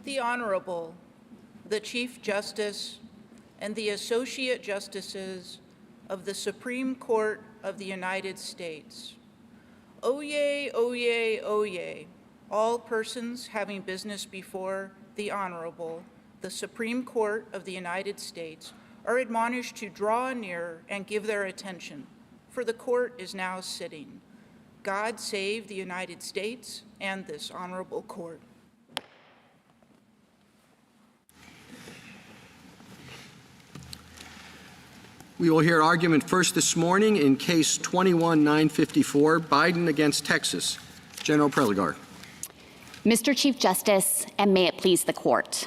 The Honorable, the Chief Justice and the Associate Justices of the Supreme Court of the United States. Oyez, oyez, oyez, all persons having business before the Honorable, the Supreme Court of the United States, are admonished to draw near and give their attention, for the court is now sitting. God save the United States and this honorable court. We will hear argument first this morning in Case 21-954, Biden against Texas. General Preligar. Mr. Chief Justice, and may it please the Court.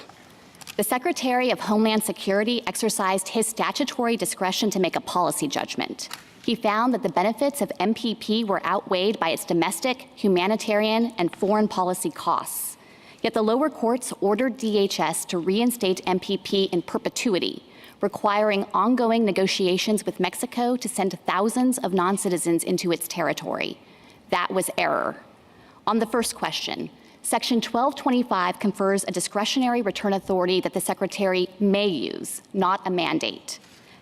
The Secretary of Homeland Security exercised his statutory discretion to make a policy judgment. He found that the benefits of MPP were outweighed by its domestic, humanitarian, and foreign policy costs. Yet the lower courts ordered DHS to reinstate MPP in perpetuity, requiring ongoing negotiations with Mexico to send thousands of non-citizens into its territory. That was error. On the first question, Section 1225 confers a discretionary return authority that the Secretary may use, not a mandate.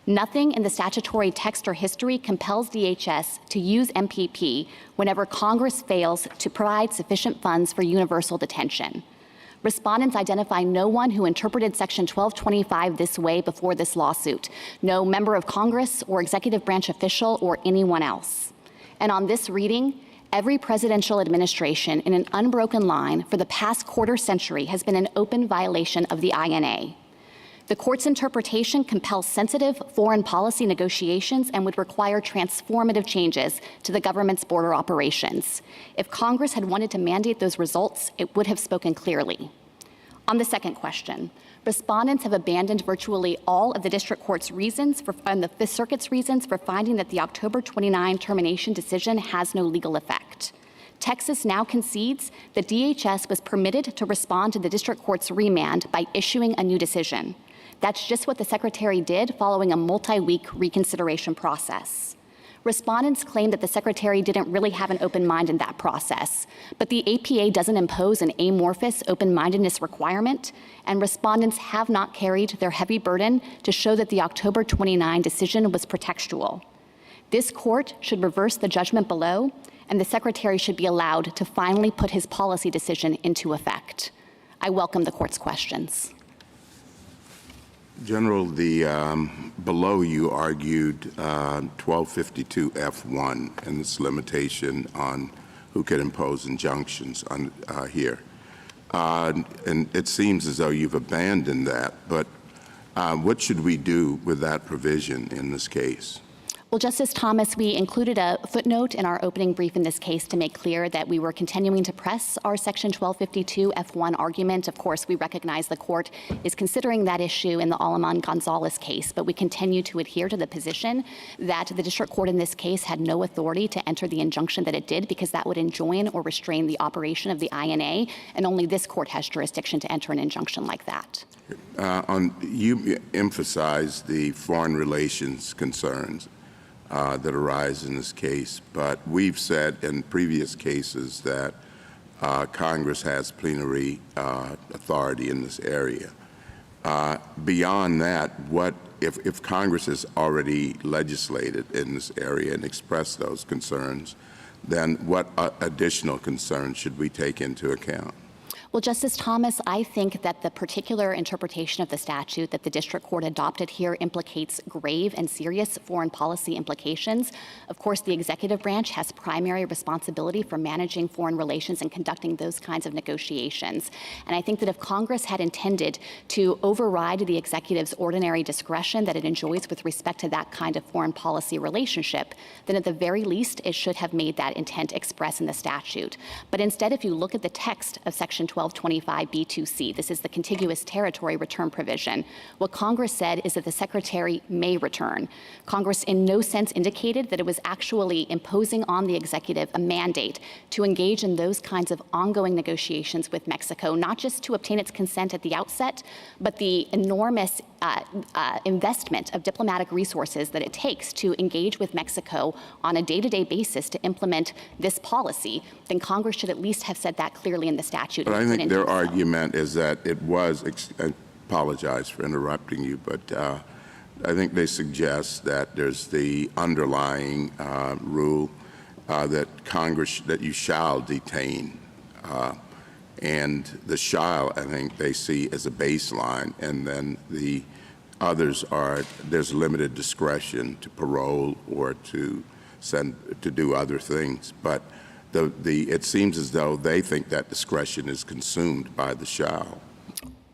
Nothing in the statutory text or history compels DHS to use MPP whenever Congress fails to provide sufficient funds for universal detention. Respondents identify no one who interpreted Section 1225 this way before this lawsuit, no member of Congress or executive branch official or anyone else. And on this reading, every presidential administration in an unbroken line for the past quarter century has been an open violation of the INA. The court's interpretation compels sensitive foreign policy negotiations and would require transformative changes to the government's border operations. If Congress had wanted to mandate those results, it would have spoken clearly. On the second question, respondents have abandoned virtually all of the district court's reasons and the Fifth Circuit's reasons for finding that the October 29 termination decision has no legal effect. Texas now concedes that DHS was permitted to respond to the district court's remand by issuing a new decision. That's just what the Secretary did following a multi-week reconsideration process. Respondents claim that the Secretary didn't really have an open mind in that process, but the APA doesn't impose an amorphous open-mindedness requirement, and respondents have not carried their heavy burden to show that the October 29 decision was pretextual. This court should reverse the judgment below, and the Secretary should be allowed to finally put his policy decision into effect. I welcome the court's questions. General, below you argued 1252 F1 and this limitation on who could impose injunctions on, here. And it seems as though you've abandoned that, but what should we do with that provision in this case? Well, Justice Thomas, we included a footnote in our opening brief in this case to make clear that we were continuing to press our Section 1252 F1 argument. Of course, we recognize the court is considering that issue in the Aleman-Gonzalez case, but we continue to adhere to the position that the district court in this case had no authority to enter the injunction that it did because that would enjoin or restrain the operation of the INA, and only this court has jurisdiction to enter an injunction like that. You emphasized the foreign relations concerns that arise in this case, but we've said in previous cases that Congress has plenary authority in this area. Beyond that, what if Congress has already legislated in this area and expressed those concerns, then what additional concerns should we take into account? Well, Justice Thomas, I think that the particular interpretation of the statute that the district court adopted here implicates grave and serious foreign policy implications. Of course, the executive branch has primary responsibility for managing foreign relations and conducting those kinds of negotiations. And I think that if Congress had intended to override the executive's ordinary discretion that it enjoys with respect to that kind of foreign policy relationship, then at the very least, it should have made that intent express in the statute. But instead, if you look at the text of Section 1225B2C, this is the contiguous territory return provision, what Congress said is that the Secretary may return. Congress in no sense indicated that it was actually imposing on the executive a mandate to engage in those kinds of ongoing negotiations with Mexico, not just to obtain its consent at the outset, but the enormous investment of diplomatic resources that it takes to engage with Mexico on a day-to-day basis to implement this policy, then Congress should at least have said that clearly in the statute. But I think their argument is that it was, I apologize for interrupting you, but I think they suggest that there's the underlying rule that Congress, that you shall detain. And the shall, I think they see as a baseline, and then the others are, there's limited discretion to parole or to send, to do other things. But it seems as though they think that discretion is consumed by the shall.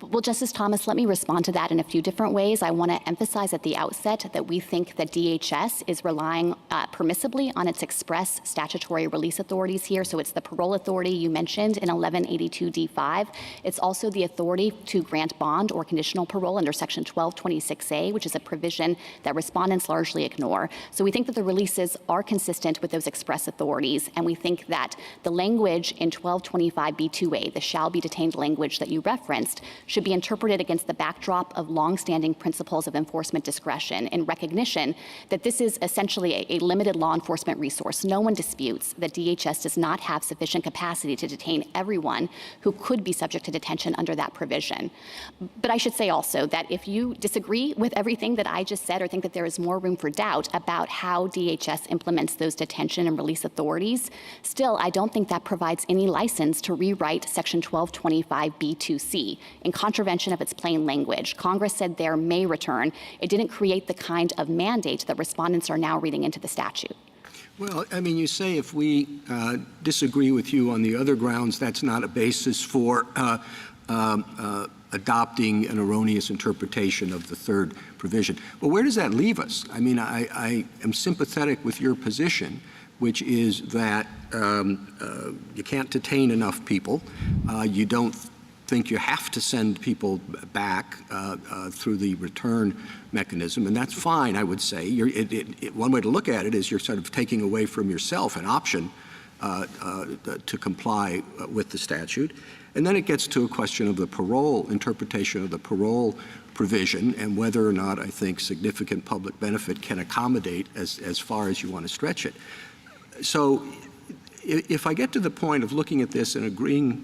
Well, Justice Thomas, let me respond to that in a few different ways. I want to emphasize at the outset that we think that DHS is relying permissibly on its express statutory release authorities here. So it's the parole authority you mentioned in 1182d5. It's also the authority to grant bond or conditional parole under Section 1226A, which is a provision that respondents largely ignore. So we think that the releases are consistent with those express authorities, and we think that the language in 1225b2a, the shall be detained language that you referenced, should be interpreted against the backdrop of longstanding principles of enforcement discretion in recognition that this is essentially a limited law enforcement resource. No one disputes that DHS does not have sufficient capacity to detain everyone who could be subject to detention under that provision. But I should say also that if you disagree with everything that I just said or think that there is more room for doubt about how DHS implements those detention and release authorities, still I don't think that provides any license to rewrite Section 1225b2c in contravention of its plain language. Congress said there may return. It didn't create the kind of mandate that respondents are now reading into the statute. Well, I mean, you say if we disagree with you on the other grounds, that's not a basis for adopting an erroneous interpretation of the third provision. But where does that leave us? I mean, I am sympathetic with your position, which is that you can't detain enough people. You don't think you have to send people back through the return mechanism, and that's fine, I would say. One way to look at it is you're sort of taking away from yourself an option to comply with the statute. And then it gets to a question of the parole, interpretation of the parole provision, and whether or not I think significant public benefit can accommodate as far as you want to stretch it. So if I get to the point of looking at this and agreeing,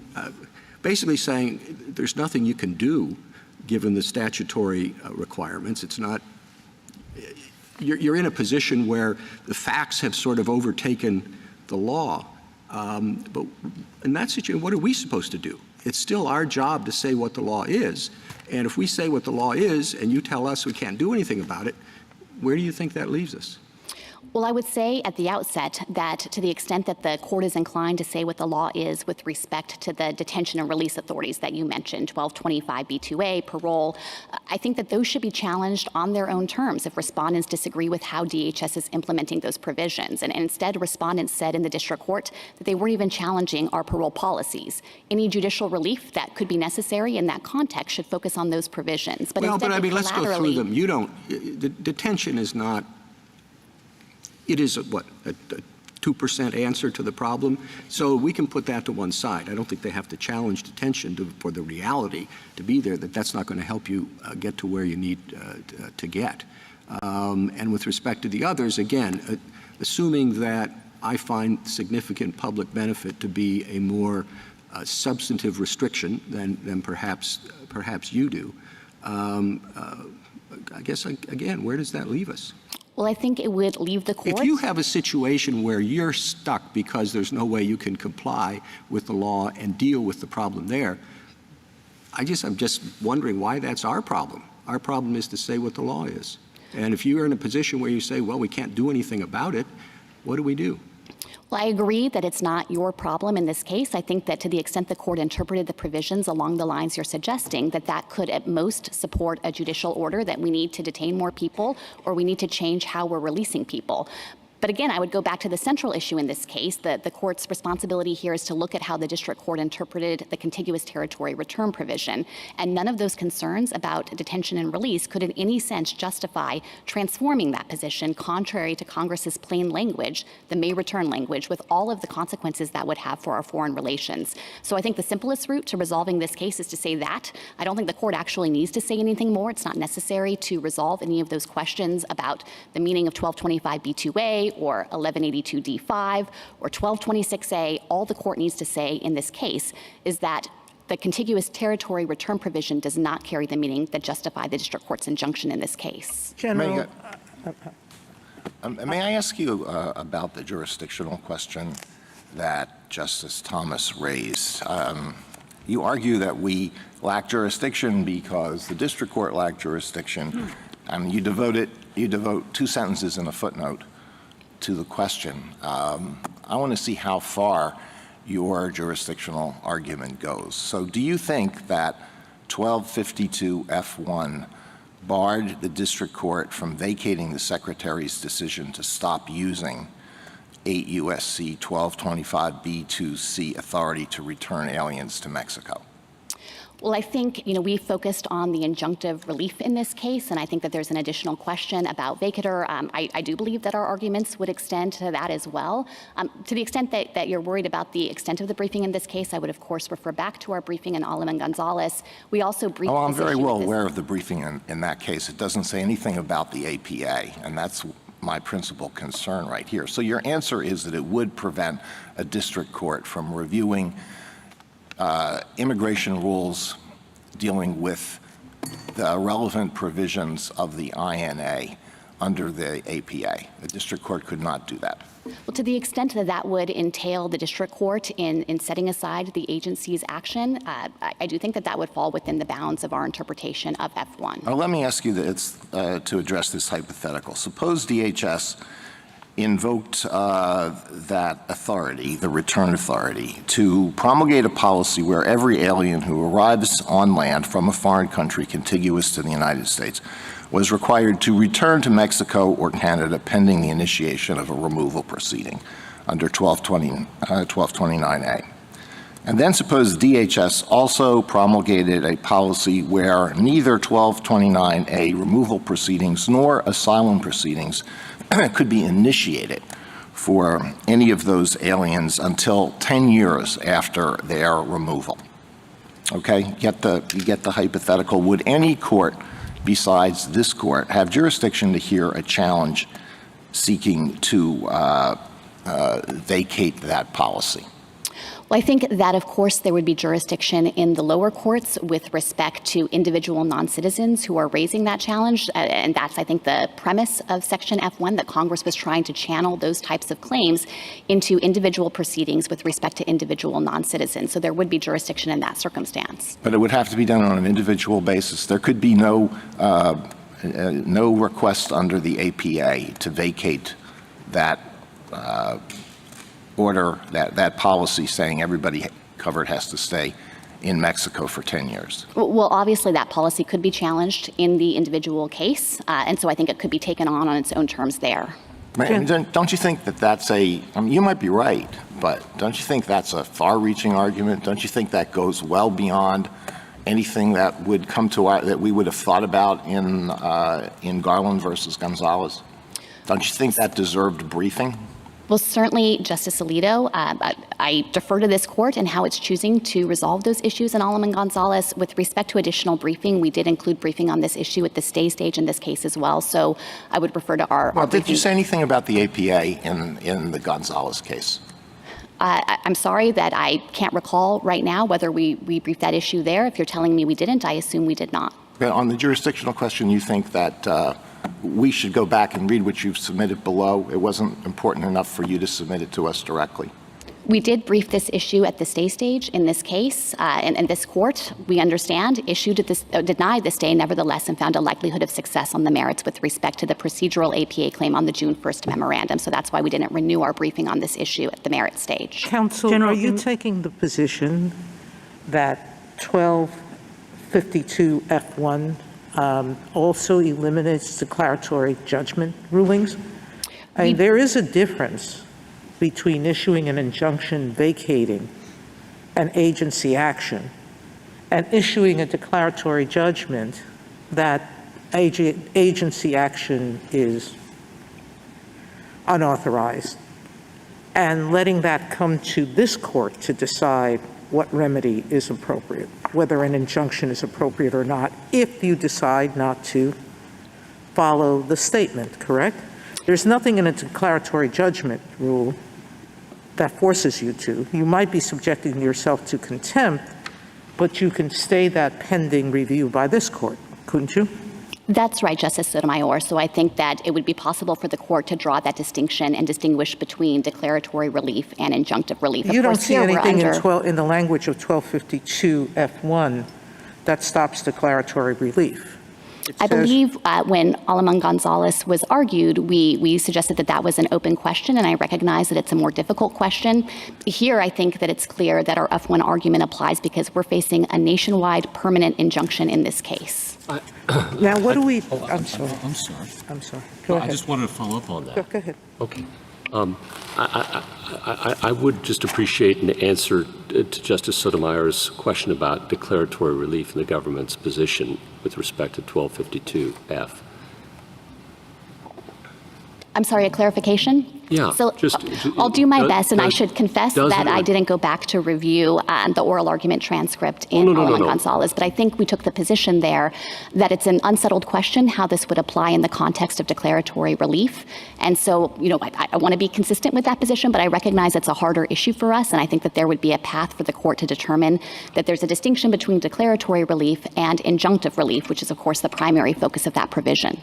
basically saying there's nothing you can do given the statutory requirements. It's not, you're in a position where the facts have sort of overtaken the law. But in that situation, what are we supposed to do? It's still our job to say what the law is. And if we say what the law is and you tell us we can't do anything about it, where do you think that leaves us? Well, I would say at the outset that to the extent that the court is inclined to say what the law is with respect to the detention and release authorities that you mentioned, 1225b2a, parole, I think that those should be challenged on their own terms if respondents disagree with how DHS is implementing those provisions. And instead, respondents said in the district court that they weren't even challenging our parole policies. Any judicial relief that could be necessary in that context should focus on those provisions. But well, but I mean, let's go through them. You don't, the detention is not, it is a 2% answer to the problem. So we can put that to one side. I don't think they have to challenge detention for the reality to be there, that's not going to help you get to where you need to get. And with respect to the others, again, assuming that I find significant public benefit to be a more substantive restriction than perhaps you do, I guess, again, where does that leave us? Well, I think it would leave the court. If you have a situation where you're stuck because there's no way you can comply with the law and deal with the problem there, I'm just wondering why that's our problem. Our problem is to say what the law is. And if you're in a position where you say, well, we can't do anything about it, what do we do? Well, I agree that it's not your problem in this case. I think that to the extent the court interpreted the provisions along the lines you're suggesting, that could at most support a judicial order that we need to detain more people or we need to change how we're releasing people. But again, I would go back to the central issue in this case. The court's responsibility here is to look at how the district court interpreted the contiguous territory return provision. And none of those concerns about detention and release could in any sense justify transforming that position contrary to Congress's plain language, the may return language, with all of the consequences that would have for our foreign relations. So I think the simplest route to resolving this case is to say that. I don't think the court actually needs to say anything more. It's not necessary to resolve any of those questions about the meaning of 1225b2a or 1182d5 or 1226a. All the court needs to say in this case is that the contiguous territory return provision does not carry the meaning that justified the district court's injunction in this case. General, may I ask you about the jurisdictional question that Justice Thomas raised? You argue that we lack jurisdiction because the district court lacked jurisdiction. You devote 2 sentences in a footnote to the question. I want to see how far your jurisdictional argument goes. So do you think that 1252F1 barred the district court from vacating the Secretary's decision to stop using 8 U.S.C. 1225b2c authority to return aliens to Mexico? Well, I think, we focused on the injunctive relief in this case, and I think that there's an additional question about vacatur. I do believe that our arguments would extend to that as well. To the extent that you're worried about the extent of the briefing in this case, I would, of course, refer back to our briefing in Alam and Gonzalez. We also briefed I'm very well aware of the briefing in that case. It doesn't say anything about the APA, and that's my principal concern right here. So your answer is that it would prevent a district court from reviewing immigration rules dealing with the relevant provisions of the INA under the APA. The district court could not do that. Well, to the extent that that would entail the district court in setting aside the agency's action, I do think that that would fall within the bounds of our interpretation of F1. Let me ask you this, to address this hypothetical. Suppose DHS invoked that authority, the return authority, to promulgate a policy where every alien who arrives on land from a foreign country contiguous to the United States was required to return to Mexico or Canada pending the initiation of a removal proceeding under 1229A. And then suppose DHS also promulgated a policy where neither 1229A removal proceedings nor asylum proceedings could be initiated for any of those aliens until 10 years after their removal. Okay, you get the hypothetical. Would any court besides this court have jurisdiction to hear a challenge seeking to vacate that policy? Well, I think that, of course, there would be jurisdiction in the lower courts with respect to individual non-citizens who are raising that challenge. And that's, I think, the premise of Section F1, that Congress was trying to channel those types of claims into individual proceedings with respect to individual non-citizens. So there would be jurisdiction in that circumstance. But it would have to be done on an individual basis. There could be no request under the APA to vacate that order, that policy saying everybody covered has to stay in Mexico for 10 years. Well, obviously that policy could be challenged in the individual case, and so I think it could be taken on its own terms there. Don't you think that that's you might be right, but don't you think that's a far-reaching argument? Don't you think that goes well beyond anything that would come to that we would have thought about in Garland versus Gonzalez? Don't you think that deserved briefing? Well, certainly, Justice Alito, I defer to this court and how it's choosing to resolve those issues in Alam and Gonzalez. With respect to additional briefing, we did include briefing on this issue at the stay stage in this case as well. So I would refer to our did you say anything about the APA in the Gonzalez case? I'm sorry that I can't recall right now whether we briefed that issue there. If you're telling me we didn't, I assume we did not. But on the jurisdictional question, you think that we should go back and read what you've submitted below? It wasn't important enough for you to submit it to us directly? We did brief this issue at the stay stage in this case, and this court, we understand, denied the stay nevertheless and found a likelihood of success on the merits with respect to the procedural APA claim on the June 1st memorandum. So that's why we didn't renew our briefing on this issue at the merit stage. Counsel, are you taking the position that 1252F1 also eliminates declaratory judgment rulings? I mean, there is a difference between issuing an injunction vacating an agency action and issuing a declaratory judgment that agency action is unauthorized, and letting that come to this court to decide what remedy is appropriate, whether an injunction is appropriate or not, if you decide not to follow the statement, correct? There's nothing in a declaratory judgment rule that forces you to. You might be subjecting yourself to contempt, but you can stay that pending review by this court, couldn't you? That's right, Justice Sotomayor. So I think that it would be possible for the court to draw that distinction and distinguish between declaratory relief and injunctive relief. You don't see anything in the language of 1252 F1 that stops declaratory relief. I believe when Alamán González was argued, we suggested that that was an open question, and I recognize that it's a more difficult question. Here, I think that it's clear that our F1 argument applies because we're facing a nationwide permanent injunction in this case. Now, what do we... I'm sorry. I'm sorry. Go ahead. I just wanted to follow up on that. Go ahead. Okay. I would just appreciate an answer to Justice Sotomayor's question about declaratory relief in the government's position with respect to 1252F. I'm sorry, a clarification? Yeah. So I'll do my best, and I should confess that I didn't go back to review the oral argument transcript in Alamán González, but I think we took the position there that it's an unsettled question how this would apply in the context of declaratory relief. And so, I want to be consistent with that position, but I recognize it's a harder issue for us, and I think that there would be a path for the court to determine that there's a distinction between declaratory relief and injunctive relief, which is, of course, the primary focus of that provision.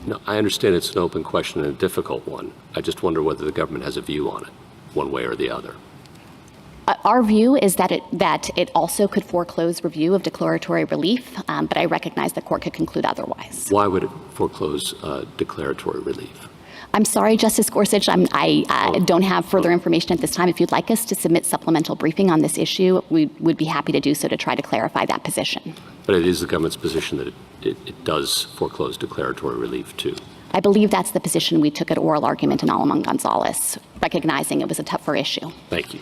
No, I understand it's an open question and a difficult one. I just wonder whether the government has a view on it, one way or the other. Our view is that it also could foreclose review of declaratory relief, but I recognize the court could conclude otherwise. Why would it foreclose declaratory relief? I'm sorry, Justice Gorsuch, I don't have further information at this time. If you'd like us to submit supplemental briefing on this issue, we would be happy to do so to try to clarify that position. But it is the government's position that it does foreclose declaratory relief, too. I believe that's the position we took at oral argument in Alamán González, recognizing it was a tougher issue. Thank you.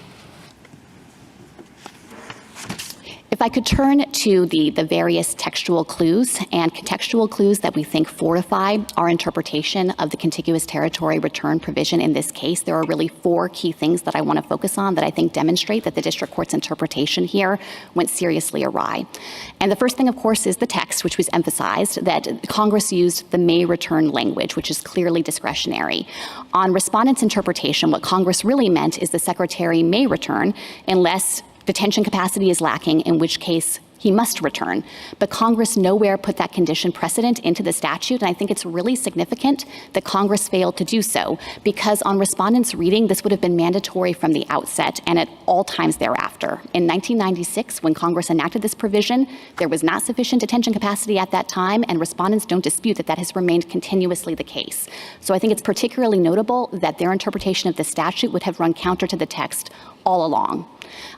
If I could turn to the various textual clues and contextual clues that we think fortify our interpretation of the contiguous territory return provision in this case, there are really four key things that I want to focus on that I think demonstrate that the district court's interpretation here went seriously awry. And the first thing, of course, is the text, which was emphasized that Congress used the may return language, which is clearly discretionary. On respondents' interpretation, what Congress really meant is the Secretary may return unless detention capacity is lacking, in which case he must return. But Congress nowhere put that condition precedent into the statute, and I think it's really significant that Congress failed to do so, because on respondents' reading, this would have been mandatory from the outset and at all times thereafter. In 1996, when Congress enacted this provision, there was not sufficient detention capacity at that time, and respondents don't dispute that that has remained continuously the case. So I think it's particularly notable that their interpretation of the statute would have run counter to the text all along.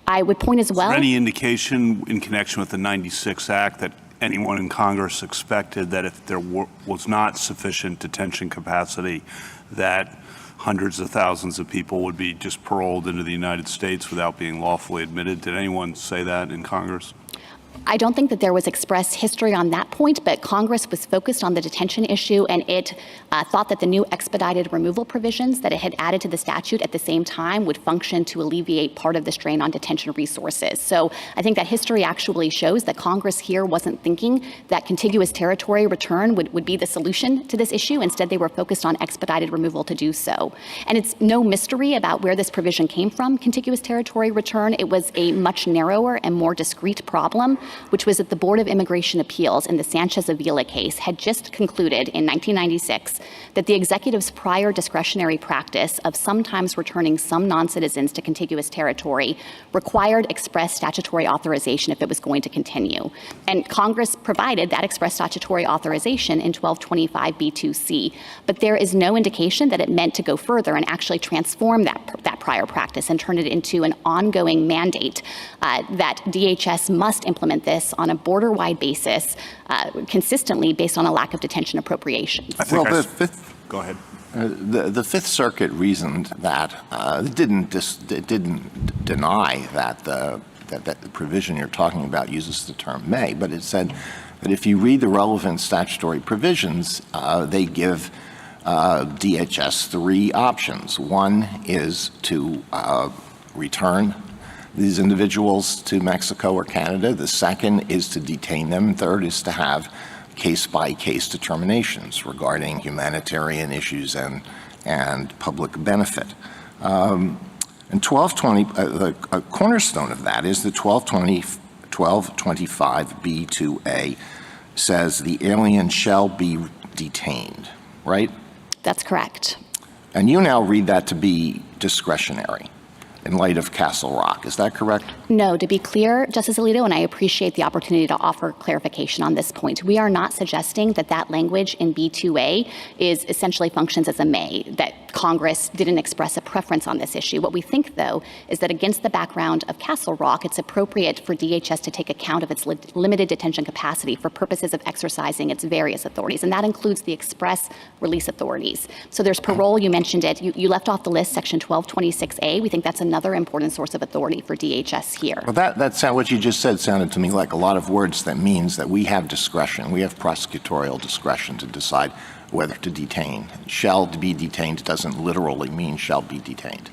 I would point as well— Is there any indication in connection with the 96 Act that anyone in Congress expected that if there was not sufficient detention capacity, that hundreds of thousands of people would be just paroled into the United States without being lawfully admitted? Did anyone say that in Congress? I don't think that there was express history on that point, but Congress was focused on the detention issue, and it thought that the new expedited removal provisions that it had added to the statute at the same time would function to alleviate part of the strain on detention resources. So I think that history actually shows that Congress here wasn't thinking that contiguous territory return would be the solution to this issue. Instead, they were focused on expedited removal to do so. And it's no mystery about where this provision came from, contiguous territory return. It was a much narrower and more discrete problem, which was that the Board of Immigration Appeals in the Sanchez-Avila case had just concluded in 1996 that the executive's prior discretionary practice of sometimes returning some non-citizens to contiguous territory required express statutory authorization if it was going to continue. And Congress provided that express statutory authorization in 1225B2C, but there is no indication that it meant to go further and actually transform that prior practice and turn it into an ongoing mandate that DHS must implement this on a border-wide basis, consistently based on a lack of detention appropriations. Go ahead. The Fifth Circuit reasoned that it didn't deny that the provision you're talking about uses the term may, but it said that if you read the relevant statutory provisions, they give DHS 3 options. One is to return these individuals to Mexico or Canada. The second is to detain them. Third is to have case-by-case determinations regarding humanitarian issues and public benefit. And 1220, a cornerstone of that is the 1225B2A says the alien shall be detained, right? That's correct. And you now read that to be discretionary in light of Castle Rock. Is that correct? No, to be clear, Justice Alito, and I appreciate the opportunity to offer clarification on this point, we are not suggesting that that language in B2A is essentially functions as a may, that Congress didn't express a preference on this issue. What we think, though, is that against the background of Castle Rock, it's appropriate for DHS to take account of its limited detention capacity for purposes of exercising its various authorities, and that includes the express release authorities. So there's parole, you mentioned it. You left off the list, Section 1226A. We think that's another important source of authority for DHS here. Well, that's what you just said sounded to me like a lot of words that means that we have discretion. We have prosecutorial discretion to decide whether to detain. Shall be detained doesn't literally mean shall be detained.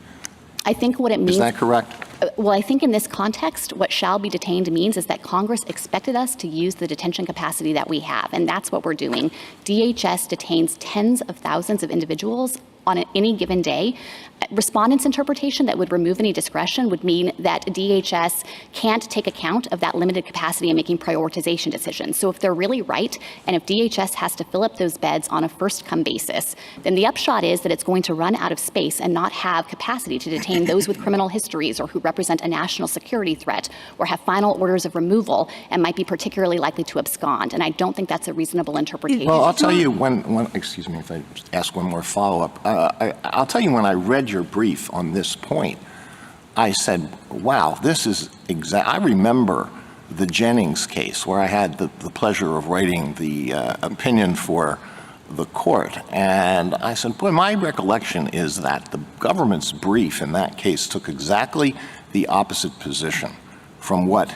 I think what it means— Is that correct? Well, I think in this context, what shall be detained means is that Congress expected us to use the detention capacity that we have, and that's what we're doing. DHS detains tens of thousands of individuals on any given day. Respondents' interpretation that would remove any discretion would mean that DHS can't take account of that limited capacity in making prioritization decisions. So if they're really right, and if DHS has to fill up those beds on a first-come basis, then the upshot is that it's going to run out of space and not have capacity to detain those with criminal histories or who represent a national security threat or have final orders of removal and might be particularly likely to abscond. And I don't think that's a reasonable interpretation. Well, I'll tell you when excuse me if I ask one more follow-up. I'll tell you when I read your brief on this point, I said, wow, this is I remember the Jennings case where I had the pleasure of writing the opinion for the court. And I said, boy, my recollection is that the government's brief in that case took exactly the opposite position from what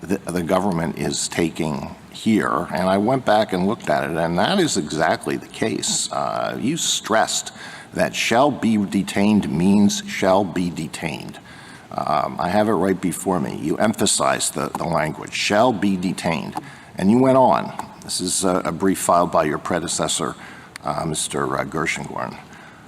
the government is taking here. And I went back and looked at it, and that is exactly the case. You stressed that shall be detained means shall be detained. I have it right before me. You emphasized the language, shall be detained. And you went on. This is a brief filed by your predecessor, Mr. Gershengorn.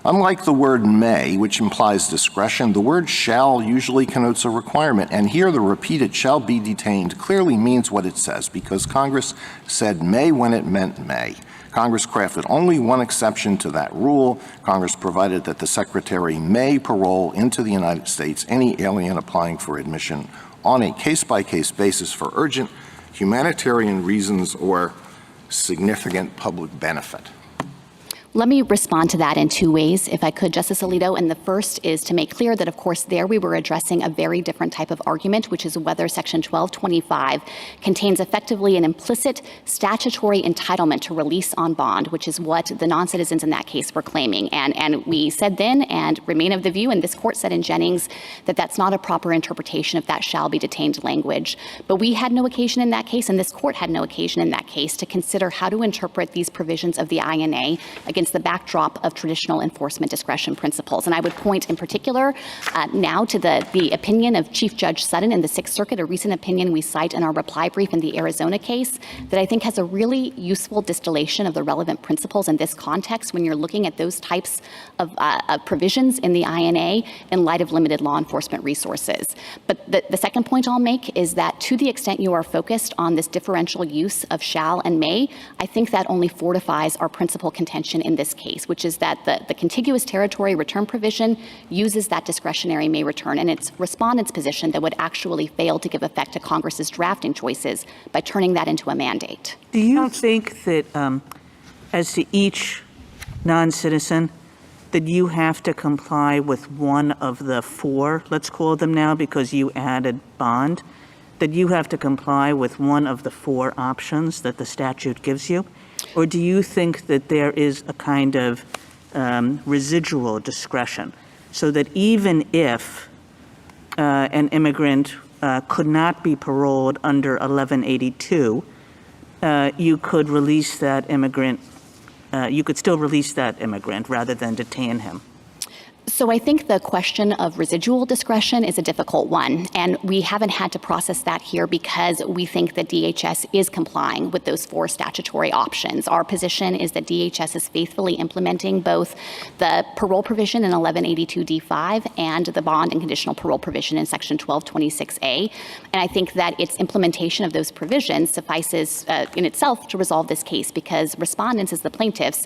Unlike the word may, which implies discretion, the word shall usually connotes a requirement. And here the repeated shall be detained clearly means what it says, because Congress said may when it meant may. Congress crafted only one exception to that rule. Congress provided that the Secretary may parole into the United States any alien applying for admission on a case-by-case basis for urgent humanitarian reasons or significant public benefit. Let me respond to that in two ways, if I could, Justice Alito. And the first is to make clear that, of course, there we were addressing a very different type of argument, which is whether Section 1225 contains effectively an implicit statutory entitlement to release on bond, which is what the non-citizens in that case were claiming. And we said then and remain of the view, and this court said in Jennings, that that's not a proper interpretation of that shall be detained language. But we had no occasion in that case, and this court had no occasion in that case, to consider how to interpret these provisions of the INA against the backdrop of traditional enforcement discretion principles. And I would point in particular now to the opinion of Chief Judge Sutton in the Sixth Circuit, a recent opinion we cite in our reply brief in the Arizona case that I think has a really useful distillation of the relevant principles in this context when you're looking at those types of provisions in the INA in light of limited law enforcement resources. But the second point I'll make is that to the extent you are focused on this differential use of shall and may, I think that only fortifies our principal contention in this case, which is that the contiguous territory return provision uses that discretionary may return, and it's respondent's position that would actually fail to give effect to Congress's drafting choices by turning that into a mandate. Do you think that as to each non-citizen, that you have to comply with one of the four, let's call them now because you added bond, that you have to comply with one of the four options that the statute gives you? Or do you think that there is a kind of residual discretion, so that even if an immigrant could not be paroled under 1182, you could release that immigrant, you could still release that immigrant rather than detain him. So I think the question of residual discretion is a difficult one, and we haven't had to process that here because we think that DHS is complying with those 4 statutory options. Our position is that DHS is faithfully implementing both the parole provision in 1182d5 and the bond and conditional parole provision in section 1226A. And I think that its implementation of those provisions suffices in itself to resolve this case, because respondents, as the plaintiffs,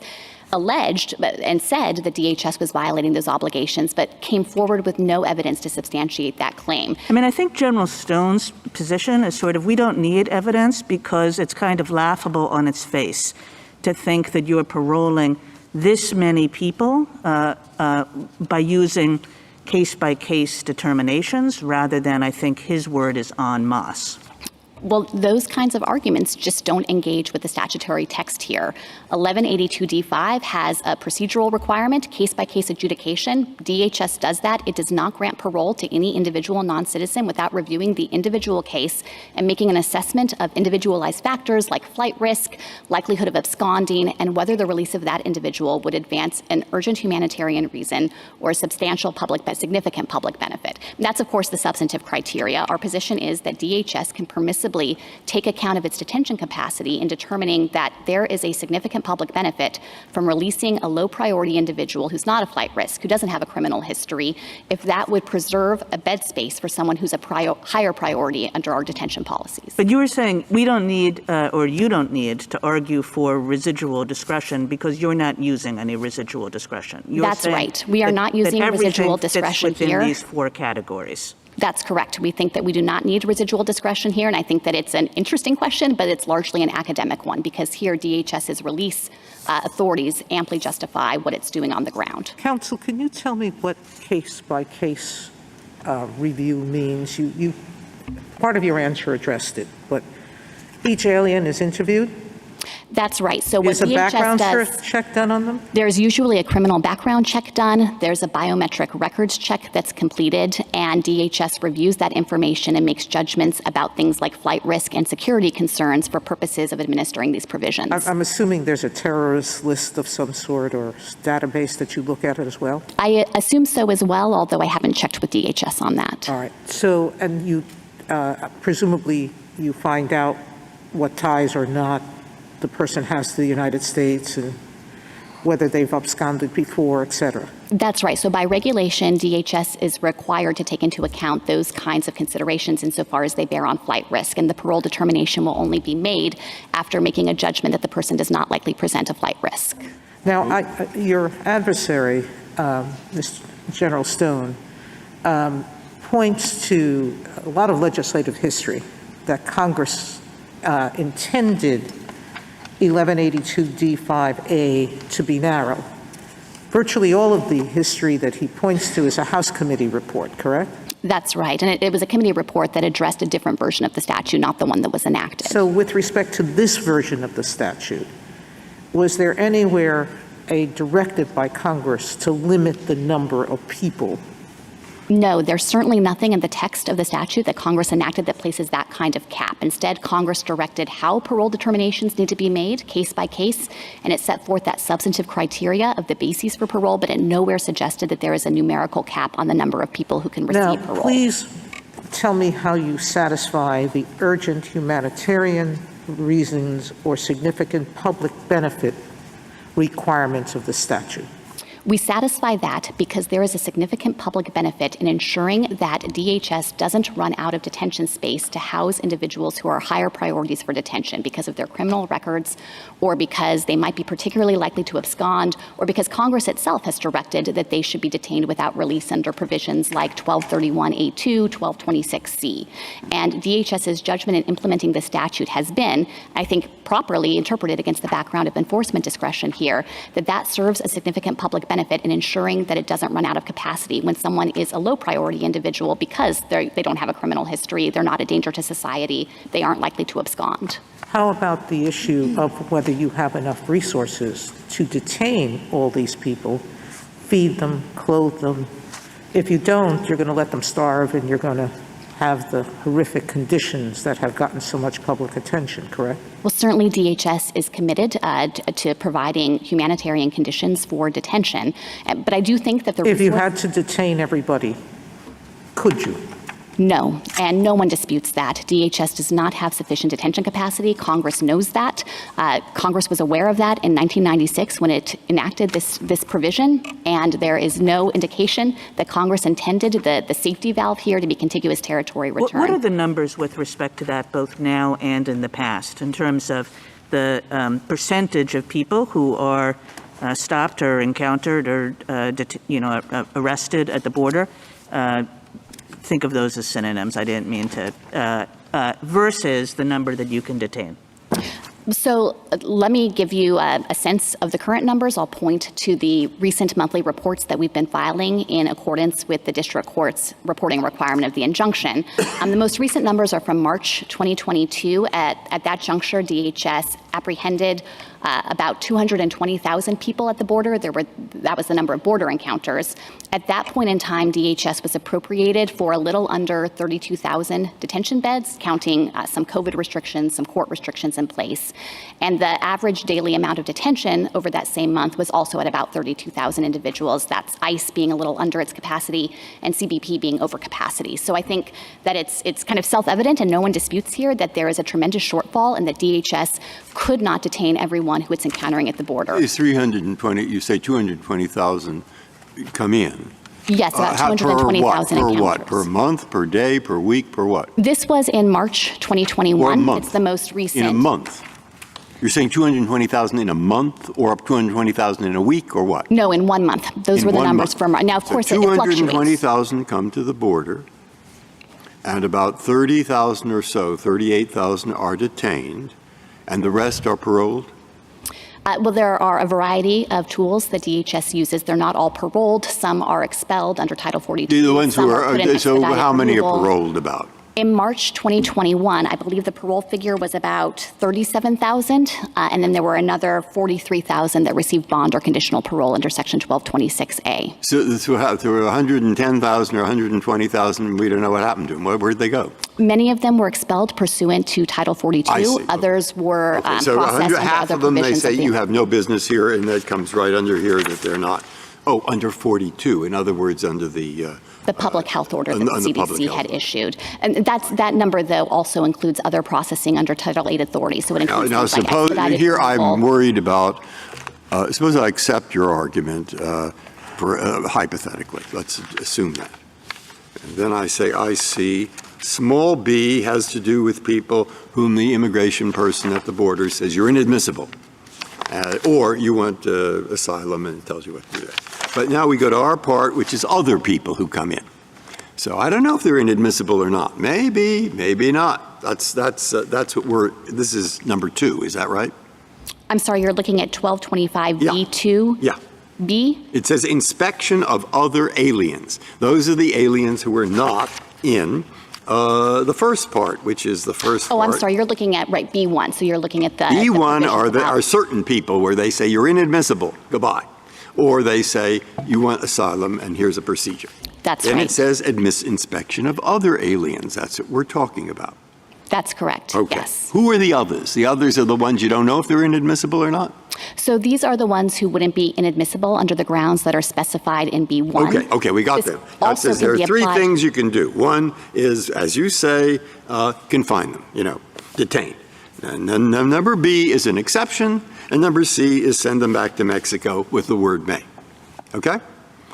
alleged and said that DHS was violating those obligations, but came forward with no evidence to substantiate that claim. I mean, I think General Stone's position is sort of, we don't need evidence because it's kind of laughable on its face to think that you're paroling this many people by using case-by-case determinations rather than, I think his word is en masse. Well, those kinds of arguments just don't engage with the statutory text here. 1182d5 has a procedural requirement, case-by-case adjudication. DHS does that. It does not grant parole to any individual non-citizen without reviewing the individual case and making an assessment of individualized factors like flight risk, likelihood of absconding, and whether the release of that individual would advance an urgent humanitarian reason or a substantial significant public benefit. And that's, of course, the substantive criteria. Our position is that DHS can permissibly take account of its detention capacity in determining that there is a significant public benefit from releasing a low priority individual who's not a flight risk, who doesn't have a criminal history, if that would preserve a bed space for someone who's a higher priority under our detention policies. But you were saying we don't need, or you don't need to argue for residual discretion because you're not using any residual discretion. That's right. We are not using residual discretion fits within here. These 4 categories. That's correct. We think that we do not need residual discretion here, and I think that it's an interesting question, but it's largely an academic one, because here DHS's release authorities amply justify what it's doing on the ground. Counsel, can you tell me what case-by-case review means? You part of your answer addressed it, but each alien is interviewed? That's right. So what Is a DHS background does, check done on them? there's usually a criminal background check done. There's a biometric records check that's completed, and DHS reviews that information and makes judgments about things like flight risk and security concerns for purposes of administering these provisions. I'm assuming there's a terrorist list of some sort or database that you look at it as well? I assume so as well, although I haven't checked with DHS on that. All right. So, and you, presumably, you find out what ties or not the person has to the United States and whether they've absconded before, et cetera. That's right. So by regulation, DHS is required to take into account those kinds of considerations insofar as they bear on flight risk, and the parole determination will only be made after making a judgment that the person does not likely present a flight risk. Now, your adversary, General Stone, points to a lot of legislative history that Congress intended 1182d5a to be narrow. Virtually all of the history that he points to is a House committee report, correct? That's right. And it was a committee report that addressed a different version of the statute, not the one that was enacted. So with respect to this version of the statute, was there anywhere a directive by Congress to limit the number of people? No, there's certainly nothing in the text of the statute that Congress enacted that places that kind of cap. Instead, Congress directed how parole determinations need to be made, case by case, and it set forth that substantive criteria of the bases for parole, but it nowhere suggested that there is a numerical cap on the number of people who can receive parole. Now, please tell me how you satisfy the urgent humanitarian reasons or significant public benefit requirements of the statute. We satisfy that because there is a significant public benefit in ensuring that DHS doesn't run out of detention space to house individuals who are higher priorities for detention because of their criminal records, or because they might be particularly likely to abscond, or because Congress itself has directed that they should be detained without release under provisions like 1231A2, 1226C. And DHS's judgment in implementing the statute has been, I think, properly interpreted against the background of enforcement discretion here, that serves a significant public benefit in ensuring that it doesn't run out of capacity when someone is a low priority individual because they don't have a criminal history, they're not a danger to society, they aren't likely to abscond. How about the issue of whether you have enough resources to detain all these people, feed them, clothe them? If you don't, you're going to let them starve and you're going to have the horrific conditions that have gotten so much public attention, correct? Well, certainly DHS is committed to providing humanitarian conditions for detention. But I do think that If you had to detain everybody, could you? No, and no one disputes that. DHS does not have sufficient detention capacity. Congress knows that. Congress was aware of that in 1996 when it enacted this provision, and there is no indication that Congress intended the safety valve here to be contiguous territory return. What are the numbers with respect to that, both now and in the past, in terms of the percentage of people who are stopped or encountered or arrested at the border? Think of those as synonyms. I didn't mean to, versus the number that you can detain. So let me give you a sense of the current numbers. I'll point to the recent monthly reports that we've been filing in accordance with the district court's reporting requirement of the injunction. The most recent numbers are from March 2022. At that juncture, DHS apprehended about 220,000 people at the border. That was the number of border encounters. At that point in time, DHS was appropriated for a little under 32,000 detention beds, counting some COVID restrictions, some court restrictions in place. And the average daily amount of detention over that same month was also at about 32,000 individuals. That's ICE being a little under its capacity and CBP being over capacity. So I think that it's kind of self-evident, and no one disputes here, that there is a tremendous shortfall and that DHS could not detain everyone who it's encountering at the border. Is 320, you say 220,000 come in? Yes, about 220,000 encounters. Per what? Per month, per day, per week, per what? This was in March 2021. Or a month. It's the most recent. In a month? You're saying 220,000 in a month, or up 220,000 in a week, or what? No, in 1 month. Those were the numbers for March. Now, of course, it fluctuates. 220,000 come to the border, and about 30,000 or so, 38,000 are detained, and the rest are paroled? Well, there are a variety of tools that DHS uses. They're not all paroled. Some are expelled under Title 42. The ones who are, so how many are paroled about? In March 2021, I believe the parole figure was about 37,000, and then there were another 43,000 that received bond or conditional parole under Section 1226A. So there were 110,000 or 120,000, we don't know what happened to them. Where'd they go? Many of them were expelled pursuant to Title 42. I see. Others were So processed under half other of them, they provisions say of the you have no business here, and that comes right under here that they're not. Oh, under 42. In other words, under the public health order that the CDC had issued. And that number, though, also includes other processing under Title 8 authority. So it includes now suppose here I'm worried about, suppose I accept your argument hypothetically. Let's assume that. And then I say, I see small b has to do with people whom the immigration person at the border says you're inadmissible. Or you want asylum, and it tells you what to do. But now we go to our part, which is other people who come in. So I don't know if they're inadmissible or not. Maybe, maybe not. That's what this is number 2, is that right? I'm sorry, you're looking at 1225B2? Yeah. B? It says inspection of other aliens. Those are the aliens who are not in the first part, which is the first part. Oh, I'm sorry, you're looking at, right, B1. So you're looking at the B1 are certain people where they say you're inadmissible, goodbye. Or they say you want asylum and here's a procedure. That's right. And it says inspection of other aliens. That's what we're talking about. That's correct, okay. Yes. Who are the others? The others are the ones you don't know if they're inadmissible or not? So these are the ones who wouldn't be inadmissible under the grounds that are specified in B1. Okay, we got them. That says there are 3 things you can do. One is, as you say, confine them, detain. And then number B is an exception, and number C is send them back to Mexico with the word may. Okay?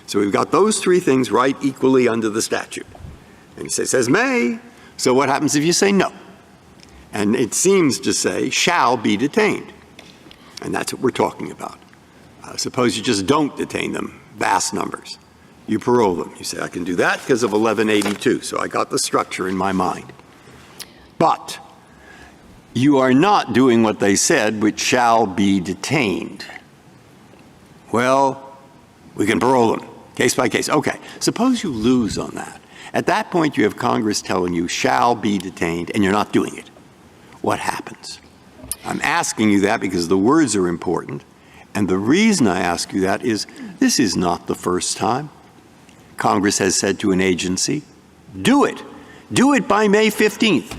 So we've got those 3 things right equally under the statute. And it says may, so what happens if you say no? And it seems to say shall be detained. And that's what we're talking about. Suppose you just don't detain them, vast numbers. You parole them. You say, I can do that because of 1182. So I got the structure in my mind. But you are not doing what they said, which shall be detained. Well, we can parole them, case by case. Okay, suppose you lose on that. At that point, you have Congress telling you shall be detained, and you're not doing it. What happens? I'm asking you that because the words are important. And the reason I ask you that is this is not the first time Congress has said to an agency, do it. Do it by May 15th.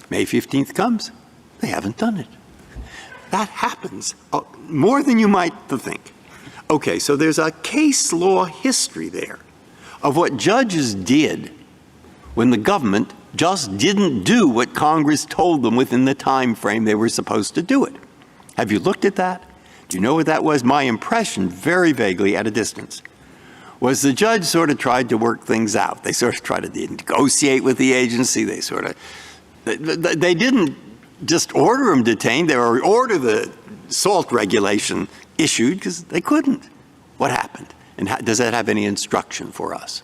May 15th comes. They haven't done it. That happens more than you might think. Okay, so there's a case law history there of what judges did when the government just didn't do what Congress told them within the time frame they were supposed to do it. Have you looked at that? Do you know what that was? My impression, very vaguely at a distance, was the judge sort of tried to work things out. They sort of tried to negotiate with the agency. They didn't just order them detained. They order the SALT regulation issued because they couldn't. What happened? And does that have any instruction for us?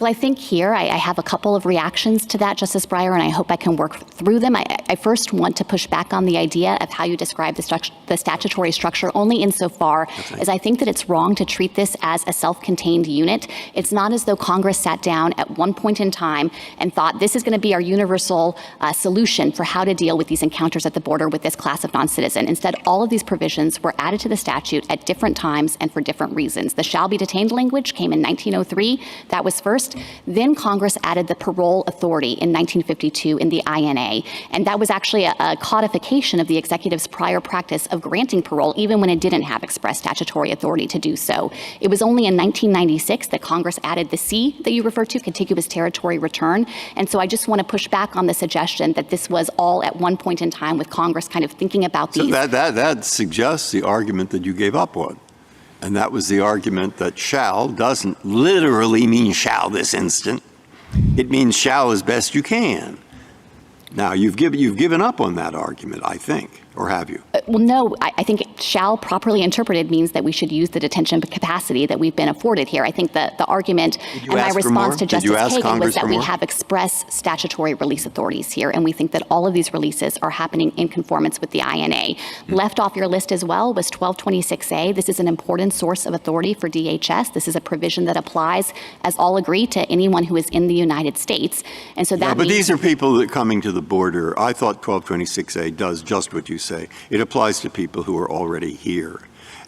Well, I think here I have a couple of reactions to that, Justice Breyer, and I hope I can work through them. I first want to push back on the idea of how you describe the statutory structure only insofar as I think that it's wrong to treat this as a self-contained unit. It's not as though Congress sat down at one point in time and thought this is going to be our universal solution for how to deal with these encounters at the border with this class of non-citizen. Instead, all of these provisions were added to the statute at different times and for different reasons. The shall be detained language came in 1903. That was first. Then Congress added the parole authority in 1952 in the INA, and that was actually a codification of the executive's prior practice of granting parole even when it didn't have express statutory authority to do so. It was only in 1996 that Congress added the C that you refer to, contiguous territory return, and so I just want to push back on the suggestion that this was all at one point in time with Congress kind of thinking about these. So that suggests the argument that you gave up on. And that was the argument that shall doesn't literally mean shall this instant. It means shall as best you can. Now, you've given up on that argument, I think, or have you? Well, no, I think shall properly interpreted means that we should use the detention capacity that we've been afforded here. I think that the argument and my response to Justice Kagan was that we have express statutory release authorities here, and we think that all of these releases are happening in conformance with the INA. Left off your list as well was 1226A. This is an important source of authority for DHS. This is a provision that applies, as all agree, to anyone who is in the United States. And so that but these are people that are coming to the border. I thought 1226A does just what you say. It applies to people who are already here.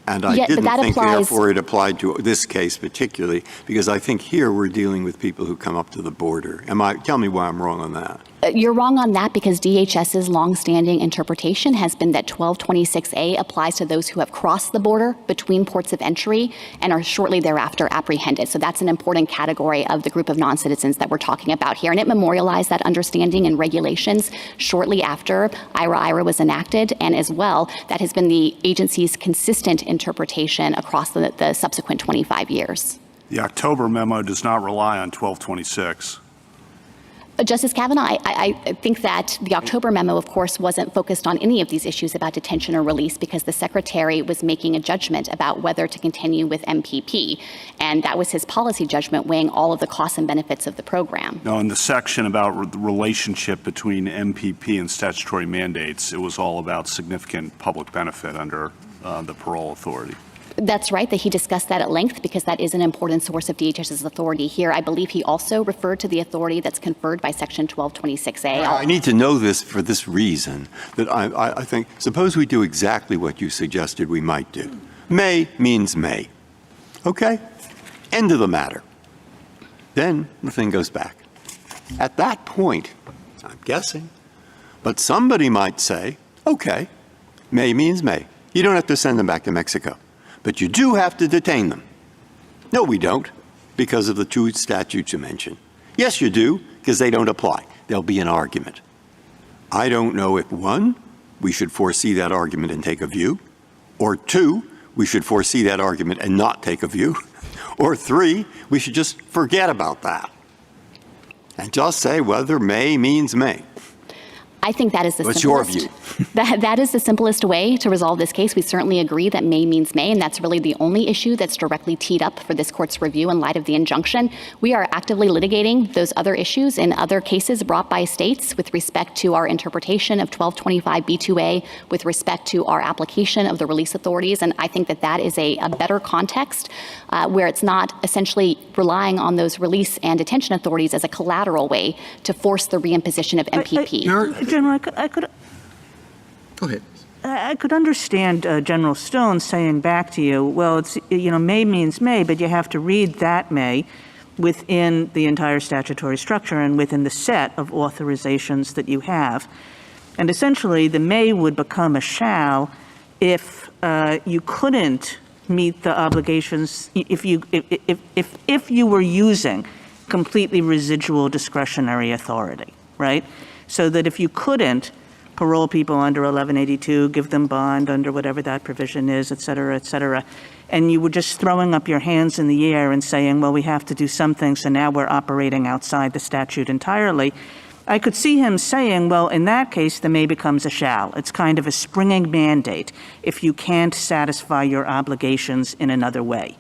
And I didn't think, therefore, it applied to this case particularly, because I think here we're dealing with people who come up to the border. Tell me why I'm wrong on that. You're wrong on that because DHS's longstanding interpretation has been that 1226A applies to those who have crossed the border between ports of entry and are shortly thereafter apprehended. So that's an important category of the group of non-citizens that we're talking about here. And it memorialized that understanding in regulations shortly after IRA was enacted. And as well, that has been the agency's consistent interpretation across the subsequent 25 years. The October memo does not rely on 1226. Justice Kavanaugh, I think that the October memo, of course, wasn't focused on any of these issues about detention or release because the Secretary was making a judgment about whether to continue with MPP. And that was his policy judgment weighing all of the costs and benefits of the program. No, in the section about the relationship between MPP and statutory mandates, it was all about significant public benefit under the parole authority. That's right, that he discussed that at length because that is an important source of DHS's authority here. I believe he also referred to the authority that's conferred by Section 1226A. I need to know this for this reason, that I think, suppose we do exactly what you suggested we might do. May means may. Okay? End of the matter. Then the thing goes back. At that point, I'm guessing, but somebody might say, okay, may means may. You don't have to send them back to Mexico. But you do have to detain them. No, we don't, because of the two statutes you mentioned. Yes, you do, because they don't apply. There'll be an argument. I don't know if, one, we should foresee that argument and take a view, or two, we should foresee that argument and not take a view, or three, we should just forget about that and just say whether may means may. I think that is the What's simplest. your view? That is the simplest way to resolve this case. We certainly agree that may means may, and that's really the only issue that's directly teed up for this court's review in light of the injunction. We are actively litigating those other issues in other cases brought by states with respect to our interpretation of 1225B2A, with respect to our application of the release authorities, and I think that that is a better context where it's not essentially relying on those release and detention authorities as a collateral way to force the reimposition of MPP. General, I could. Go ahead. I could understand General Stone saying back to you, well, it's, may means may, but you have to read that may within the entire statutory structure and within the set of authorizations that you have. And essentially, the may would become a shall if you couldn't meet the obligations, if you were using completely residual discretionary authority, right? So that if you couldn't parole people under 1182, give them bond under whatever that provision is, et cetera, and you were just throwing up your hands in the air and saying, well, we have to do something, so now we're operating outside the statute entirely, I could see him saying, well, in that case, the may becomes a shall. It's kind of a springing mandate if you can't satisfy your obligations in another way.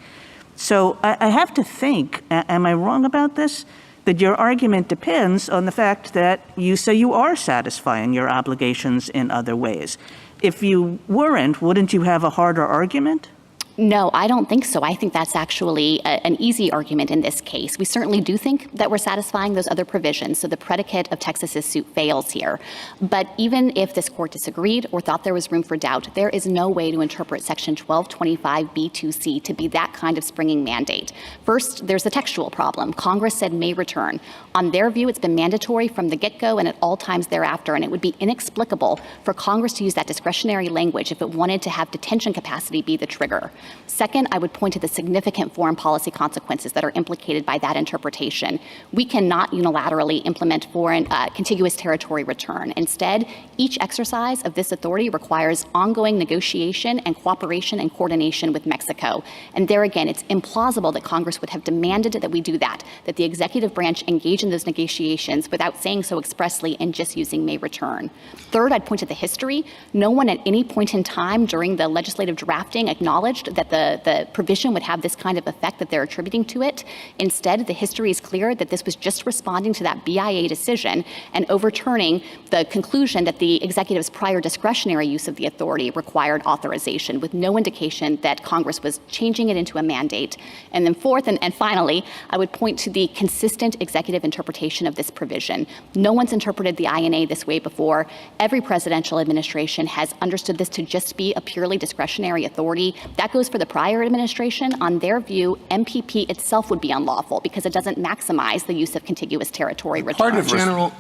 So I have to think, am I wrong about this? That your argument depends on the fact that you say you are satisfying your obligations in other ways. If you weren't, wouldn't you have a harder argument? No, I don't think so. I think that's actually an easy argument in this case. We certainly do think that we're satisfying those other provisions, so the predicate of Texas's suit fails here. But even if this court disagreed or thought there was room for doubt, there is no way to interpret Section 1225B2C to be that kind of springing mandate. First, there's the textual problem. Congress said may return. On their view, it's been mandatory from the get-go and at all times thereafter, and it would be inexplicable for Congress to use that discretionary language if it wanted to have detention capacity be the trigger. Second, I would point to the significant foreign policy consequences that are implicated by that interpretation. We cannot unilaterally implement foreign contiguous territory return. Instead, each exercise of this authority requires ongoing negotiation and cooperation and coordination with Mexico. And there again, it's implausible that Congress would have demanded that we do that the executive branch engage in those negotiations without saying so expressly and just using may return. Third, I'd point to the history. No one at any point in time during the legislative drafting acknowledged that the provision would have this kind of effect that they're attributing to it. Instead, the history is clear that this was just responding to that BIA decision and overturning the conclusion that the executive's prior discretionary use of the authority required authorization, with no indication that Congress was changing it into a mandate. And then fourth, and finally, I would point to the consistent executive interpretation of this provision. No one's interpreted the INA this way before. Every presidential administration has understood this to just be a purely discretionary authority. That goes for the prior administration. On their view, MPP itself would be unlawful because it doesn't maximize the use of contiguous territory return. General,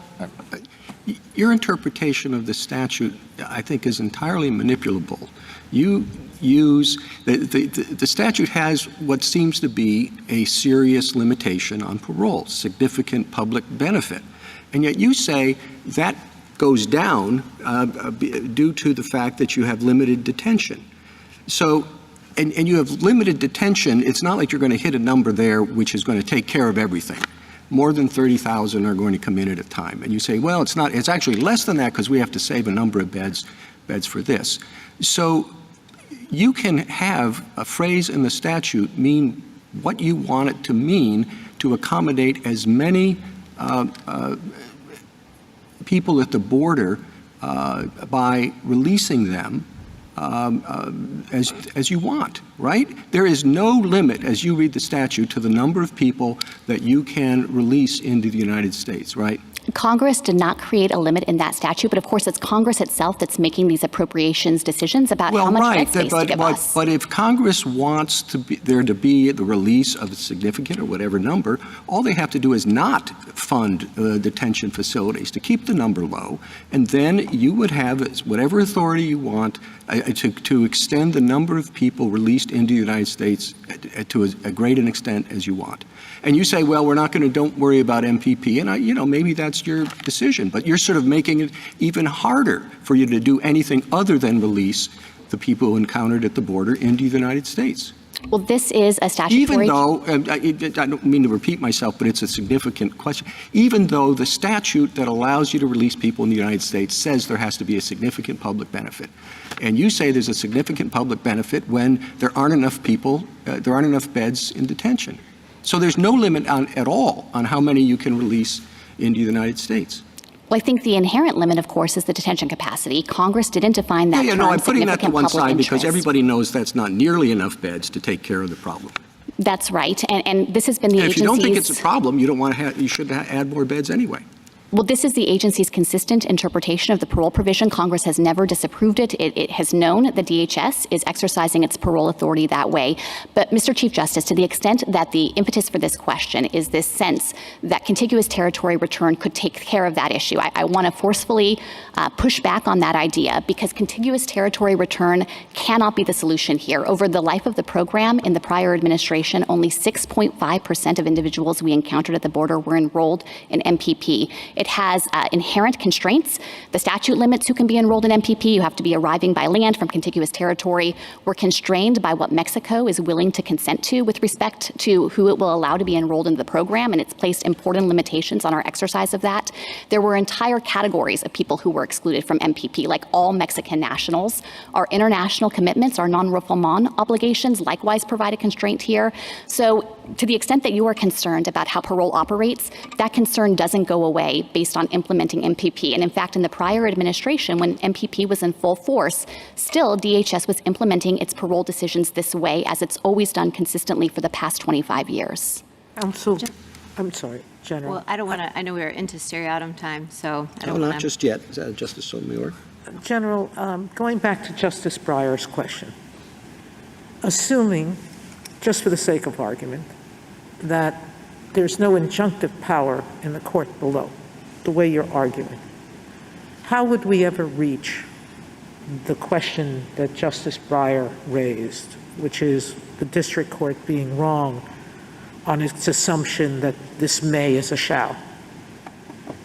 your interpretation of the statute, I think, is entirely manipulable. You use the statute has what seems to be a serious limitation on parole, significant public benefit, and yet you say that goes down due to the fact that you have limited detention. So, and you have limited detention. It's not like you're going to hit a number there which is going to take care of everything. More than 30,000 are going to come in at a time, and you say, well, it's not. It's actually less than that because we have to save a number of beds for this. So you can have a phrase in the statute mean what you want it to mean to accommodate as many people at the border by releasing them as you want, right? There is no limit, as you read the statute, to the number of people that you can release into the United States, right? Congress did not create a limit in that statute, but of course it's Congress itself that's making these appropriations decisions about how much bed space to give us. But if Congress wants there to be the release of a significant or whatever number, all they have to do is not fund detention facilities to keep the number low, and then you would have whatever authority you want to extend the number of people released into the United States to as great an extent as you want. And you say, well, we're not going to, don't worry about MPP. And, maybe that's your decision. But you're sort of making it even harder for you to do anything other than release the people encountered at the border into the United States. Well, this is a statutory... Even though, I don't mean to repeat myself, but it's a significant question. Even though the statute that allows you to release people in the United States says there has to be a significant public benefit. And you say there's a significant public benefit when there aren't enough people, there aren't enough beds in detention. So there's no limit at all on how many you can release into the United States. Well, I think the inherent limit, of course, is the detention capacity. Congress didn't define that term. I'm putting that to one side because interest. Everybody knows that's not nearly enough beds to take care of the problem. That's right, and this has been the agency's... If you don't think it's a problem, you don't want to you should add more beds anyway. Well, this is the agency's consistent interpretation of the parole provision. Congress has never disapproved it. It has known that DHS is exercising its parole authority that way. But, Mr. Chief Justice, to the extent that the impetus for this question is this sense that contiguous territory return could take care of that issue, I want to forcefully push back on that idea, because contiguous territory return cannot be the solution here. Over the life of the program in the prior administration, only 6.5% of individuals we encountered at the border were enrolled in MPP. It has inherent constraints. The statute limits who can be enrolled in MPP. You have to be arriving by land from contiguous territory. We're constrained by what Mexico is willing to consent to with respect to who it will allow to be enrolled in the program, and it's placed important limitations on our exercise of that. There were entire categories of people who were excluded from MPP, like all Mexican nationals. Our international commitments, our non-refoulement obligations, likewise provide a constraint here. So to the extent that you are concerned about how parole operates, that concern doesn't go away based on implementing MPP. And in fact, in the prior administration, when MPP was in full force, still DHS was implementing its parole decisions this way, as it's always done consistently for the past 25 years. Counsel, I'm sorry, General. Well, I don't want to, I know we're into seriatim time, so I No, don't want not just yet. Justice Sotomayor. General, going back to Justice Breyer's question, assuming, just for the sake of argument, that there's no injunctive power in the court below, the way you're arguing, how would we ever reach the question that Justice Breyer raised, which is the district court being wrong on its assumption that this may is a shall?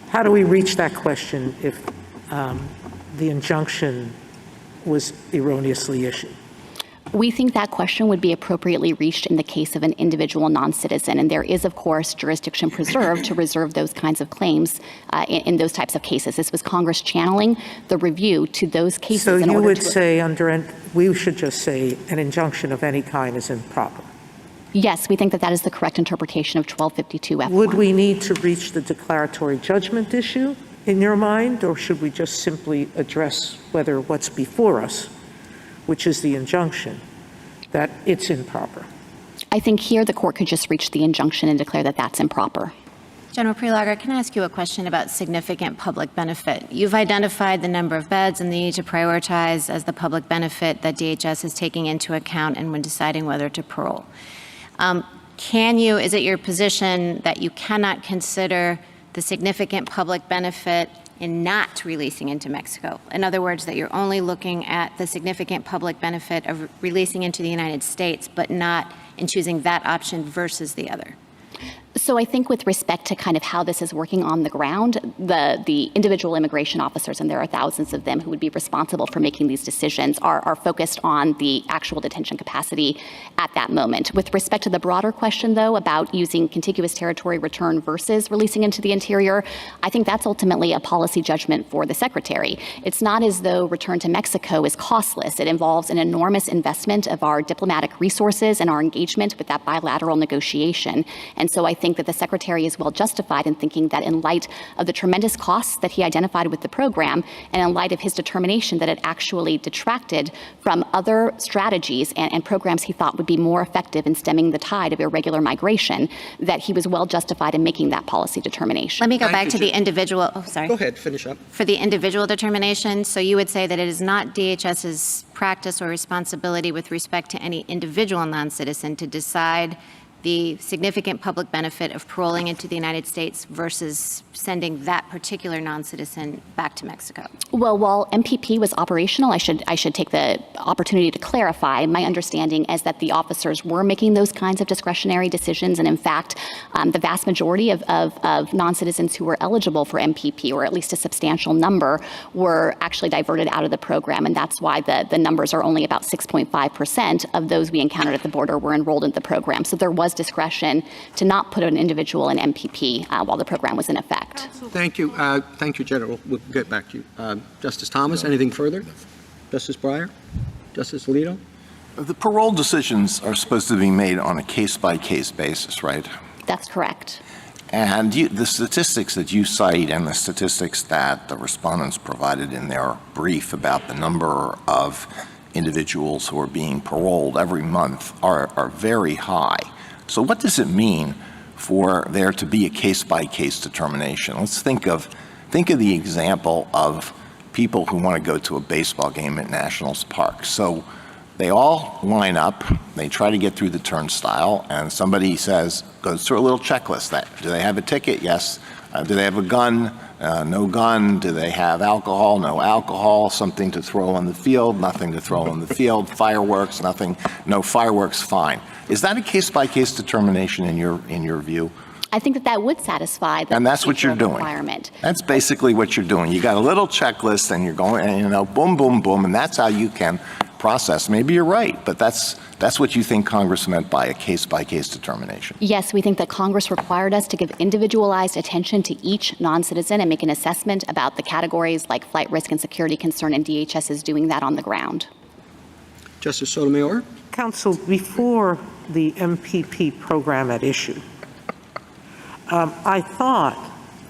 How do we reach that question if the injunction was erroneously issued? We think that question would be appropriately reached in the case of an individual non-citizen, and there is, of course, jurisdiction preserved to reserve those kinds of claims in those types of cases. This was Congress channeling the review to those cases. So you would say we should just say an injunction of any kind is improper? Yes, we think that that is the correct interpretation of 1252F1. Would we need to reach the declaratory judgment issue in your mind, or should we just simply address whether what's before us, which is the injunction, that it's improper? I think here the court could just reach the injunction and declare that that's improper. General Prelogger, can I ask you a question about significant public benefit? You've identified the number of beds and the need to prioritize as the public benefit that DHS is taking into account and when deciding whether to parole. Is it your position that you cannot consider the significant public benefit in not releasing into Mexico? In other words, that you're only looking at the significant public benefit of releasing into the United States, but not in choosing that option versus the other? So I think with respect to kind of how this is working on the ground, the individual immigration officers, and there are thousands of them who would be responsible for making these decisions, are focused on the actual detention capacity at that moment. With respect to the broader question, though, about using contiguous territory return versus releasing into the interior, I think that's ultimately a policy judgment for the Secretary. It's not as though return to Mexico is costless. It involves an enormous investment of our diplomatic resources and our engagement with that bilateral negotiation. And so I think that the Secretary is well justified in thinking that in light of the tremendous costs that he identified with the program, and in light of his determination that it actually detracted from other strategies and programs he thought would be more effective in stemming the tide of irregular migration, that he was well justified in making that policy determination. Let me go back to the individual. Oh, sorry. Go ahead, finish up. For the individual determination, so you would say that it is not DHS's practice or responsibility with respect to any individual non-citizen to decide the significant public benefit of paroling into the United States versus sending that particular non-citizen back to Mexico? Well, while MPP was operational, I should take the opportunity to clarify. My understanding is that the officers were making those kinds of discretionary decisions, and in fact, the vast majority of non-citizens who were eligible for MPP, or at least a substantial number, were actually diverted out of the program, and that's why the numbers are only about 6.5% of those we encountered at the border were enrolled in the program. So there was discretion to not put an individual in MPP while the program was in effect. Thank you. Thank you, General. We'll get back to you. Justice Thomas, anything further? Justice Breyer? Justice Alito? The parole decisions are supposed to be made on a case-by-case basis, right? That's correct. And the statistics that you cite and the statistics that the respondents provided in their brief about the number of individuals who are being paroled every month are very high. So what does it mean for there to be a case-by-case determination. Let's think of the example of people who want to go to a baseball game at Nationals Park. So they all line up, they try to get through the turnstile, and somebody goes through a little checklist. Do they have a ticket? Yes. Do they have a gun? No gun. Do they have alcohol? No alcohol. Something to throw on the field? Nothing to throw on the field. Fireworks? Nothing. No fireworks? Fine. Is that a case-by-case determination in your view? I think that would satisfy the and that's what you're doing. Requirement. That's basically what you're doing. You got a little checklist, and you're going, and, boom, boom, boom, and that's how you can process. Maybe you're right, but that's what you think Congress meant by a case-by-case determination. Yes, we think that Congress required us to give individualized attention to each non-citizen and make an assessment about the categories like flight risk and security concern, and DHS is doing that on the ground. Justice Sotomayor? Counsel, before the MPP program at issue, I thought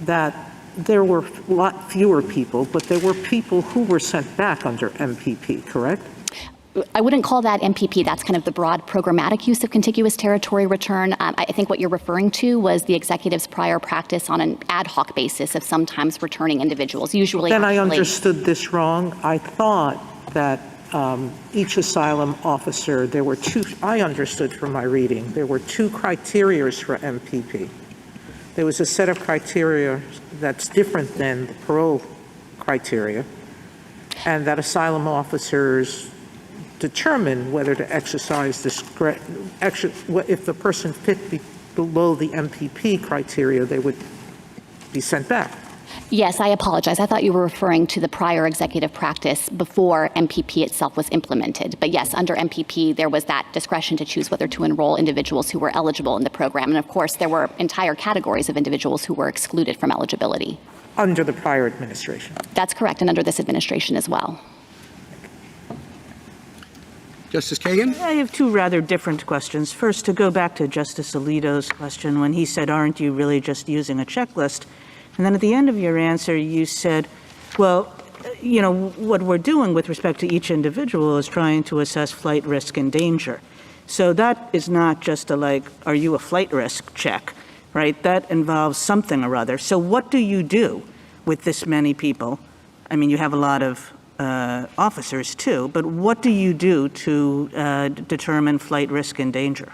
that there were a lot fewer people, but there were people who were sent back under MPP, correct? I wouldn't call that MPP. That's kind of the broad programmatic use of contiguous territory return. I think what you're referring to was the executive's prior practice on an ad hoc basis of sometimes returning individuals, usually. Then I understood this wrong. I thought that each asylum officer, there were two, I understood from my reading, there were two criteria for MPP. There was a set of criteria that's different than the parole criteria, and that asylum officers determine whether to exercise discretion. If the person fit below the MPP criteria, they would be sent back. Yes, I apologize. I thought you were referring to the prior executive practice before MPP itself was implemented. But yes, under MPP, there was that discretion to choose whether to enroll individuals who were eligible in the program. And of course, there were entire categories of individuals who were excluded from eligibility. Under the prior administration. That's correct, and under this administration as well. Justice Kagan? I have two rather different questions. First, to go back to Justice Alito's question when he said, aren't you really just using a checklist? And then at the end of your answer, you said, well, what we're doing with respect to each individual is trying to assess flight risk and danger. So that is not just are you a flight risk check, right? That involves something or other. So what do you do with this many people? I mean, you have a lot of officers too, but what do you do to determine flight risk and danger?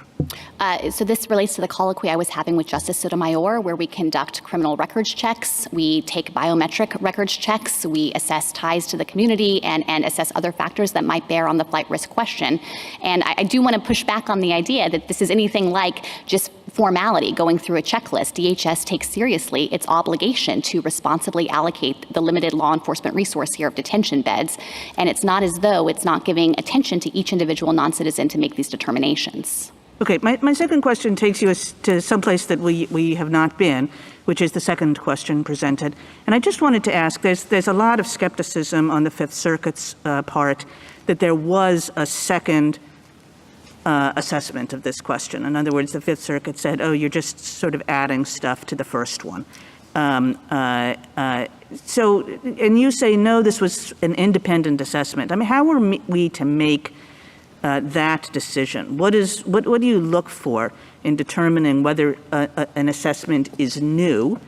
So this relates to the colloquy I was having with Justice Sotomayor, where we conduct criminal records checks, we take biometric records checks, we assess ties to the community, and assess other factors that might bear on the flight risk question. And I do want to push back on the idea that this is anything like just formality, going through a checklist. DHS takes seriously its obligation to responsibly allocate the limited law enforcement resource here of detention beds, and it's not as though it's not giving attention to each individual non-citizen to make these determinations. Okay, my second question takes you to someplace that we have not been, which is the second question presented. And I just wanted to ask, there's a lot of skepticism on the Fifth Circuit's part that there was a second assessment of this question. In other words, the Fifth Circuit said, oh, you're just sort of adding stuff to the first one. And you say, no, this was an independent assessment. I mean, how are we to make that decision? What do you look for in determining whether an assessment is new?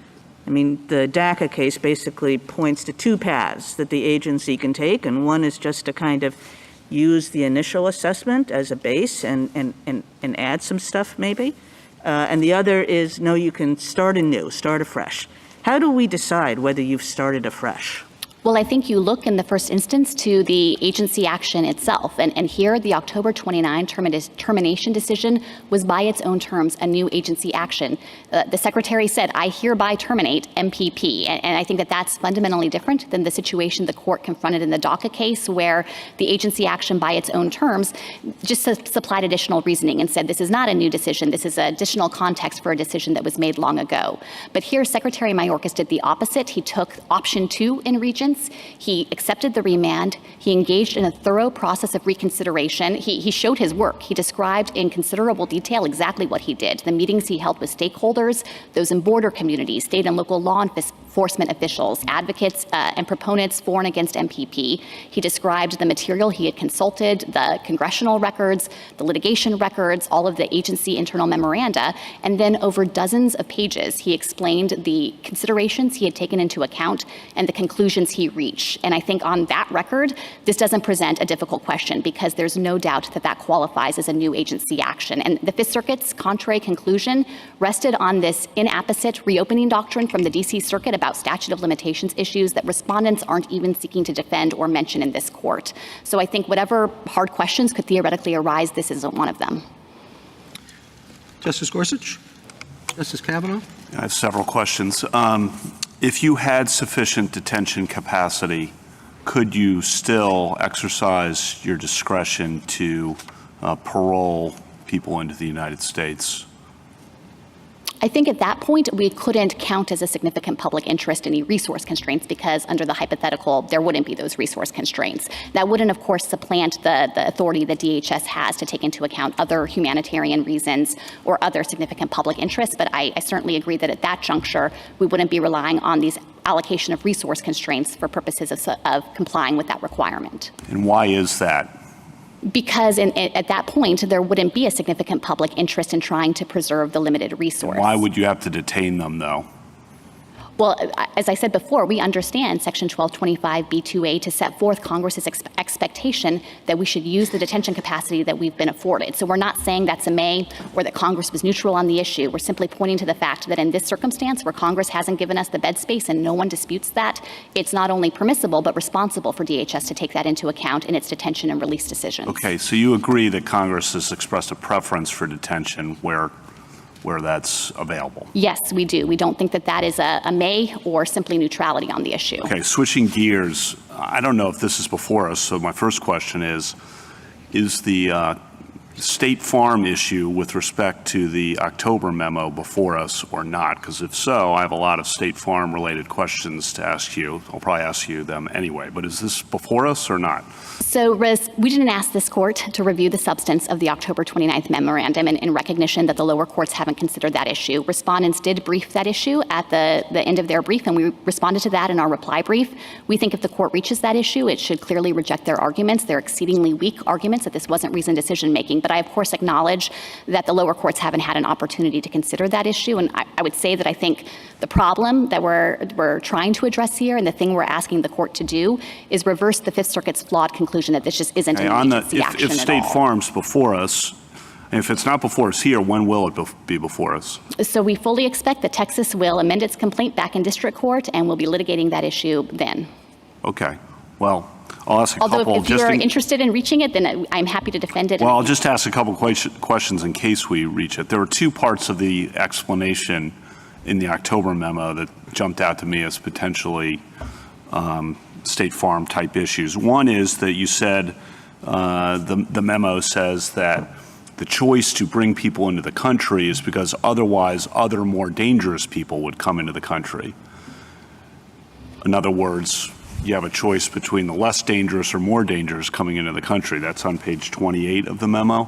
I mean, the DACA case basically points to two paths that the agency can take, and one is just to kind of use the initial assessment as a base and add some stuff maybe. And the other is, no, you can start anew, start afresh. How do we decide whether you've started afresh? Well, I think you look in the first instance to the agency action itself. And here, the October 29 termination decision was by its own terms a new agency action. The Secretary said, I hereby terminate MPP. And I think that that's fundamentally different than the situation the court confronted in the DACA case, where the agency action by its own terms just supplied additional reasoning and said, this is not a new decision. This is additional context for a decision that was made long ago. But here, Secretary Mayorkas did the opposite. He took option 2 in Regents instance. He accepted the remand. He engaged in a thorough process of reconsideration. He showed his work. He described in considerable detail exactly what he did, the meetings he held with stakeholders, those in border communities, state and local law enforcement officials, advocates and proponents for and against MPP. He described the material he had consulted, the congressional records, the litigation records, all of the agency internal memoranda, and then over dozens of pages, he explained the considerations he had taken into account and the conclusions he reached. And I think on that record, this doesn't present a difficult question because there's no doubt that that qualifies as a new agency action. And the Fifth Circuit's contrary conclusion rested on this inapposite reopening doctrine from the DC Circuit about statute of limitations issues that respondents aren't even seeking to defend or mention in this court. So I think whatever hard questions could theoretically arise, this isn't one of them. Justice Gorsuch? Justice Kavanaugh? I have several questions. If you had sufficient detention capacity, could you still exercise your discretion to parole people into the United States? I think at that point, we couldn't count as a significant public interest any resource constraints because under the hypothetical, there wouldn't be those resource constraints. That wouldn't, of course, supplant the authority that DHS has to take into account other humanitarian reasons or other significant public interests. But I certainly agree that at that juncture, we wouldn't be relying on these allocation of resource constraints for purposes of complying with that requirement. And why is that? Because at that point, there wouldn't be a significant public interest in trying to preserve the limited resource. Why would you have to detain them, though? Well, as I said before, we understand Section 1225B2A to set forth Congress's expectation that we should use the detention capacity that we've been afforded. So we're not saying that's a may or that Congress was neutral on the issue. We're simply pointing to the fact that in this circumstance where Congress hasn't given us the bed space and no one disputes that, it's not only permissible but responsible for DHS to take that into account in its detention and release decisions. Okay, so you agree that Congress has expressed a preference for detention where that's available? Yes, we do. We don't think that that is a may or simply neutrality on the issue. Okay, switching gears, I don't know if this is before us, so my first question is the State Farm issue with respect to the October memo before us or not? Because if so, I have a lot of State Farm related questions to ask you. I'll probably ask you them anyway, but is this before us or not? So, Riz, we didn't ask this court to review the substance of the October 29th memorandum in recognition that the lower courts haven't considered that issue. Respondents did brief that issue at the end of their brief, and we responded to that in our reply brief. We think if the court reaches that issue, it should clearly reject their arguments. They're exceedingly weak arguments that this wasn't reasoned decision-making. But I, of course, acknowledge that the lower courts haven't had an opportunity to consider that issue. And I would say that I think the problem that we're trying to address here and the thing we're asking the court to do is reverse the Fifth Circuit's flawed conclusion that this just isn't an agency action at all. If State Farm's before us, and if it's not before us here, when will it be before us? So we fully expect that Texas will amend its complaint back in district court, and we'll be litigating that issue then. Okay. Well, I'll ask a couple. Although if you're interested in reaching it, then I'm happy to defend it. Well, I'll just ask a couple questions in case we reach it. There were two parts of the explanation in the October memo that jumped out to me as potentially State Farm type issues. One is that you said the memo says that the choice to bring people into the country is because otherwise other more dangerous people would come into the country. In other words, you have a choice between the less dangerous or more dangerous coming into the country. That's on page 28 of the memo.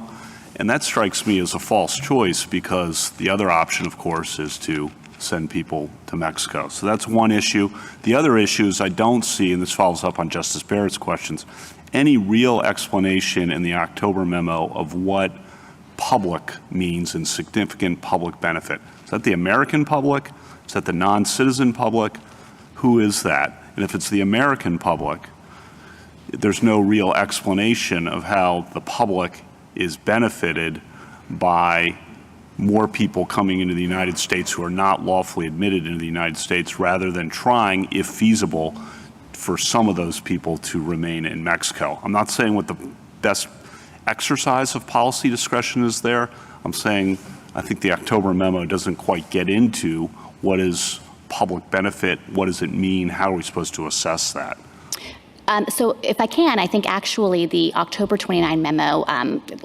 And that strikes me as a false choice because the other option, of course, is to send people to Mexico. So that's one issue. The other issue is I don't see, and this follows up on Justice Barrett's questions, any real explanation in the October memo of what public means and significant public benefit. Is that the American public? Is that the non-citizen public? Who is that? And if it's the American public, there's no real explanation of how the public is benefited by more people coming into the United States who are not lawfully admitted into the United States rather than trying, if feasible, for some of those people to remain in Mexico. I'm not saying what the best exercise of policy discretion is there. I'm saying I think the October memo doesn't quite get into what is public benefit, what does it mean, how are we supposed to assess that? So if I can, I think actually the October 29 memo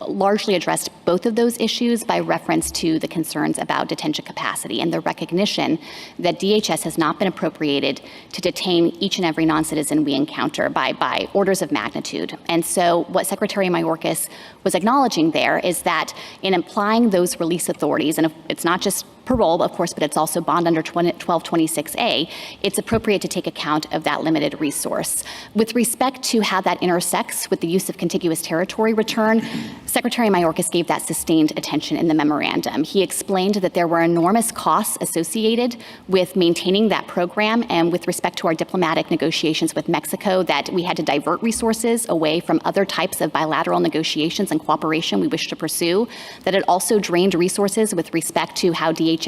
largely addressed both of those issues by reference to the concerns about detention capacity and the recognition that DHS has not been appropriated to detain each and every non-citizen we encounter by orders of magnitude. And so what Secretary Mayorkas was acknowledging there is that in applying those release authorities, and it's not just parole, of course, but it's also bond under 1226A, it's appropriate to take account of that limited resource. With respect to how that intersects with the use of contiguous territory return, Secretary Mayorkas gave that sustained attention in the memorandum. He explained that there were enormous costs associated with maintaining that program, and with respect to our diplomatic negotiations with Mexico, that we had to divert resources away from other types of bilateral negotiations and cooperation we wish to pursue, that it also drained resources with respect to how DHS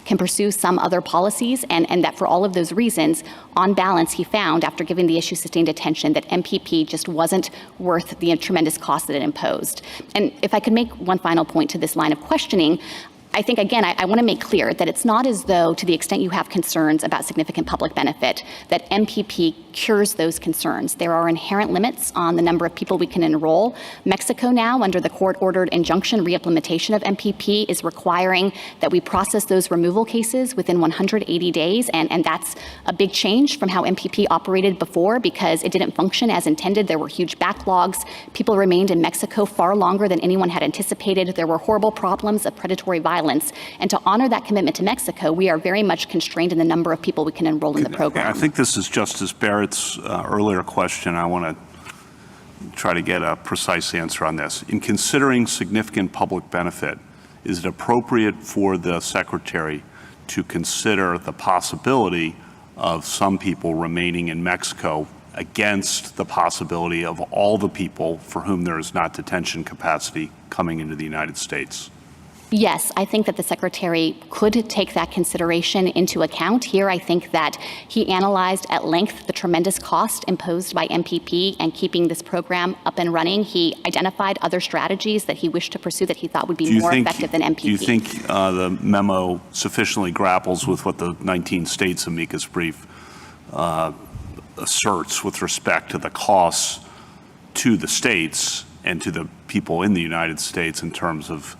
can pursue some other policies, and that for all of those reasons, on balance, he found, after giving the issue sustained attention, that MPP just wasn't worth the tremendous cost that it imposed. And if I could make one final point to this line of questioning, I think, again, I want to make clear that it's not as though, to the extent you have concerns about significant public benefit, that MPP cures those concerns. There are inherent limits on the number of people we can enroll. Mexico now, under the court-ordered injunction reimplementation of MPP, is requiring that we process those removal cases within 180 days, and that's a big change from how MPP operated before because it didn't function as intended. There were huge backlogs. People remained in Mexico far longer than anyone had anticipated. There were horrible problems of predatory violence. And to honor that commitment to Mexico, we are very much constrained in the number of people we can enroll in the program. I think this is Justice Barrett's earlier question. I want to try to get a precise answer on this. In considering significant public benefit, is it appropriate for the Secretary to consider the possibility of some people remaining in Mexico against the possibility of all the people for whom there is not detention capacity coming into the United States? Yes, I think that the Secretary could take that consideration into account. Here, I think that he analyzed at length the tremendous cost imposed by MPP and keeping this program up and running. He identified other strategies that he wished to pursue that he thought would be more effective than MPP. Do you think the memo sufficiently grapples with what the 19 states amicus brief asserts with respect to the costs to the states and to the people in the United States in terms of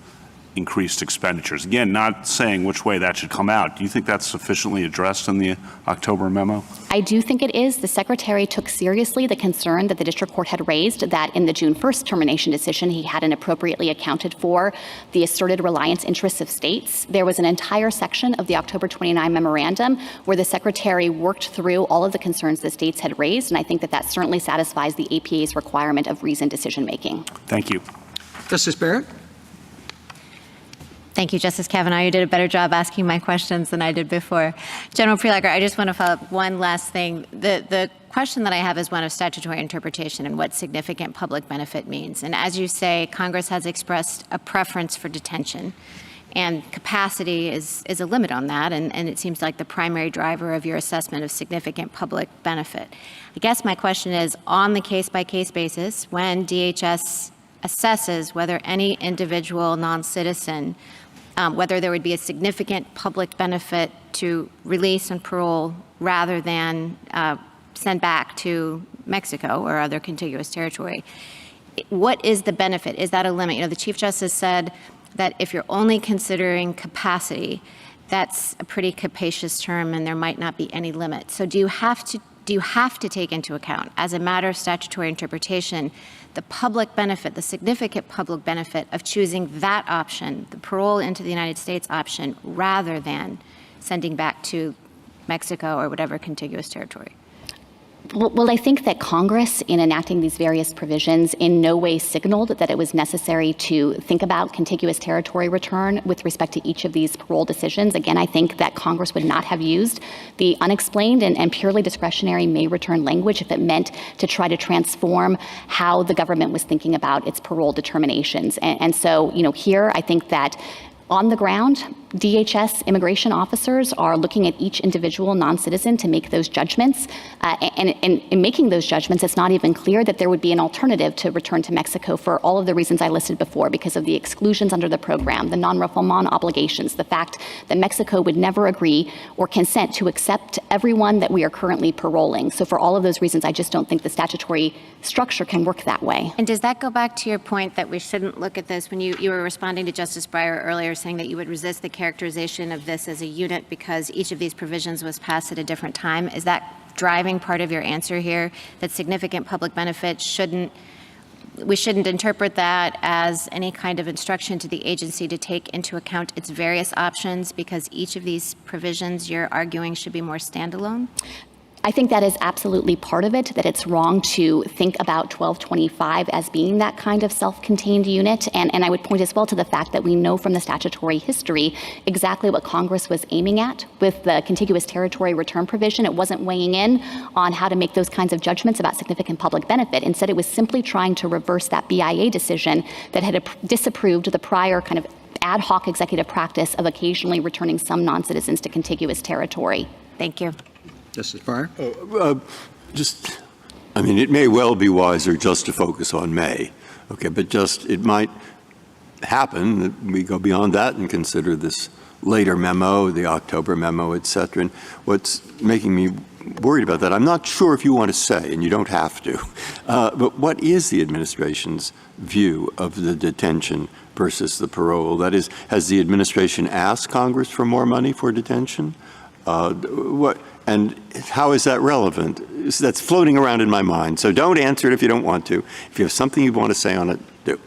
increased expenditures? Again, not saying which way that should come out. Do you think that's sufficiently addressed in the October memo? I do think it is. The Secretary took seriously the concern that the district court had raised that in the June 1st termination decision, he hadn't appropriately accounted for the asserted reliance interests of states. There was an entire section of the October 29 memorandum where the Secretary worked through all of the concerns the states had raised, and I think that that certainly satisfies the APA's requirement of reasoned decision-making. Thank you. Justice Barrett? Thank you, Justice Kavanaugh. You did a better job asking my questions than I did before. General Prelogar, I just want to follow up one last thing. The question that I have is one of statutory interpretation and what significant public benefit means. And as you say, Congress has expressed a preference for detention, and capacity is a limit on that, and it seems like the primary driver of your assessment of significant public benefit. I guess my question is, on the case-by-case basis, when DHS assesses whether any individual non-citizen whether there would be a significant public benefit to release and parole rather than send back to Mexico or other contiguous territory. What is the benefit? Is that a limit? You know, the Chief Justice said that if you're only considering capacity, that's a pretty capacious term and there might not be any limit. So do you have to take into account, as a matter of statutory interpretation, the public benefit, the significant public benefit of choosing that option, the parole into the United States option, rather than sending back to Mexico or whatever contiguous territory? Well, I think that Congress, in enacting these various provisions, in no way signaled that it was necessary to think about contiguous territory return with respect to each of these parole decisions. Again, I think that Congress would not have used the unexplained and purely discretionary may return language if it meant to try to transform how the government was thinking about its parole determinations. And so, you know, here I think that on the ground, DHS immigration officers are looking at each individual non-citizen to make those judgments. And in making those judgments, it's not even clear that there would be an alternative to return to Mexico for all of the reasons I listed before, because of the exclusions under the program, the non-refoulement obligations, the fact that Mexico would never agree or consent to accept everyone that we are currently paroling. So for all of those reasons, I just don't think the statutory structure can work that way. And does that go back to your point that we shouldn't look at this when you were responding to Justice Breyer earlier, saying that you would resist the characterization of this as a unit because each of these provisions was passed at a different time? Is that driving part of your answer here, that significant public benefit we shouldn't interpret that as any kind of instruction to the agency to take into account its various options because each of these provisions you're arguing should be more standalone? I think that is absolutely part of it, that it's wrong to think about 1225 as being that kind of self-contained unit. And I would point as well to the fact that we know from the statutory history exactly what Congress was aiming at with the contiguous territory return provision. It wasn't weighing in on how to make those kinds of judgments about significant public benefit. Instead, it was simply trying to reverse that BIA decision that had disapproved the prior kind of ad hoc executive practice of occasionally returning some non-citizens to contiguous territory. Thank you. Justice Breyer? It may well be wiser just to focus on May, okay, but it might happen that we go beyond that and consider this later memo, the October memo, et cetera. And what's making me worried about that, I'm not sure if you want to say, and you don't have to, but what is the administration's view of the detention versus the parole? That is, has the administration asked Congress for more money for detention? And how is that relevant? That's floating around in my mind. So don't answer it if you don't want to. If you have something you want to say on it, do.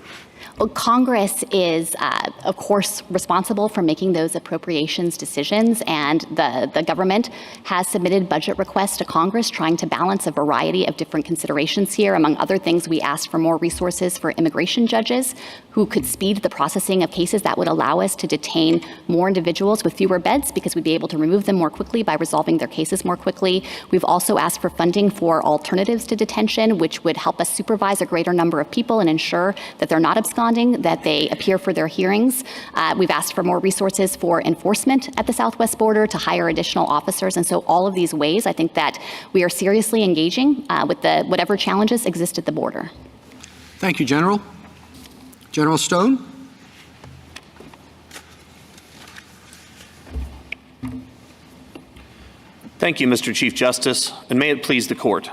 Well, Congress is, of course, responsible for making those appropriations decisions, and the government has submitted budget requests to Congress trying to balance a variety of different considerations here. Among other things, we asked for more resources for immigration judges who could speed the processing of cases that would allow us to detain more individuals with fewer beds because we'd be able to remove them more quickly by resolving their cases more quickly. We've also asked for funding for alternatives to detention, which would help us supervise a greater number of people and ensure that they're not absconding, that they appear for their hearings. We've asked for more resources for enforcement at the southwest border to hire additional officers. And so all of these ways, I think that we are seriously engaging with whatever challenges exist at the border. Thank you, General. General Stone? Thank you, Mr. Chief Justice, and may it please the Court.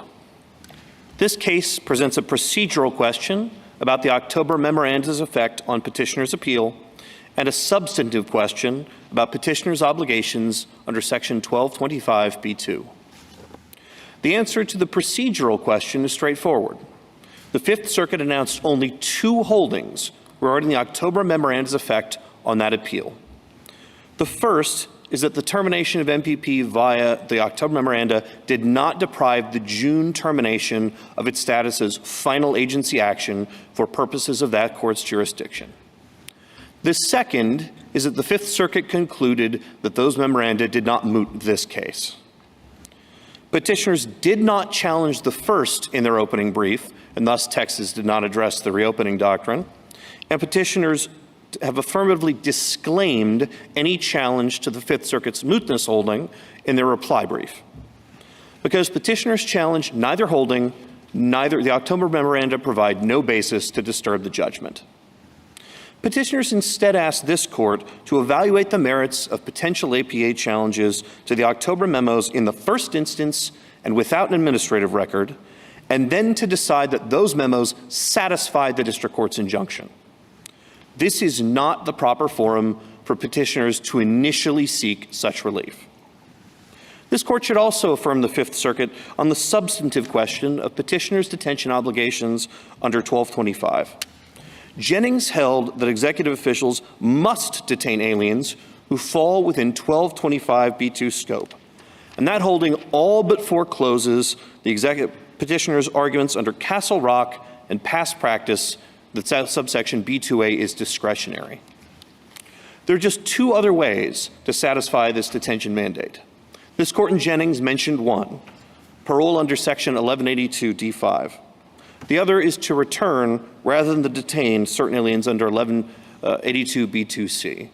This case presents a procedural question about the October memorandum's effect on petitioner's appeal and a substantive question about petitioner's obligations under Section 1225b2. The answer to the procedural question is straightforward. The Fifth Circuit announced only 2 holdings regarding the October memorandum's effect on that appeal. The first is that the termination of MPP via the October memoranda did not deprive the June termination of its status as final agency action for purposes of that court's jurisdiction. The second is that the Fifth Circuit concluded that those memoranda did not moot this case. Petitioners did not challenge the first in their opening brief, and thus Texas did not address the reopening doctrine, and petitioners have affirmatively disclaimed any challenge to the Fifth Circuit's mootness holding in their reply brief. Because petitioners challenge neither holding, the October memoranda provide no basis to disturb the judgment. Petitioners instead asked this court to evaluate the merits of potential APA challenges to the October memos in the first instance and without an administrative record, and then to decide that those memos satisfied the district court's injunction. This is not the proper forum for petitioners to initially seek such relief. This court should also affirm the Fifth Circuit on the substantive question of petitioners' detention obligations under 1225. Jennings held that executive officials must detain aliens who fall within 1225b2 scope, and that holding all but forecloses the petitioner's arguments under Castle Rock and past practice that subsection B2A is discretionary. There are just 2 other ways to satisfy this detention mandate. This court in Jennings mentioned one, parole under section 1182 D5. The other is to return rather than to detain certain aliens under 1182 B2C.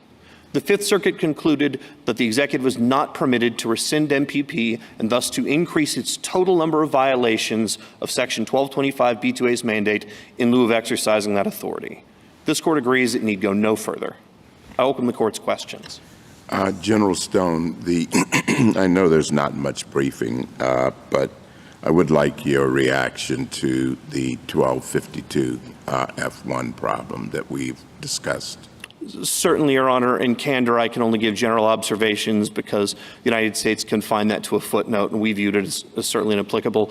The Fifth Circuit concluded that the executive was not permitted to rescind MPP and thus to increase its total number of violations of Section 1225B2A's mandate in lieu of exercising that authority. This court agrees it need go no further. I open the court's questions. General Stone, I know there's not much briefing, but I would like your reaction to the 1252 F1 problem that we've discussed. Certainly, Your Honor. In candor, I can only give general observations because the United States confined that to a footnote, and we viewed it as certainly inapplicable.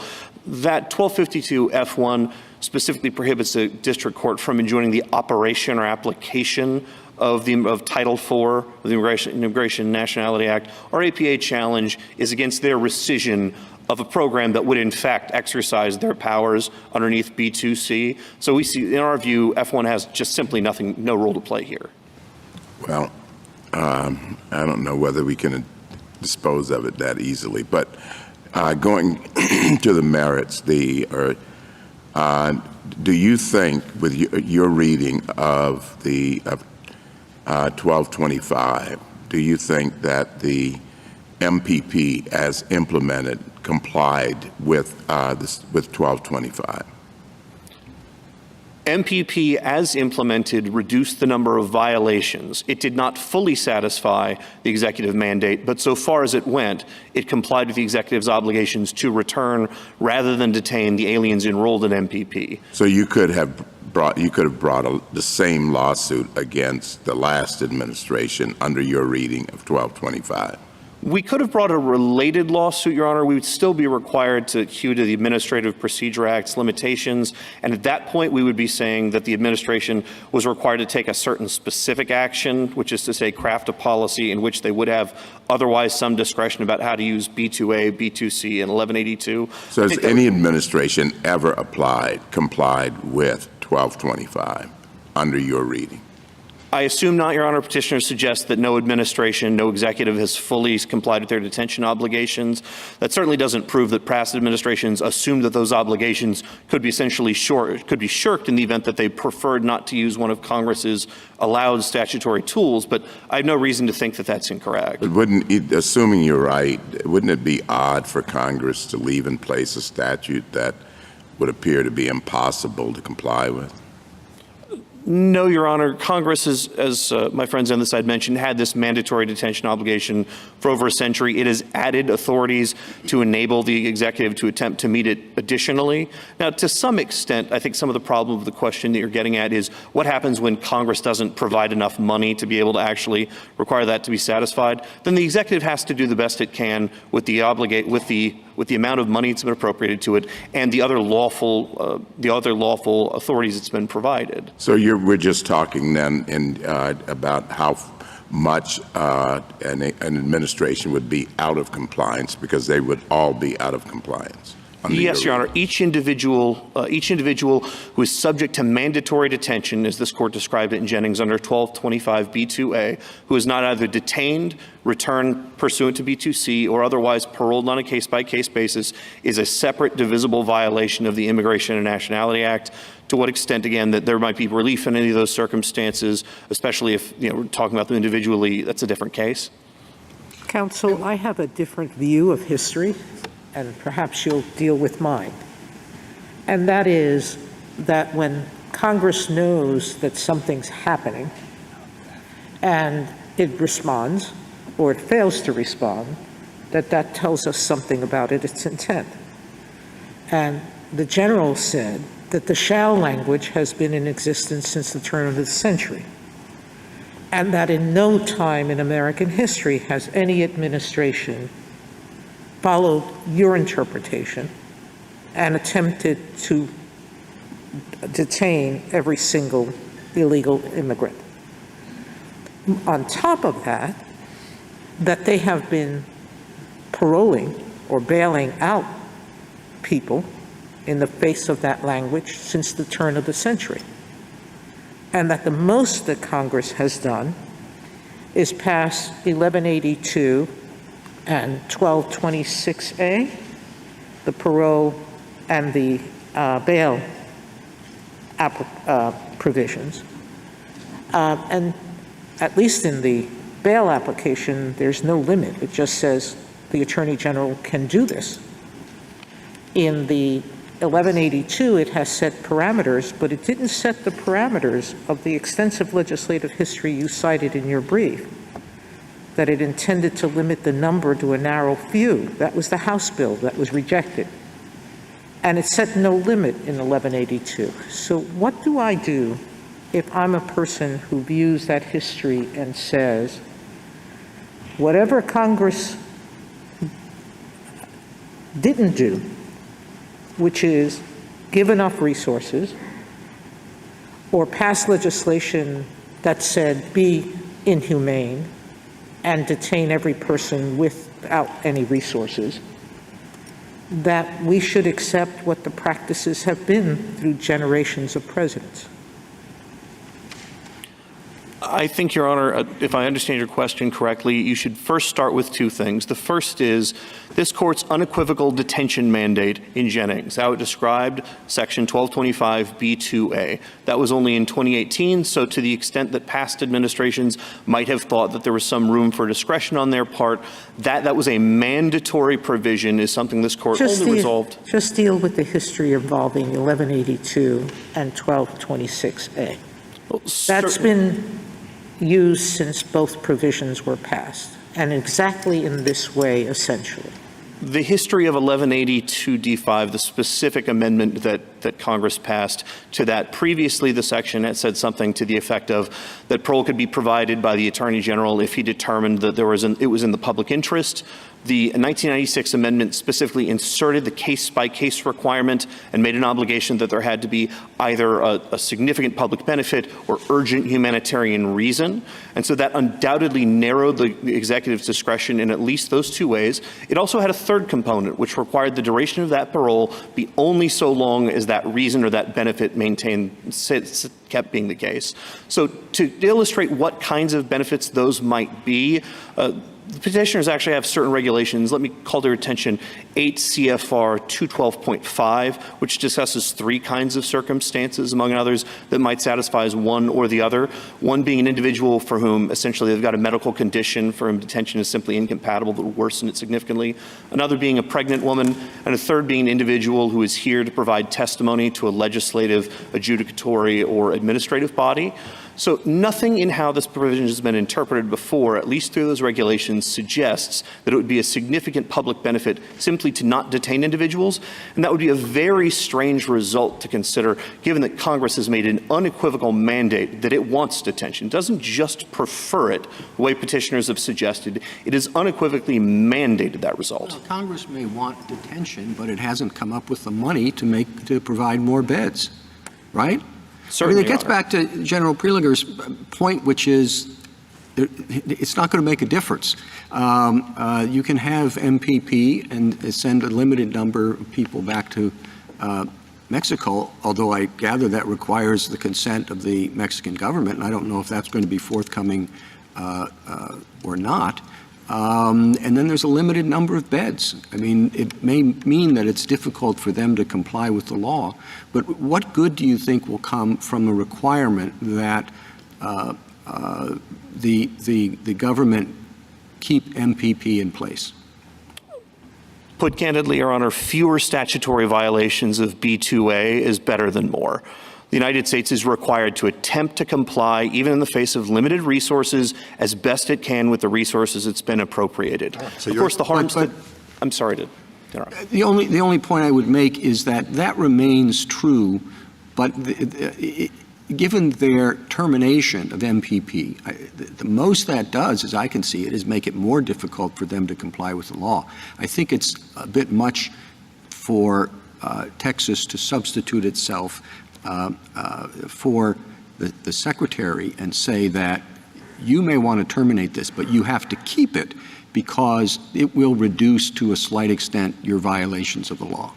That 1252 F1 specifically prohibits the district court from enjoining the operation or application of Title IV of the Immigration and Nationality Act. Our APA challenge is against their rescission of a program that would in fact exercise their powers underneath B2C. So we see, in our view, F1 has just simply no role to play here. Well, I don't know whether we can dispose of it that easily, but going to the merits, do you think, with your reading of the 1225, do you think that the MPP as implemented complied with 1225? MPP as implemented reduced the number of violations. It did not fully satisfy the executive mandate, but so far as it went, it complied with the executive's obligations to return rather than detain the aliens enrolled in MPP. So you could have brought the same lawsuit against the last administration under your reading of 1225. We could have brought a related lawsuit, Your Honor. We would still be required to adhere to the Administrative Procedure Act's limitations. And at that point, we would be saying that the administration was required to take a certain specific action, which is to say craft a policy in which they would have otherwise some discretion about how to use B2A, B2C, and 1182. So has any administration ever complied with 1225 under your reading? I assume not, Your Honor. Petitioners suggest that no administration, no executive has fully complied with their detention obligations. That certainly doesn't prove that past administrations assumed that those obligations could be shirked in the event that they preferred not to use one of Congress's allowed statutory tools, but I have no reason to think that that's incorrect. But assuming you're right, wouldn't it be odd for Congress to leave in place a statute that would appear to be impossible to comply with? No, Your Honor. Congress, as my friends on the side mentioned, had this mandatory detention obligation for over a century. It has added authorities to enable the executive to attempt to meet it additionally. Now, to some extent, I think some of the problem of the question that you're getting at is what happens when Congress doesn't provide enough money to be able to actually require that to be satisfied? Then the executive has to do the best it can with the amount of money that's been appropriated to it and the other lawful authorities it's been provided. So we're just talking then about how much an administration would be out of compliance, because they would all be out of compliance. Yes, Your Honor. Each individual who is subject to mandatory detention, as this court described it in Jennings under 1225B2A, who is not either detained, returned pursuant to B2C, or otherwise paroled on a case-by-case basis, is a separate divisible violation of the Immigration and Nationality Act. To what extent, again, that there might be relief in any of those circumstances, especially if we're talking about them individually, that's a different case. Counsel, I have a different view of history, and perhaps you'll deal with mine. And that is that when Congress knows that something's happening and it responds, or it fails to respond, that tells us something about its intent. And the general said that the shall language has been in existence since the turn of the century, and that in no time in American history has any administration followed your interpretation and attempted to detain every single illegal immigrant. On top of that they have been paroling or bailing out people in the face of that language since the turn of the century. And that the most that Congress has done is pass 1182 and 1226A, the parole and the bail provisions. And at least in the bail application, there's no limit. It just says the Attorney General can do this. In the 1182, it has set parameters, but it didn't set the parameters of the extensive legislative history you cited in your brief, that it intended to limit the number to a narrow few. That was the House bill that was rejected. And it set no limit in 1182. So what do I do if I'm a person who views that history and says, whatever Congress didn't do, which is give enough resources or pass legislation that said be inhumane and detain every person without any resources, that we should accept what the practices have been through generations of presidents? I think, Your Honor, if I understand your question correctly, you should first start with two things. The first is this court's unequivocal detention mandate in Jennings, how it described Section 1225B2A. That was only in 2018, so to the extent that past administrations might have thought that there was some room for discretion on their part, that was a mandatory provision, is something this court only resolved. Just deal with the history involving 1182 and 1226A. Well, That's been used since both provisions were passed, and exactly in this way, essentially. The history of 1182D5, the specific amendment that Congress passed to that, previously the section had said something to the effect of that parole could be provided by the Attorney General if he determined that it was in the public interest. The 1996 amendment specifically inserted the case-by-case requirement and made an obligation that there had to be either a significant public benefit or urgent humanitarian reason. And so that undoubtedly narrowed the executive's discretion in at least those two ways. It also had a third component, which required the duration of that parole be only so long as that reason or that benefit kept being the case. So to illustrate what kinds of benefits those might be, the petitioners actually have certain regulations. Let me call their attention 8 CFR 212.5, which discusses three kinds of circumstances, among others, that might satisfy as one or the other. One being an individual for whom essentially they've got a medical condition for whom detention is simply incompatible but would worsen it significantly. Another being a pregnant woman, and a third being an individual who is here to provide testimony to a legislative, adjudicatory, or administrative body. So nothing in how this provision has been interpreted before, at least through those regulations, suggests that it would be a significant public benefit simply to not detain individuals. And that would be a very strange result to consider, given that Congress has made an unequivocal mandate that it wants detention. It doesn't just prefer it, the way petitioners have suggested. It has unequivocally mandated that result. Well, Congress may want detention, but it hasn't come up with the money to provide more beds, right? Certainly, it gets back to General Preliger's point, which is it's not going to make a difference. You can have MPP and send a limited number of people back to Mexico, although I gather that requires the consent of the Mexican government, and I don't know if that's going to be forthcoming or not. And then there's a limited number of beds. I mean, it may mean that it's difficult for them to comply with the law, but what good do you think will come from a requirement that the government keep MPP in place? Put candidly, Your Honor, fewer statutory violations of B2A is better than more. The United States is required to attempt to comply, even in the face of limited resources, as best it can with the resources it's been appropriated. So of course, the harms that I'm sorry to interrupt. The only point I would make is that remains true, but given their termination of MPP, the most that does, as I can see it, is make it more difficult for them to comply with the law. I think it's a bit much for Texas to substitute itself for the secretary and say that you may want to terminate this, but you have to keep it because it will reduce to a slight extent your violations of the law.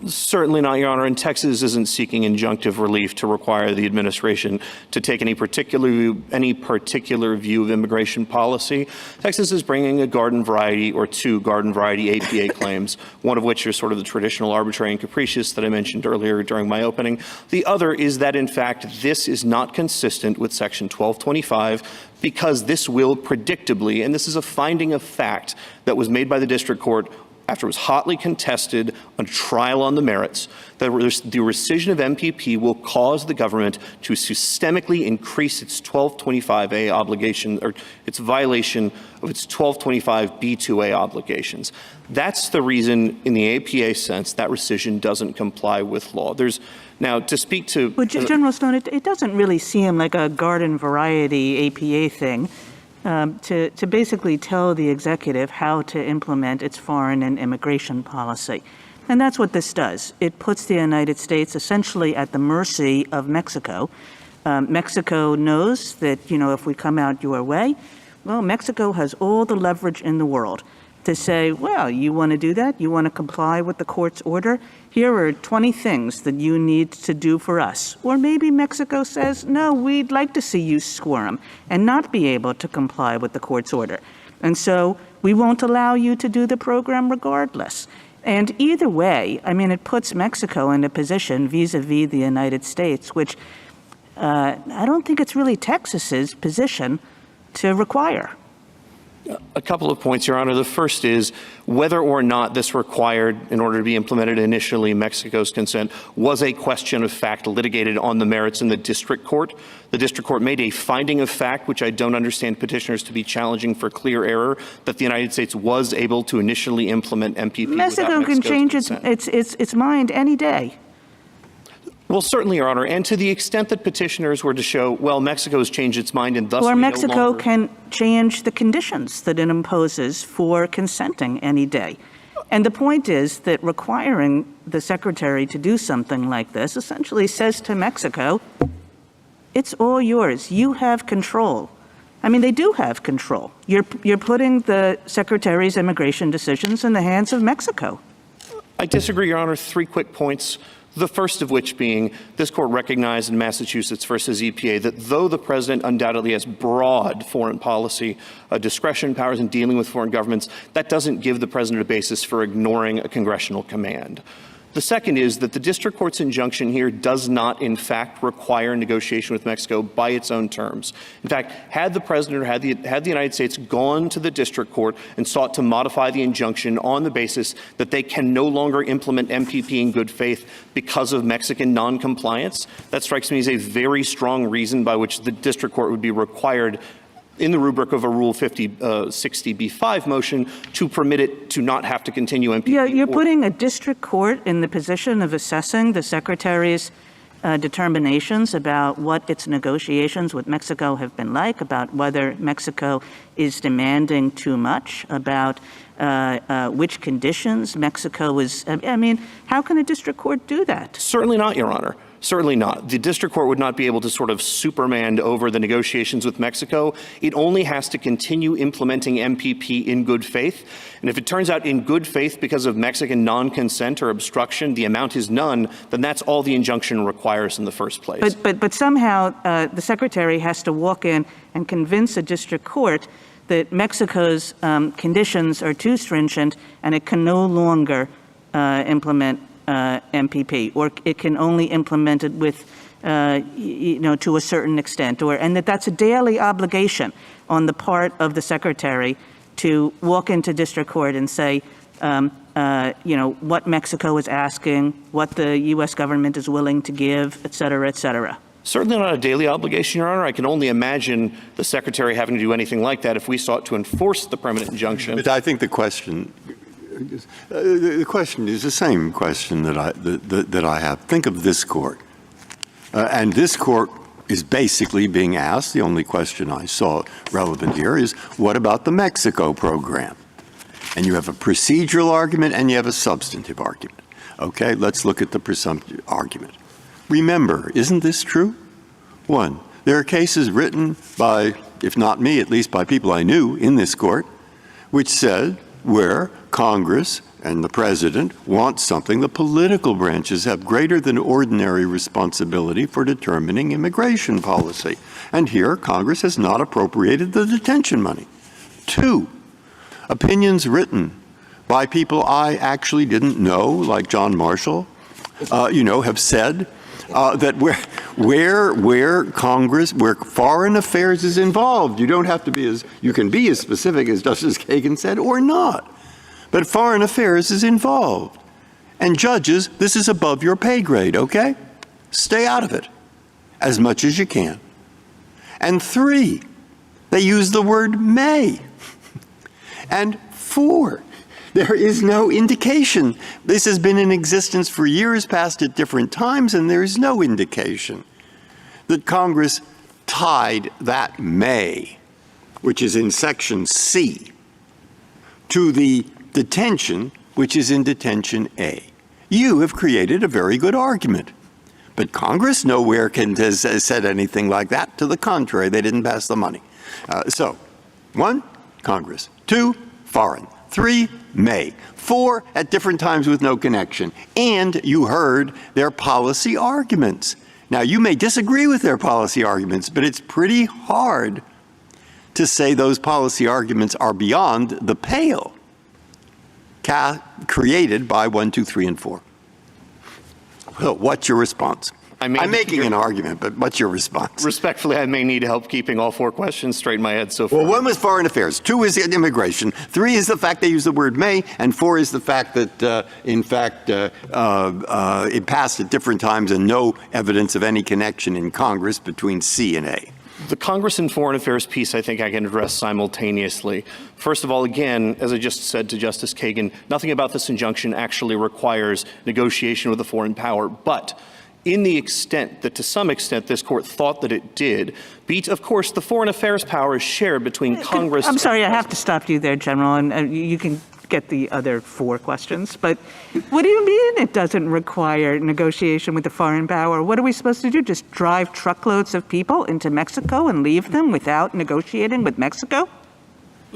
Certainly not, Your Honor. And Texas isn't seeking injunctive relief to require the administration to take any particular view of immigration policy. Texas is bringing a garden variety or two garden variety APA claims, one of which is sort of the traditional arbitrary and capricious that I mentioned earlier during my opening. The other is that, in fact, this is not consistent with Section 1225 because this will predictably, and this is a finding of fact that was made by the district court after it was hotly contested on trial on the merits, that the rescission of MPP will cause the government to systemically increase its 1225A obligation, or its violation of its 1225B2A obligations. That's the reason, in the APA sense, that rescission doesn't comply with law. Now, to speak to— But General Stone, it doesn't really seem like a garden variety APA thing. To basically tell the executive how to implement its foreign and immigration policy. And that's what this does. It puts the United States essentially at the mercy of Mexico. Mexico knows that, if we come out your way, well, Mexico has all the leverage in the world to say, well, you want to do that? You want to comply with the court's order? Here are 20 things that you need to do for us. Or maybe Mexico says, no, we'd like to see you squirm and not be able to comply with the court's order. And so we won't allow you to do the program regardless. And either way, it puts Mexico in a position vis-a-vis the United States, which I don't think it's really Texas's position to require. A couple of points, Your Honor. The first is whether or not this required, in order to be implemented initially, Mexico's consent was a question of fact litigated on the merits in the district court. The district court made a finding of fact, which I don't understand petitioners to be challenging for clear error, that the United States was able to initially implement MPP without Mexico can change consent. its mind any day. Well, certainly, Your Honor, and to the extent that petitioners were to show, well, Mexico has changed its mind and thus Or we Mexico no longer— can change the conditions that it imposes for consenting any day. And the point is that requiring the secretary to do something like this essentially says to Mexico, it's all yours. You have control. They do have control. You're putting the secretary's immigration decisions in the hands of Mexico. I disagree, Your Honor. 3 quick points. The first of which being, this court recognized in Massachusetts versus EPA that though the president undoubtedly has broad foreign policy discretion powers in dealing with foreign governments, that doesn't give the president a basis for ignoring a congressional command. The second is that the district court's injunction here does not, in fact, require negotiation with Mexico by its own terms. In fact, had the president or had the United States gone to the district court and sought to modify the injunction on the basis that they can no longer implement MPP in good faith because of Mexican noncompliance, that strikes me as a very strong reason by which the district court would be required in the rubric of a Rule 60B5 motion to permit it to not have to continue MPP. Yeah, you're putting a district court in the position of assessing the secretary's determinations about what its negotiations with Mexico have been like, about whether Mexico is demanding too much, about which conditions Mexico is. How can a district court do that? Certainly not, Your Honor. Certainly not. The district court would not be able to sort of superman over the negotiations with Mexico. It only has to continue implementing MPP in good faith. And if it turns out in good faith because of Mexican non-consent or obstruction, the amount is none, then that's all the injunction requires in the first place. But somehow the secretary has to walk in and convince a district court that Mexico's conditions are too stringent and it can no longer implement MPP, or it can only implement it with, to a certain extent, and that's a daily obligation on the part of the secretary to walk into district court and say, what Mexico is asking, what the U.S. government is willing to give, et cetera, et cetera. Certainly not a daily obligation, Your Honor. I can only imagine the secretary having to do anything like that if we sought to enforce the permanent injunction. But I think the question is the same question that I have. Think of this court. And this court is basically being asked, the only question I saw relevant here is, what about the Mexico program? And you have a procedural argument and you have a substantive argument. Okay, let's look at the presumptive argument. Remember, isn't this true? One, there are cases written by, if not me, at least by people I knew in this court, which said where Congress and the president want something, the political branches have greater than ordinary responsibility for determining immigration policy. And here, Congress has not appropriated the detention money. 2, opinions written by people I actually didn't know, like John Marshall, have said that where Congress, where foreign affairs is involved, you can be as specific as Justice Kagan said or not, but foreign affairs is involved. And judges, this is above your pay grade, okay? Stay out of it as much as you can. And 3, they use the word may. And 4, there is no indication. This has been in existence for years past at different times, and there is no indication that Congress tied that may, which is in section C, to the detention, which is in detention A. You have created a very good argument, but Congress nowhere has said anything like that. To the contrary, they didn't pass the money. So, 1, Congress. 2, foreign. 3, may. 4, at different times with no connection. And you heard their policy arguments. Now, you may disagree with their policy arguments, but it's pretty hard to say those policy arguments are beyond the pale created by 1, 2, 3, and 4. Well, what's your response? I'm making an argument, but what's your response? Respectfully, I may need help keeping all 4 questions straight in my head so far. Well, 1 was foreign affairs, 2 is immigration, 3 is the fact they use the word may, and 4 is the fact that, it passed at different times and no evidence of any connection in Congress between C and A. The Congress and foreign affairs piece, I think I can address simultaneously. First of all, again, as I just said to Justice Kagan, nothing about this injunction actually requires negotiation with a foreign power, but in the extent that to some extent this court thought that it did, of course, the foreign affairs power is shared between Congress. I'm sorry, I have to stop you there, General, and you can get the other 4 questions. But what do you mean it doesn't require negotiation with the foreign power? What are we supposed to do? Just drive truckloads of people into Mexico and leave them without negotiating with Mexico?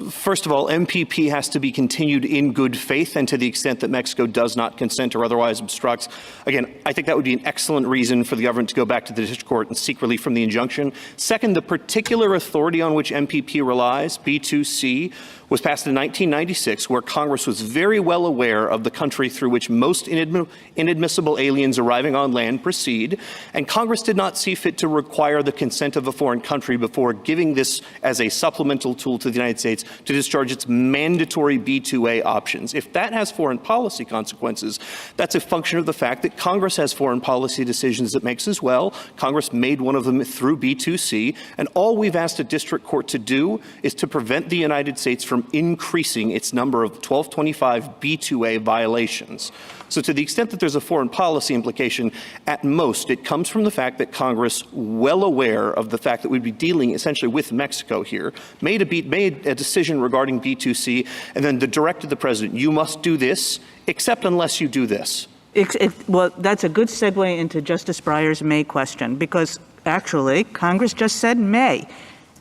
First of all, MPP has to be continued in good faith, and to the extent that Mexico does not consent or otherwise obstructs. Again, I think that would be an excellent reason for the government to go back to the district court and seek relief from the injunction. Second, the particular authority on which MPP relies, B2C, was passed in 1996, where Congress was very well aware of the country through which most inadmissible aliens arriving on land proceed, and Congress did not see fit to require the consent of a foreign country before giving this as a supplemental tool to the United States to discharge its mandatory B2A options. If that has foreign policy consequences, that's a function of the fact that Congress has foreign policy decisions it makes as well. Congress made one of them through B2C, and all we've asked a district court to do is to prevent the United States from increasing its number of 1225 B2A violations. So to the extent that there's a foreign policy implication, at most, it comes from the fact that Congress, well aware of the fact that we'd be dealing essentially with Mexico here, made a decision regarding B2C, and then directed the president, you must do this, except unless you do this. Well, that's a good segue into Justice Breyer's may question, because actually, Congress just said may.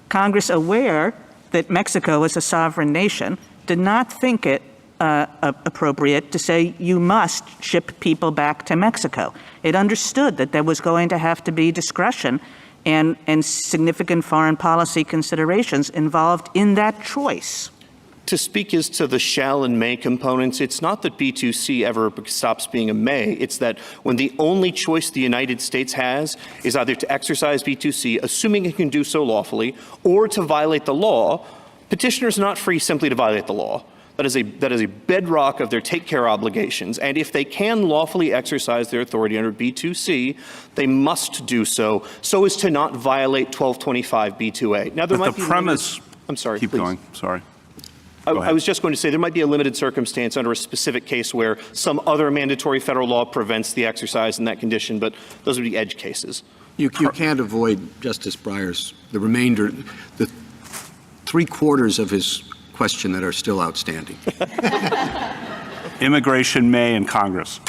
Congress, aware that Mexico is a sovereign nation, did not think it appropriate to say you must ship people back to Mexico. It understood that there was going to have to be discretion and significant foreign policy considerations involved in that choice. To speak as to the shall and may components, it's not that B2C ever stops being a may. It's that when the only choice the United States has is either to exercise B2C, assuming it can do so lawfully, or to violate the law, petitioners are not free simply to violate the law. That is a bedrock of their take-care obligations. And if they can lawfully exercise their authority under B2C, they must do so as to not violate 1225 B2A. Now, there might be premise. I'm sorry. Keep going. Sorry. I was just going to say there might be a limited circumstance under a specific case where some other mandatory federal law prevents the exercise in that condition, but those would be edge cases. You can't avoid Justice Breyer's, the 3/4 of his question that are still outstanding. Immigration may in Congress.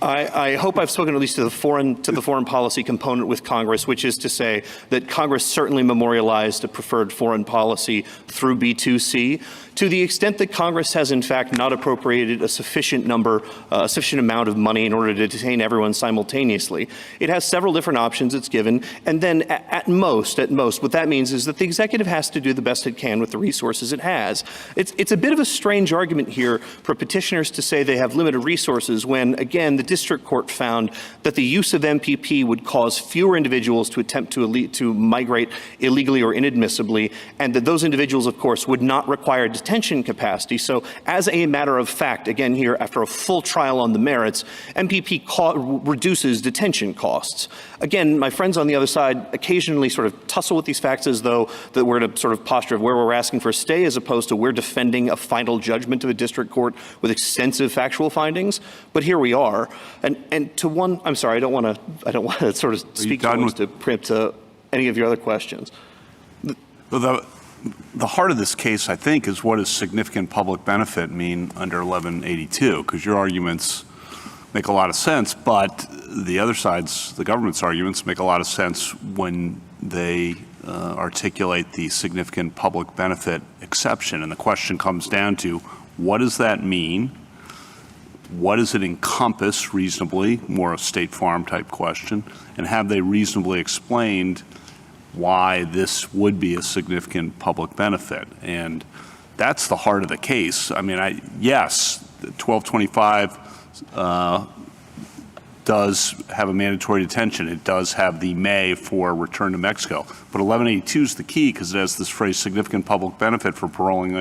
I hope I've spoken at least to the foreign policy component with Congress, which is to say that Congress certainly memorialized a preferred foreign policy through B2C. To the extent that Congress has in fact not appropriated a sufficient amount of money in order to detain everyone simultaneously, it has several different options it's given. And then at most, what that means is that the executive has to do the best it can with the resources it has. It's a bit of a strange argument here for petitioners to say they have limited resources when, again, the district court found that the use of MPP would cause fewer individuals to attempt to migrate illegally or inadmissibly, and that those individuals, of course, would not require detention capacity. So as a matter of fact, again here, after a full trial on the merits, MPP reduces detention costs. Again, my friends on the other side occasionally sort of tussle with these facts as though that we're in a sort of posture of where we're asking for a stay as opposed to we're defending a final judgment of a district court with extensive factual findings. But here we are. And to one, I'm sorry, I don't want to sort of speak to preempt any of your other questions. The heart of this case, I think, is what does significant public benefit mean under 1182? Because your arguments make a lot of sense, but the other side's, the government's arguments make a lot of sense when they articulate the significant public benefit exception. And the question comes down to, what does that mean? What does it encompass reasonably? More a State Farm type question. And have they reasonably explained why this would be a significant public benefit? And that's the heart of the case. I mean, yes, 1225 does have a mandatory detention. It does have the may for return to Mexico. But 1182 is the key because it has this phrase, significant public benefit for paroling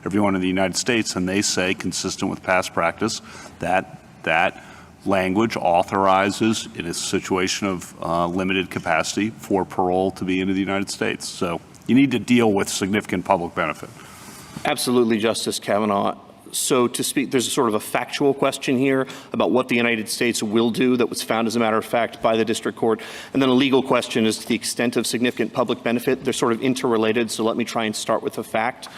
everyone in the United States. And they say, consistent with past practice, that that language authorizes, in a situation of limited capacity, for parole to be into the United States. So you need to deal with significant public benefit. Absolutely, Justice Kavanaugh. So to speak, there's a sort of a factual question here about what the United States will do that was found, as a matter of fact, by the district court. And then a legal question is to the extent of significant public benefit. They're sort of interrelated, so let me try and start with the fact.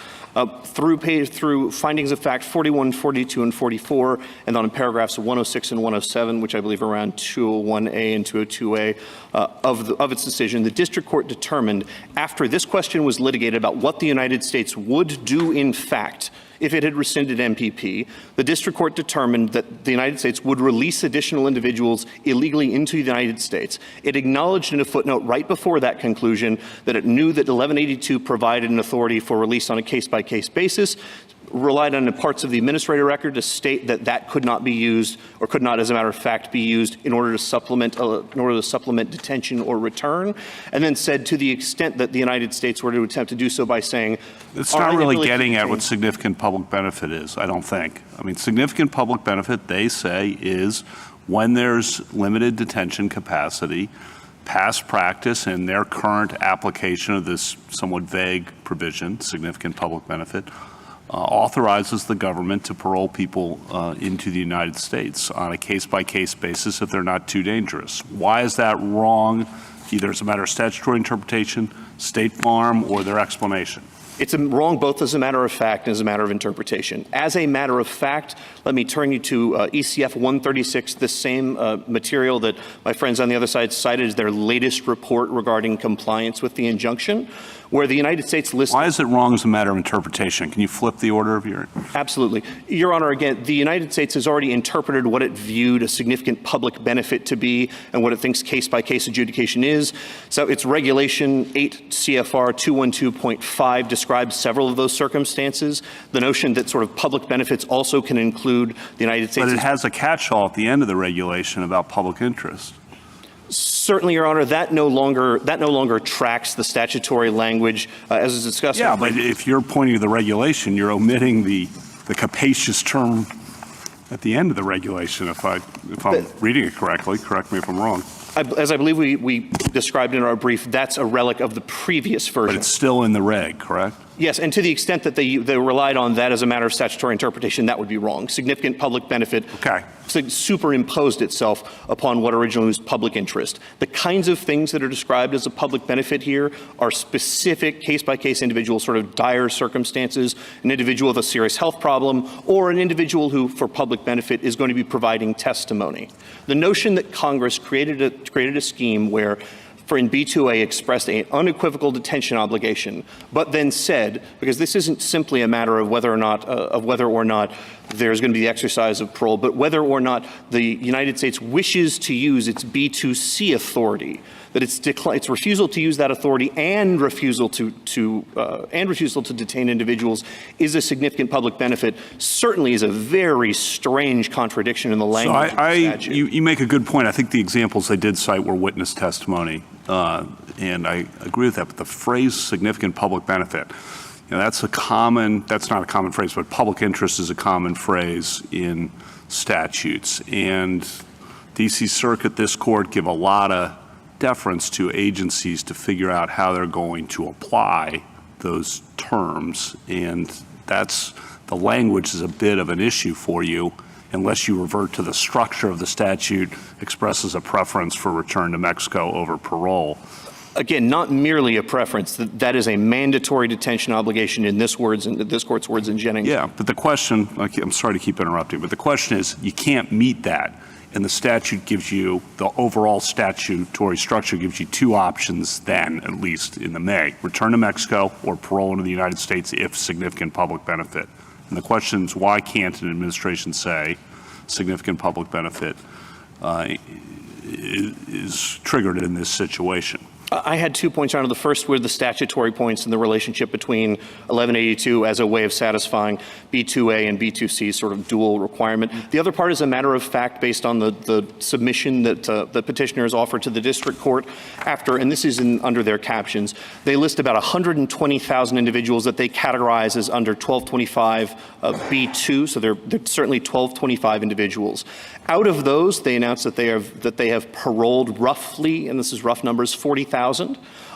Through findings of fact 41, 42, and 44, and then in paragraphs 106 and 107, which I believe are around 201A and 202A of its decision, the district court determined, after this question was litigated about what the United States would do in fact if it had rescinded MPP, the district court determined that the United States would release additional individuals illegally into the United States. It acknowledged in a footnote right before that conclusion that it knew that 1182 provided an authority for release on a case-by-case basis, relied on the parts of the administrative record to state that that could not be used, or could not, as a matter of fact, be used in order to supplement detention or return, and then said to the extent that the United States were to attempt to do so by saying, it's not really getting at what significant public benefit is, I don't think. I mean, significant public benefit, they say, is when there's limited detention capacity, past practice and their current application of this somewhat vague provision, significant public benefit, authorizes the government to parole people into the United States on a case-by-case basis if they're not too dangerous. Why is that wrong, either as a matter of statutory interpretation, State Farm, or their explanation? It's wrong both as a matter of fact and as a matter of interpretation. As a matter of fact, let me turn you to ECF 136, the same material that my friends on the other side cited as their latest report regarding compliance with the injunction, where the United States lists— Why is it wrong as a matter of interpretation? Can you flip the order of your— Absolutely. Your Honor, again, the United States has already interpreted what it viewed a significant public benefit to be and what it thinks case-by-case adjudication is. So its regulation 8 CFR 212.5 describes several of those circumstances. The notion that sort of public benefits also can include the United States— But it has a catch-all at the end of the regulation about public interest. Certainly, Your Honor, that no longer tracks the statutory language as is discussed. Yeah, but if you're pointing to the regulation, you're omitting the capacious term at the end of the regulation. If I'm reading it correctly, correct me if I'm wrong. As I believe we described in our brief, that's a relic of the previous version. But it's still in the reg, correct? Yes, and to the extent that they relied on that as a matter of statutory interpretation, that would be wrong. Significant public benefit superimposed itself upon what originally was public interest. The kinds of things that are described as a public benefit here are specific case-by-case individual sort of dire circumstances, an individual with a serious health problem, or an individual who, for public benefit, is going to be providing testimony. The notion that Congress created a scheme where for in B2A expressed an unequivocal detention obligation, but then said, because this isn't simply a matter of whether or not there's going to be the exercise of parole, but whether or not the United States wishes to use its B2C authority, that its refusal to use that authority and refusal to detain individuals is a significant public benefit, certainly is a very strange contradiction in the language of the statute. You make a good point. I think the examples they did cite were witness testimony, and I agree with that. But the phrase "significant public benefit," that's not a common phrase, but public interest is a common phrase in statutes. And D.C. Circuit, this court, give a lot of deference to agencies to figure out how they're going to apply those terms. And the language is a bit of an issue for you unless you revert to the structure of the statute, expresses a preference for return to Mexico over parole. Again, not merely a preference. That is a mandatory detention obligation in this court's words in Jennings. Yeah, but the question, I'm sorry to keep interrupting, but the question is you can't meet that. And the statute gives you, the overall statutory structure gives you two options then, at least in the May: return to Mexico or parole into the United States if significant public benefit. And the question is, why can't an administration say significant public benefit is triggered in this situation? I had 2 points, Your Honor. The first were the statutory points and the relationship between 1182 as a way of satisfying B2A and B2C sort of dual requirement. The other part is a matter of fact based on the submission that the petitioners offered to the district court after, and this is under their captions, they list about 120,000 individuals that they categorize as under 1225 B2, so they're certainly 1225 individuals. Out of those, they announced that they have paroled roughly, and this is rough numbers, 40,000.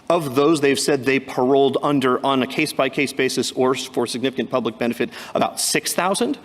Of those, they've said they paroled on a case-by-case basis or for significant public benefit about 6,000.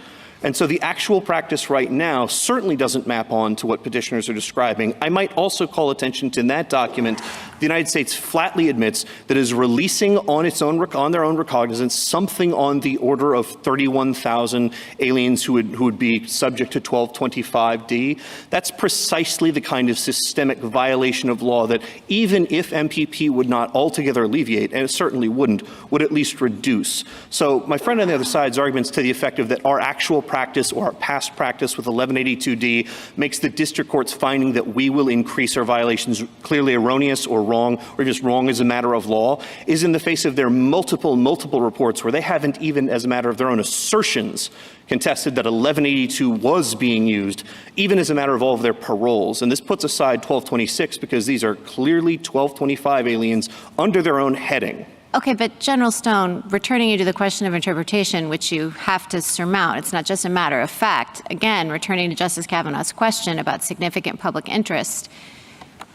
And so the actual practice right now certainly doesn't map on to what petitioners are describing. I might also call attention to in that document, the United States flatly admits that it is releasing on their own recognizance something on the order of 31,000 aliens who would be subject to 1225D. That's precisely the kind of systemic violation of law that even if MPP would not altogether alleviate, and it certainly wouldn't, would at least reduce. So my friend on the other side's arguments to the effect of that our actual practice or our past practice with 1182D makes the district court's finding that we will increase our violations clearly erroneous or wrong, or just wrong as a matter of law, is in the face of their multiple reports where they haven't even, as a matter of their own assertions, contested that 1182 was being used, even as a matter of all of their paroles. And this puts aside 1226 because these are clearly 1225 aliens under their own heading. Okay, but General Stone, returning you to the question of interpretation, which you have to surmount, it's not just a matter of fact. Again, returning to Justice Kavanaugh's question about significant public interest,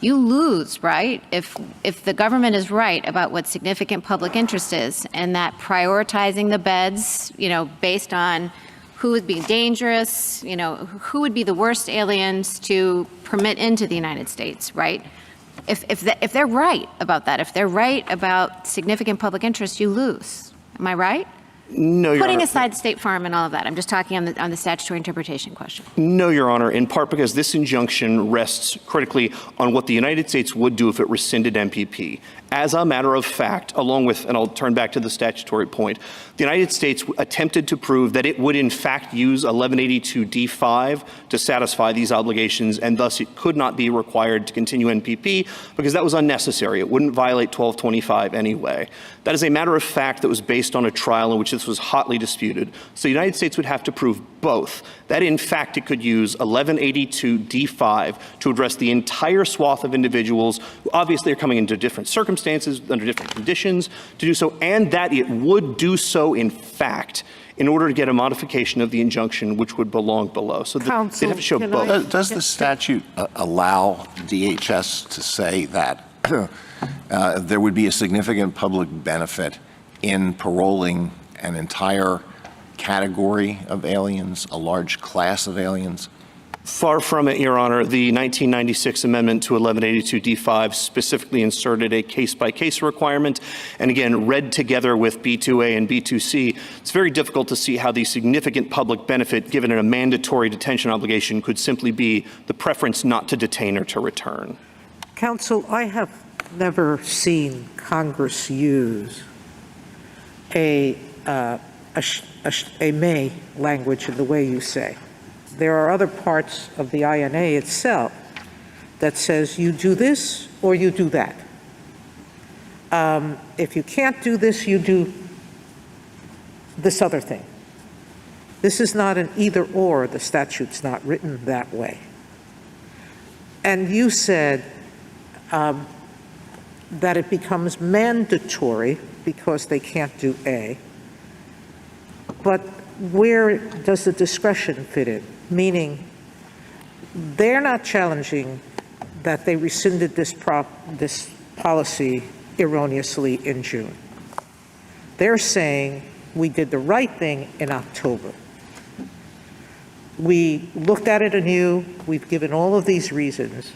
you lose, right? If the government is right about what significant public interest is, and that prioritizing the beds, based on who would be dangerous, who would be the worst aliens to permit into the United States, right? If they're right about that, if they're right about significant public interest, you lose. Am I right? No, Your Honor. Putting aside State Farm and all of that, I'm just talking on the statutory interpretation question. No, Your Honor, in part because this injunction rests critically on what the United States would do if it rescinded MPP. As a matter of fact, along with, and I'll turn back to the statutory point, the United States attempted to prove that it would in fact use 1182D5 to satisfy these obligations, and thus it could not be required to continue MPP because that was unnecessary. It wouldn't violate 1225 anyway. That is a matter of fact that was based on a trial in which this was hotly disputed. So the United States would have to prove both, that in fact it could use 1182D5 to address the entire swath of individuals who obviously are coming into different circumstances, under different conditions to do so, and that it would do so in fact in order to get a modification of the injunction which would belong below. So they'd have to show both. Does the statute allow DHS to say that there would be a significant public benefit in paroling an entire category of aliens, a large class of aliens? Far from it, Your Honor. The 1996 amendment to 1182D5 specifically inserted a case-by-case requirement. And again, read together with B2A and B2C, it's very difficult to see how the significant public benefit given in a mandatory detention obligation could simply be the preference not to detain or to return. Counsel, I have never seen Congress use a may language in the way you say. There are other parts of the INA itself that says you do this or you do that. If you can't do this, you do this other thing. This is not an either or. The statute's not written that way. And you said that it becomes mandatory because they can't do A. But where does the discretion fit in? Meaning, they're not challenging that they rescinded this policy erroneously in June. They're saying we did the right thing in October. We looked at it anew, we've given all of these reasons,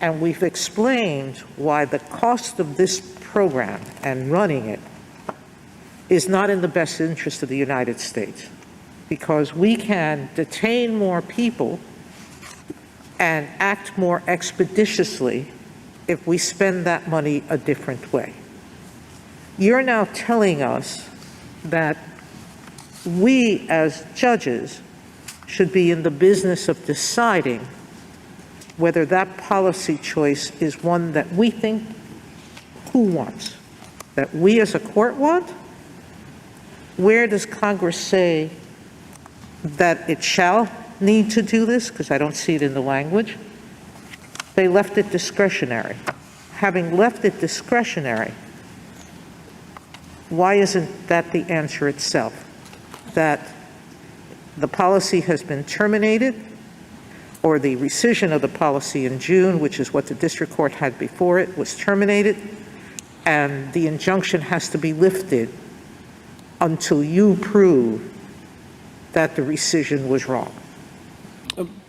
and we've explained why the cost of this program and running it is not in the best interest of the United States, because we can detain more people and act more expeditiously if we spend that money a different way. You're now telling us that we as judges should be in the business of deciding whether that policy choice is one that we think who wants, that we as a court want? Where does Congress say that it shall need to do this? Because I don't see it in the language. They left it discretionary. Having left it discretionary, why isn't that the answer itself? That the policy has been terminated, or the rescission of the policy in June, which is what the district court had before it, was terminated, and the injunction has to be lifted until you prove that the rescission was wrong?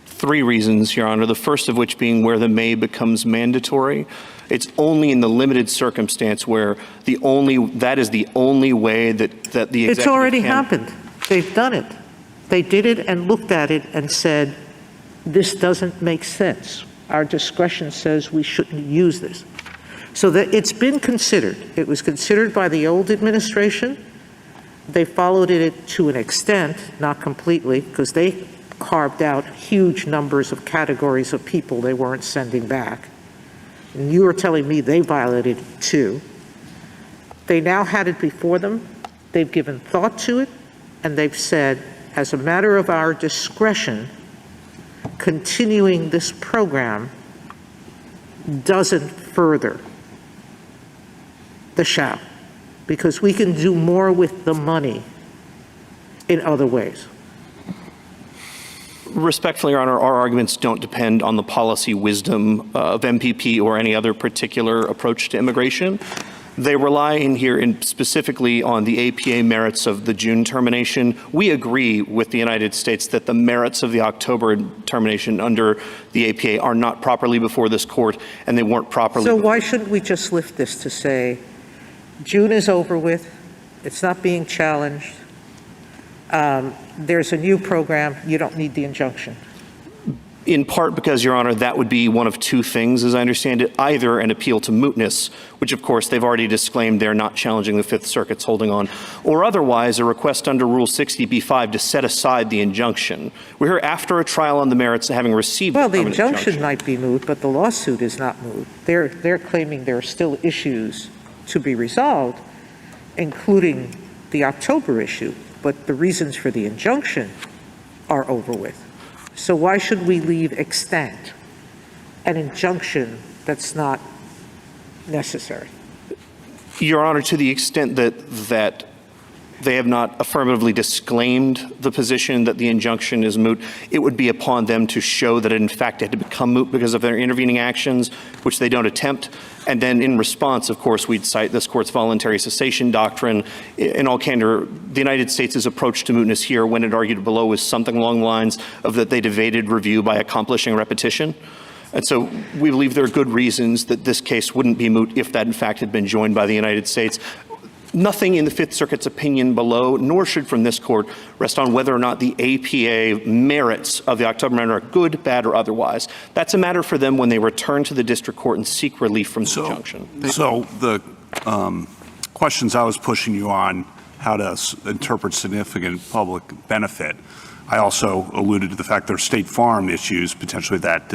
Three reasons, Your Honor. The first of which being where the may becomes mandatory. It's only in the limited circumstance where that is the only way that the executive It's already happened. They've done it. They did it and looked at it and said, this doesn't make sense. Our discretion says we shouldn't use this. So that it's been considered. It was considered by the old administration. They followed it to an extent, not completely, because they carved out huge numbers of categories of people they weren't sending back. And you were telling me they violated it too. They now had it before them. They've given thought to it, and they've said, as a matter of our discretion, continuing this program doesn't further the shall, because we can do more with the money in other ways. Respectfully, Your Honor, our arguments don't depend on the policy wisdom of MPP or any other particular approach to immigration. They rely in here specifically on the APA merits of the June termination. We agree with the United States that the merits of the October termination under the APA are not properly before this court, and they weren't properly. So why shouldn't we just lift this to say, June is over with, it's not being challenged, there's a new program, you don't need the injunction? In part because, Your Honor, that would be one of two things, as I understand it, either an appeal to mootness, which of course they've already disclaimed they're not challenging the Fifth Circuit's holding on, or otherwise a request under Rule 60b-5 to set aside the injunction. We're here after a trial on the merits having received well, the injunction. injunction might be moot, but the lawsuit is not moot. They're claiming there are still issues to be resolved, including the October issue, but the reasons for the injunction are over with. So why should we leave extant an injunction that's not necessary? Your Honor, to the extent that they have not affirmatively disclaimed the position that the injunction is moot, it would be upon them to show that it in fact had to become moot because of their intervening actions, which they don't attempt. And then in response, of course, we'd cite this court's voluntary cessation doctrine. In all candor, the United States' approach to mootness here, when it argued below, was something along the lines of that they'd evaded review by accomplishing repetition. And so we believe there are good reasons that this case wouldn't be moot if that in fact had been joined by the United States. Nothing in the Fifth Circuit's opinion below, nor should from this court, rest on whether or not the APA merits of the October Amendment are good, bad, or otherwise. That's a matter for them when they return to the district court and seek relief from the injunction. So the questions I was pushing you on, how to interpret significant public benefit, I also alluded to the fact there are State Farm issues, potentially that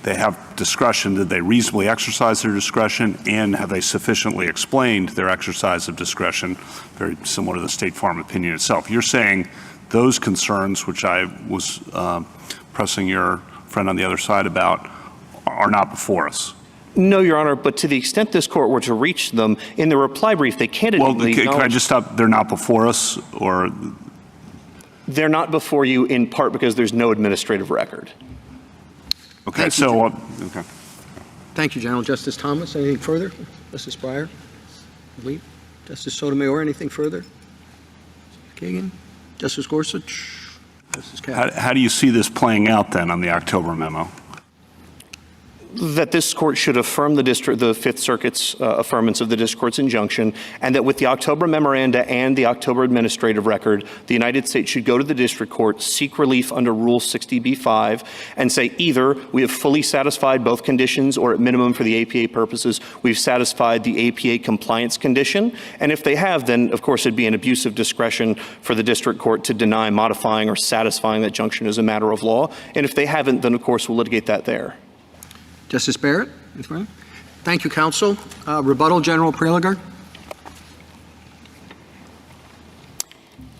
they have discretion, did they reasonably exercise their discretion, and have they sufficiently explained their exercise of discretion, very similar to the State Farm opinion itself. You're saying those concerns, which I was pressing your friend on the other side about, are not before us. No, Your Honor, but to the extent this court were to reach them, in the reply brief, they candidly Well, can I just stop? They're not before us, or? They're not before you in part because there's no administrative record. Okay, so, okay. Thank you, General. Justice Thomas, anything further? Justice Breyer? Lee? Justice Sotomayor, anything further? Kagan? Justice Gorsuch? Justice Kavanaugh? How do you see this playing out then on the October memo? That this court should affirm the Fifth Circuit's affirmance of the district court's injunction, and that with the October memoranda and the October administrative record, the United States should go to the district court, seek relief under Rule 60b-5, and say either we have fully satisfied both conditions, or at minimum for the APA purposes, we've satisfied the APA compliance condition. And if they have, then of course it'd be an abuse of discretion for the district court to deny modifying or satisfying that injunction as a matter of law. And if they haven't, then of course we'll litigate that there. Justice Barrett? Thank you, counsel. Rebuttal, General Prelogar.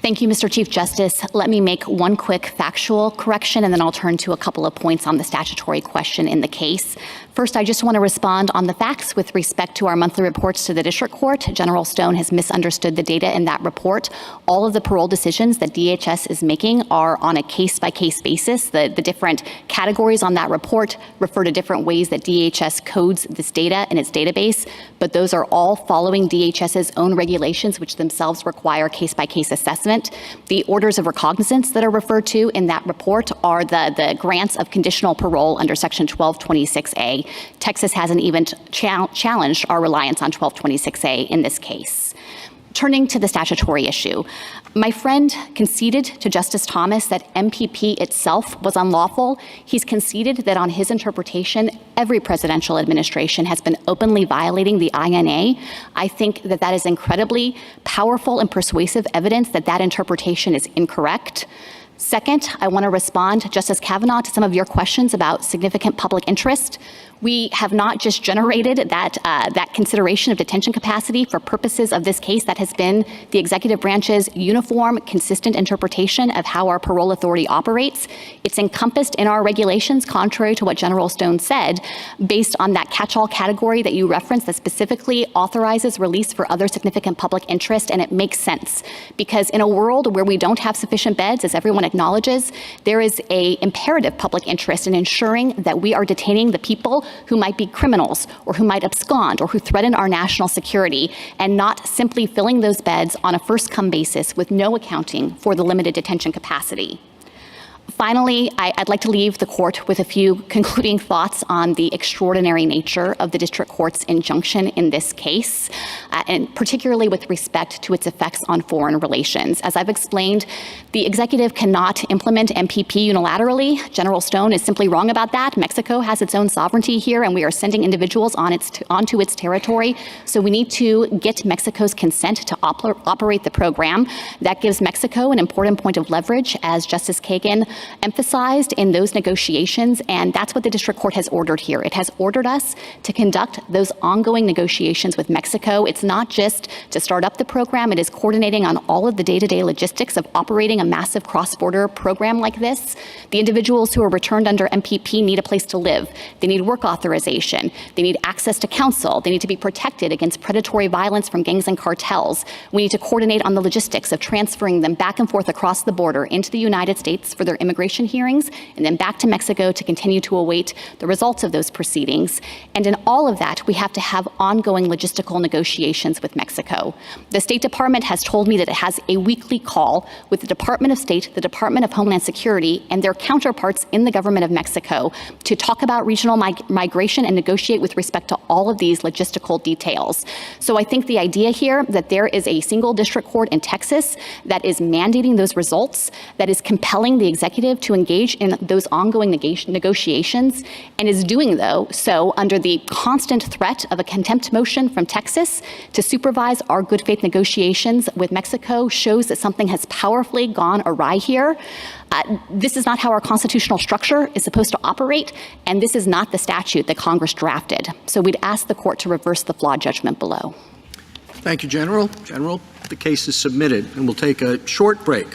Thank you, Mr. Chief Justice. Let me make one quick factual correction, and then I'll turn to a couple of points on the statutory question in the case. First, I just want to respond on the facts with respect to our monthly reports to the district court. General Stone has misunderstood the data in that report. All of the parole decisions that DHS is making are on a case-by-case basis. The different categories on that report refer to different ways that DHS codes this data in its database, but those are all following DHS's own regulations, which themselves require case-by-case assessment. The orders of recognizance that are referred to in that report are the grants of conditional parole under Section 1226A. Texas hasn't even challenged our reliance on 1226A in this case. Turning to the statutory issue, my friend conceded to Justice Thomas that MPP itself was unlawful. He's conceded that on his interpretation, every presidential administration has been openly violating the INA. I think that that is incredibly powerful and persuasive evidence that that interpretation is incorrect. Second, I want to respond, Justice Kavanaugh, to some of your questions about significant public interest. We have not just generated that consideration of detention capacity for purposes of this case. That has been the executive branch's uniform, consistent interpretation of how our parole authority operates. It's encompassed in our regulations, contrary to what General Stone said, based on that catch-all category that you referenced that specifically authorizes release for other significant public interest, and it makes sense. Because in a world where we don't have sufficient beds, as everyone acknowledges, there is an imperative public interest in ensuring that we are detaining the people who might be criminals or who might abscond or who threaten our national security, and not simply filling those beds on a first-come basis with no accounting for the limited detention capacity. Finally, I'd like to leave the court with a few concluding thoughts on the extraordinary nature of the district court's injunction in this case, and particularly with respect to its effects on foreign relations. As I've explained, the executive cannot implement MPP unilaterally. General Stone is simply wrong about that. Mexico has its own sovereignty here, and we are sending individuals onto its territory. So we need to get Mexico's consent to operate the program. That gives Mexico an important point of leverage, as Justice Kagan emphasized in those negotiations, and that's what the district court has ordered here. It has ordered us to conduct those ongoing negotiations with Mexico. It's not just to start up the program, it is coordinating on all of the day-to-day logistics of operating a massive cross-border program like this. The individuals who are returned under MPP need a place to live. They need work authorization. They need access to counsel. They need to be protected against predatory violence from gangs and cartels. We need to coordinate on the logistics of transferring them back and forth across the border into the United States for their immigration immigration hearings, and then back to Mexico to continue to await the results of those proceedings. And in all of that, we have to have ongoing logistical negotiations with Mexico. The State Department has told me that it has a weekly call with the Department of State, the Department of Homeland Security, and their counterparts in the government of Mexico to talk about regional migration and negotiate with respect to all of these logistical details. So I think the idea here that there is a single district court in Texas that is mandating those results, that is compelling the executive to engage in those ongoing negotiations, and is doing so under the constant threat of a contempt motion from Texas to supervise our good faith negotiations with Mexico, shows that something has powerfully gone awry here. This is not how our constitutional structure is supposed to operate, and this is not the statute that Congress drafted. So we'd ask the court to reverse the flawed judgment below. Thank you, General. General, the case is submitted, and we'll take a short break.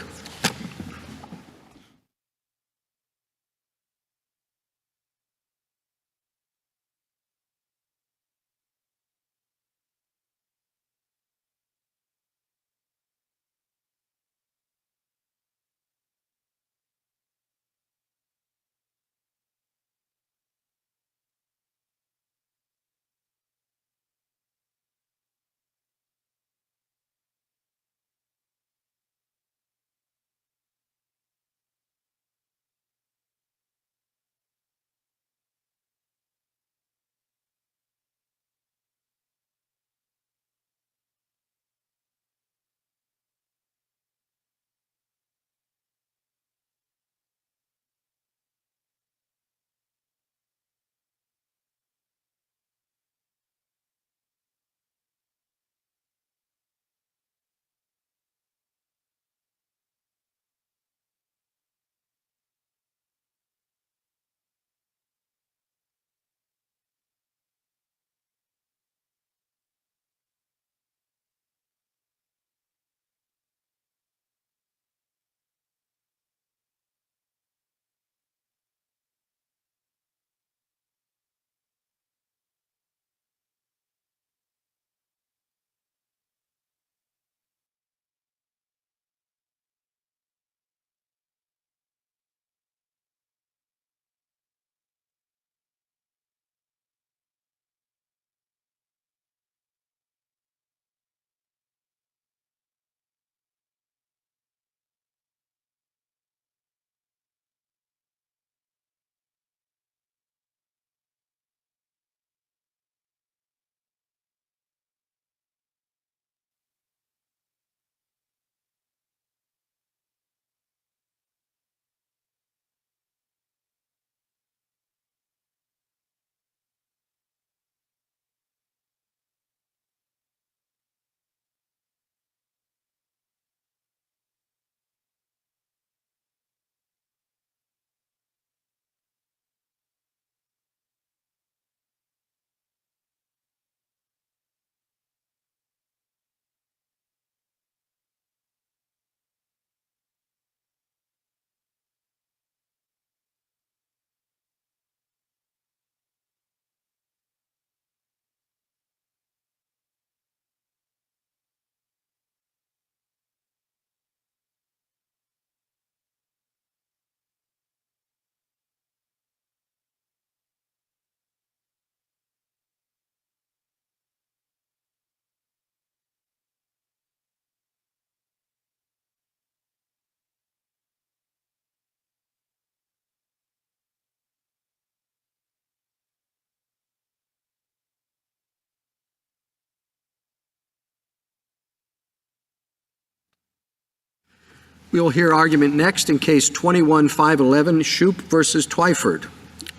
We will hear argument next in Case 21-511, Shoup versus Twyford.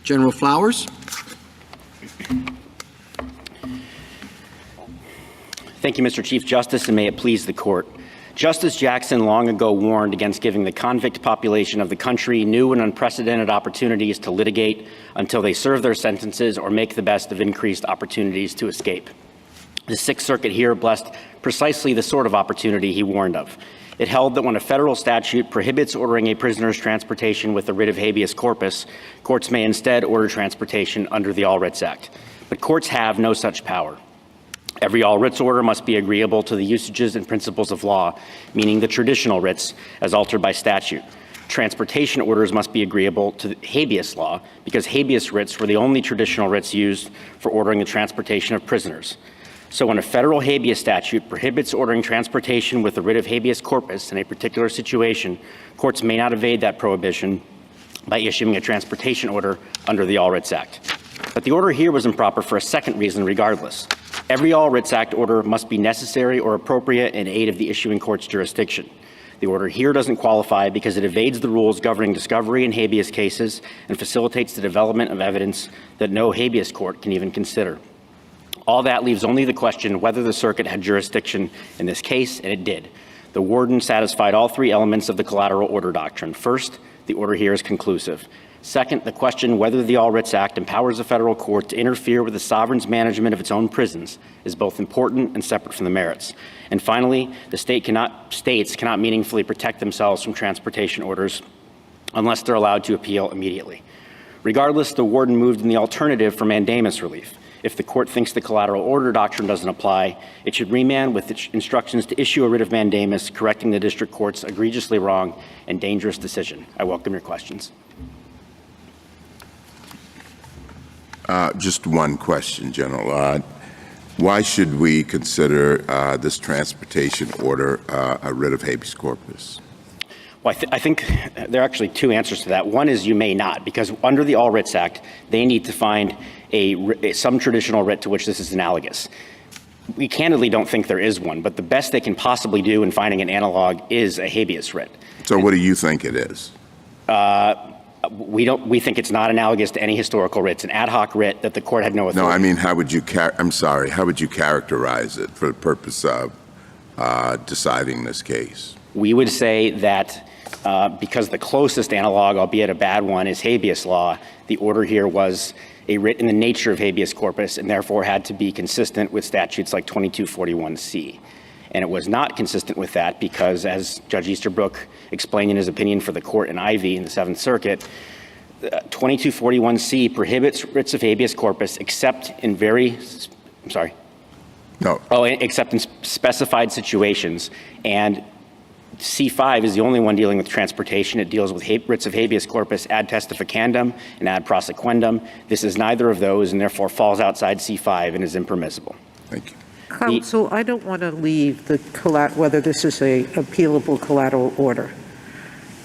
General Flowers. Thank you, Mr. Chief Justice, and may it please the Court. Justice Jackson long ago warned against giving the convict population of the country new and unprecedented opportunities to litigate until they serve their sentences or make the best of increased opportunities to escape. The Sixth Circuit here blessed precisely the sort of opportunity he warned of. It held that when a federal statute prohibits ordering a prisoner's transportation with the writ of habeas corpus, courts may instead order transportation under the All Writs Act. But courts have no such power. Every all writs order must be agreeable to the usages and principles of law, meaning the traditional writs as altered by statute. transportation orders must be agreeable to the habeas law because habeas writs were the only traditional writs used for ordering the transportation of prisoners. So when a federal habeas statute prohibits ordering transportation with a writ of habeas corpus in a particular situation, courts may not evade that prohibition by issuing a transportation order under the All Writs Act. But the order here was improper for a second reason regardless. Every All Writs Act order must be necessary or appropriate in aid of the issuing court's jurisdiction. The order here doesn't qualify because it evades the rules governing discovery in habeas cases and facilitates the development of evidence that no habeas court can even consider. All that leaves only the question whether the circuit had jurisdiction in this case, and it did. The warden satisfied all three elements of the collateral order doctrine. First, the order here is conclusive. Second, the question whether the All Writs Act empowers a federal court to interfere with the sovereign's management of its own prisons is both important and separate from the merits. And finally, the states cannot meaningfully protect themselves from transportation orders unless they're allowed to appeal immediately. Regardless, the warden moved in the alternative for mandamus relief. If the court thinks the collateral order doctrine doesn't apply, it should remand with instructions to issue a writ of mandamus, correcting the district court's egregiously wrong and dangerous decision. I welcome your questions. Just one question, General. Why should we consider this transportation order a writ of habeas corpus? Well, I think there are actually two answers to that. One is you may not, because under the All Writs Act, they need to find some traditional writ to which this is analogous. We candidly don't think there is one, but the best they can possibly do in finding an analog is a habeas writ. So what do you think it is? We think it's not analogous to any historical writ. It's an ad hoc writ that the court had no authority. No, I mean, how would you characterize it for the purpose of deciding this case? We would say that because the closest analog, albeit a bad one, is habeas law, the order here was a writ in the nature of habeas corpus and therefore had to be consistent with statutes like 2241C. And it was not consistent with that because, as Judge Easterbrook explained in his opinion for the court in Ivey in the Seventh Circuit, 2241C prohibits writs of habeas corpus except in except in specified situations. And C5 is the only one dealing with transportation. It deals with writs of habeas corpus ad testificandum and ad prosequendum. This is neither of those and therefore falls outside C5 and is impermissible. Thank you. Counsel, I don't want to leave whether this is a appealable collateral order.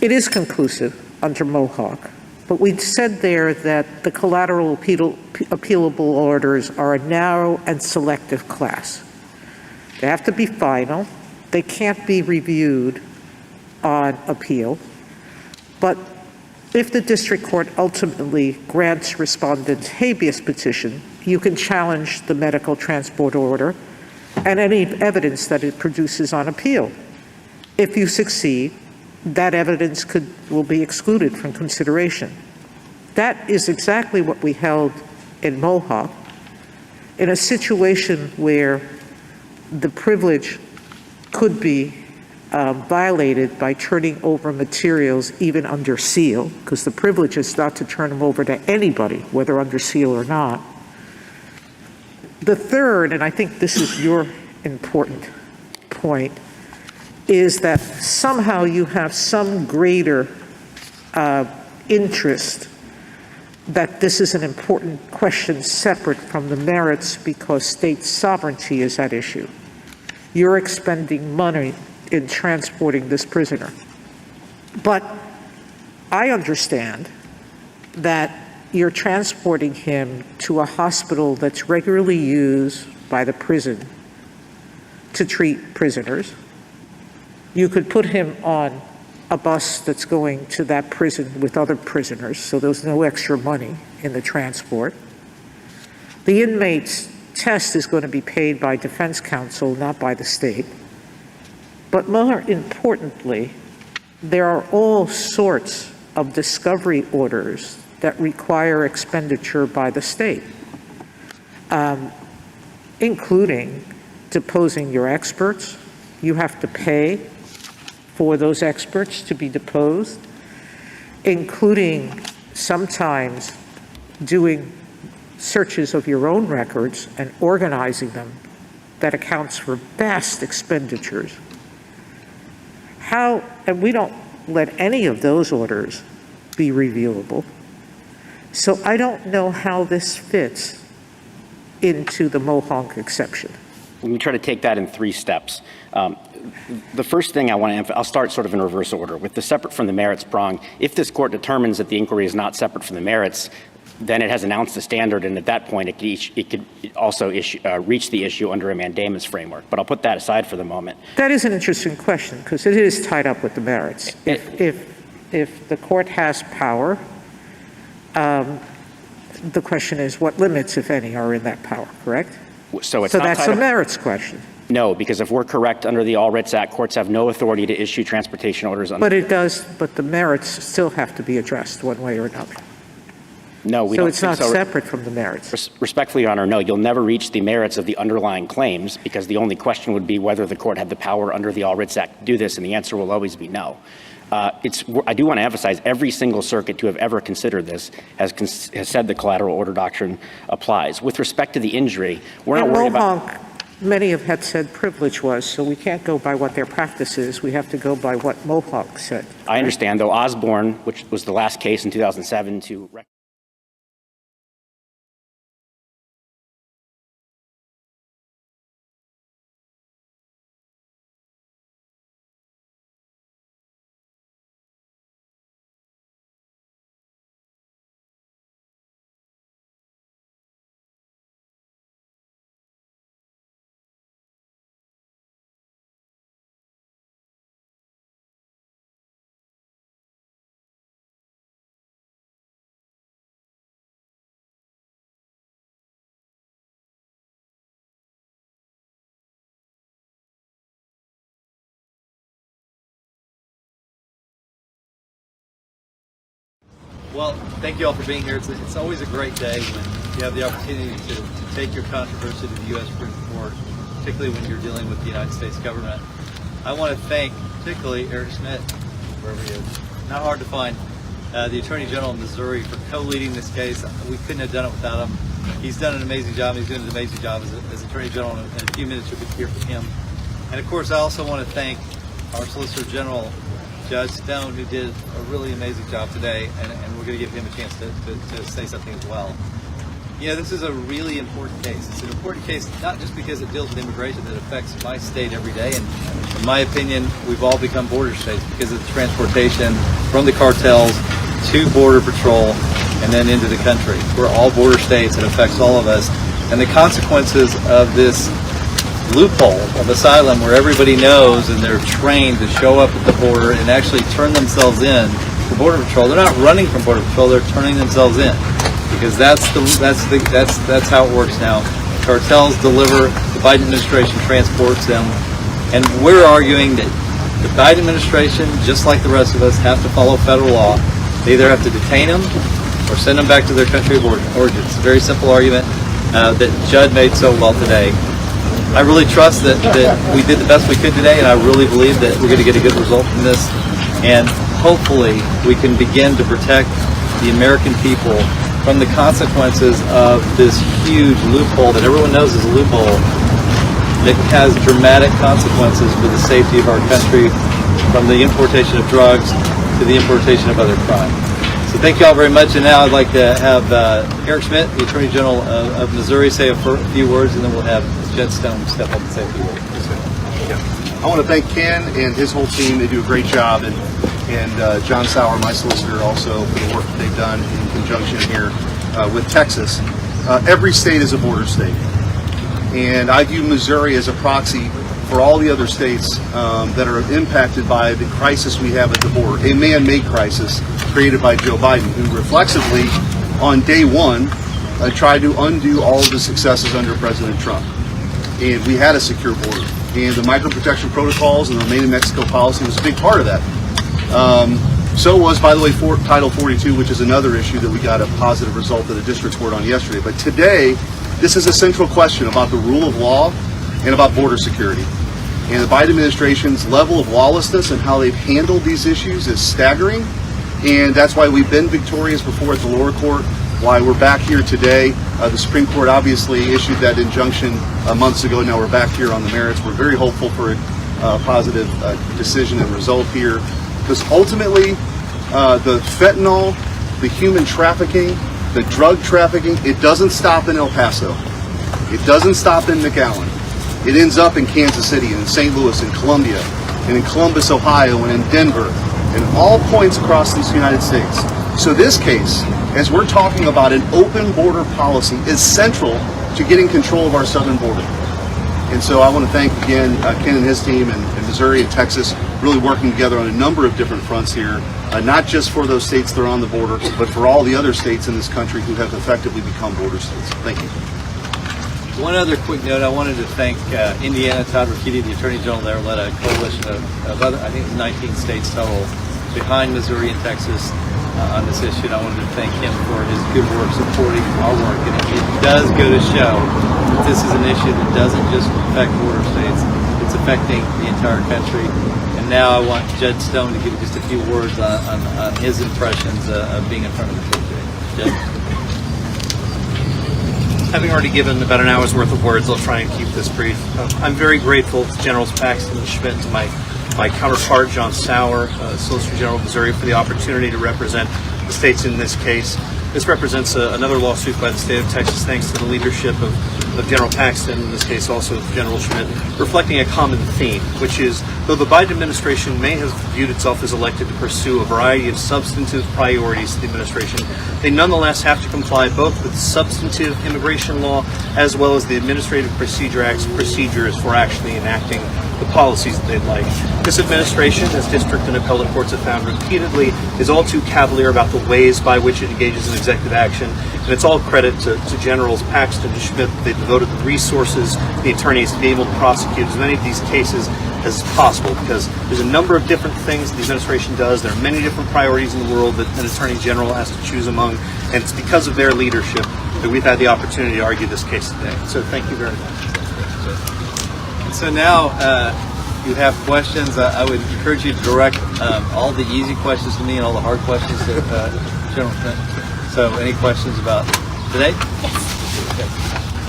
It is conclusive under Mohawk, but we said there that the collateral appealable orders are a narrow and selective class. They have to be final. They can't be reviewed on appeal. But if the district court ultimately grants respondent's habeas petition, you can challenge the medical transport order and any evidence that it produces on appeal. If you succeed, that evidence will be excluded from consideration. That is exactly what we held in Mohawk. In a situation where the privilege could be violated by turning over materials even under seal, because the privilege is not to turn them over to anybody, whether under seal or not. The third, and I think this is your important point, is that somehow you have some greater interest that this is an important question separate from the merits because state sovereignty is at issue. You're expending money in transporting this prisoner. But I understand that you're transporting him to a hospital that's regularly used by the prison to treat prisoners. You could put him on a bus that's going to that prison with other prisoners, so there's no extra money in the transport. The inmate's test is going to be paid by defense counsel, not by the state. But more importantly, there are all sorts of discovery orders that require expenditure by the state, including deposing your experts. You have to pay for those experts to be deposed, including sometimes doing searches of your own records and organizing them. That accounts for vast expenditures. And we don't let any of those orders be reviewable. So I don't know how this fits into the Mohonk exception. Let me try to take that in 3 steps. The first thing I want to emphasize, I'll start sort of in reverse order. With the separate from the merits prong, if this court determines that the inquiry is not separate from the merits, then it has announced the standard, and at that point it could also reach the issue under a mandamus framework. But I'll put that aside for the moment. That is an interesting question, because it is tied up with the merits. If the court has power, the question is what limits, if any, are in that power, correct? So that's a merits question. No, because if we're correct under the All Writs Act, courts have no authority to issue transportation orders. But it does, but the merits still have to be addressed one way or another. No, we so don't. It's not separate from the merits. Respectfully, Your Honor, no, you'll never reach the merits of the underlying claims, because the only question would be whether the court had the power under the All Writs Act to do this, and the answer will always be no. I do want to emphasize every single circuit to have ever considered this has said the collateral order doctrine applies. With respect to the injury, we're not worried about... Many have had said privilege was, so we can't go by what their practice is. We have to go by what Mohonk said. I understand, though Osborne, which was the last case in 2007 to... Well, thank you all for being here. It's always a great day when you have the opportunity to take your controversy to the U.S. Supreme Court, particularly when you're dealing with the United States government. I want to thank particularly Eric Schmidt, wherever he is, not hard to find, the Attorney General of Missouri for co-leading this case. We couldn't have done it without him. He's done an amazing job. He's doing an amazing job as Attorney General. In a few minutes you'll hear from him. And of course, I also want to thank our Solicitor General, Judge Stone, who did a really amazing job today, and we're going to give him a chance to say something as well. You know, this is a really important case. It's an important case not just because it deals with immigration that affects my state every day, and in my opinion, we've all become border states because of the transportation from the cartels to Border Patrol and then into the country. We're all border states. It affects all of us. And the consequences of this loophole of asylum where everybody knows and they're trained to show up at the border and actually turn themselves in for Border Patrol. They're not running from Border Patrol, they're turning themselves in, because that's how it works now. Cartels deliver, the Biden administration transports them, and we're arguing that the Biden administration, just like the rest of us, have to follow federal law. They either have to detain them or send them back to their country of origin. It's a very simple argument that Judd made so well today. I really trust that we did the best we could today, and I really believe that we're going to get a good result from this. And hopefully we can begin to protect the American people from the consequences of this huge loophole that everyone knows is a loophole that has dramatic consequences for the safety of our country, from the importation of drugs to the importation of other crime. So thank you all very much, and now I'd like to have Eric Schmidt, the Attorney General of Missouri, say a few words, and then we'll have Judge Stone step up and say a few words. I want to thank Ken and his whole team. They do a great job, and John Sauer, my solicitor, also for the work that they've done in conjunction here with Texas. Every state is a border state, and I view Missouri as a proxy for all the other states that are impacted by the crisis we have at the border, a man-made crisis created by Joe Biden, who reflexively, on day one, tried to undo all of the successes under President Trump. And we had a secure border. And the micro-protection protocols and the Remain in Mexico policy was a big part of that. So was, by the way, Title 42, which is another issue that we got a positive result of the district court on yesterday. But today, this is a central question about the rule of law and about border security. And the Biden administration's level of lawlessness and how they've handled these issues is staggering. And that's why we've been victorious before at the lower court, why we're back here today. The Supreme Court obviously issued that injunction months ago. Now we're back here on the merits. We're very hopeful for a positive decision and result here. Because ultimately, the fentanyl, the human trafficking, the drug trafficking, it doesn't stop in El Paso. It doesn't stop in McAllen. It ends up in Kansas City, and in St. Louis, and Columbia, and in Columbus, Ohio, and in Denver, and all points across this United States. So this case, as we're talking about an open border policy, is central to getting control of our southern border. And so I want to thank again Ken and his team and Missouri and Texas really working together on a number of different fronts here, not just for those states that are on the border, but for all the other states in this country who have effectively become border states. Thank you. One other quick note, I wanted to thank Indiana. Todd Ricchetti, the Attorney General there, led a coalition of other, I think it was 19 states total, behind Missouri and Texas on this issue. And I wanted to thank him for his good work supporting our work. And it does go to show that this is an issue that doesn't just affect border states, it's affecting the entire country. And now I want Judge Stone to give just a few words on his impressions of being in front of the court today. Judge? Having already given about an hour's worth of words, I'll try and keep this brief. I'm very grateful to Generals Paxton and Schmidt, to my counterpart, John Sauer, Solicitor General of Missouri, for the opportunity to represent the states in this case. This represents another lawsuit by the state of Texas, thanks to the leadership of General Paxton, in this case also General Schmidt, reflecting a common theme, which is, though the Biden administration may have viewed itself as elected to pursue a variety of substantive priorities to the administration, they nonetheless have to comply both with substantive immigration law as well as the Administrative Procedure Act's procedures for actually enacting the policies that they'd like. This administration, as district and appellate courts have found repeatedly, is all too cavalier about the ways by which it engages in executive action, and it's all credit to Generals Paxton and Schmidt. They devoted the resources, the attorneys, to be able to prosecute as many of these cases as possible, because there's a number of different things the administration does. There are many different priorities in the world that an attorney general has to choose among, and it's because of their leadership that we've had the opportunity to argue this case today. So thank you very much. So now you have questions. I would encourage you to direct all the easy questions to me and all the hard questions to General Schmidt. So any questions about today? Yes. Okay.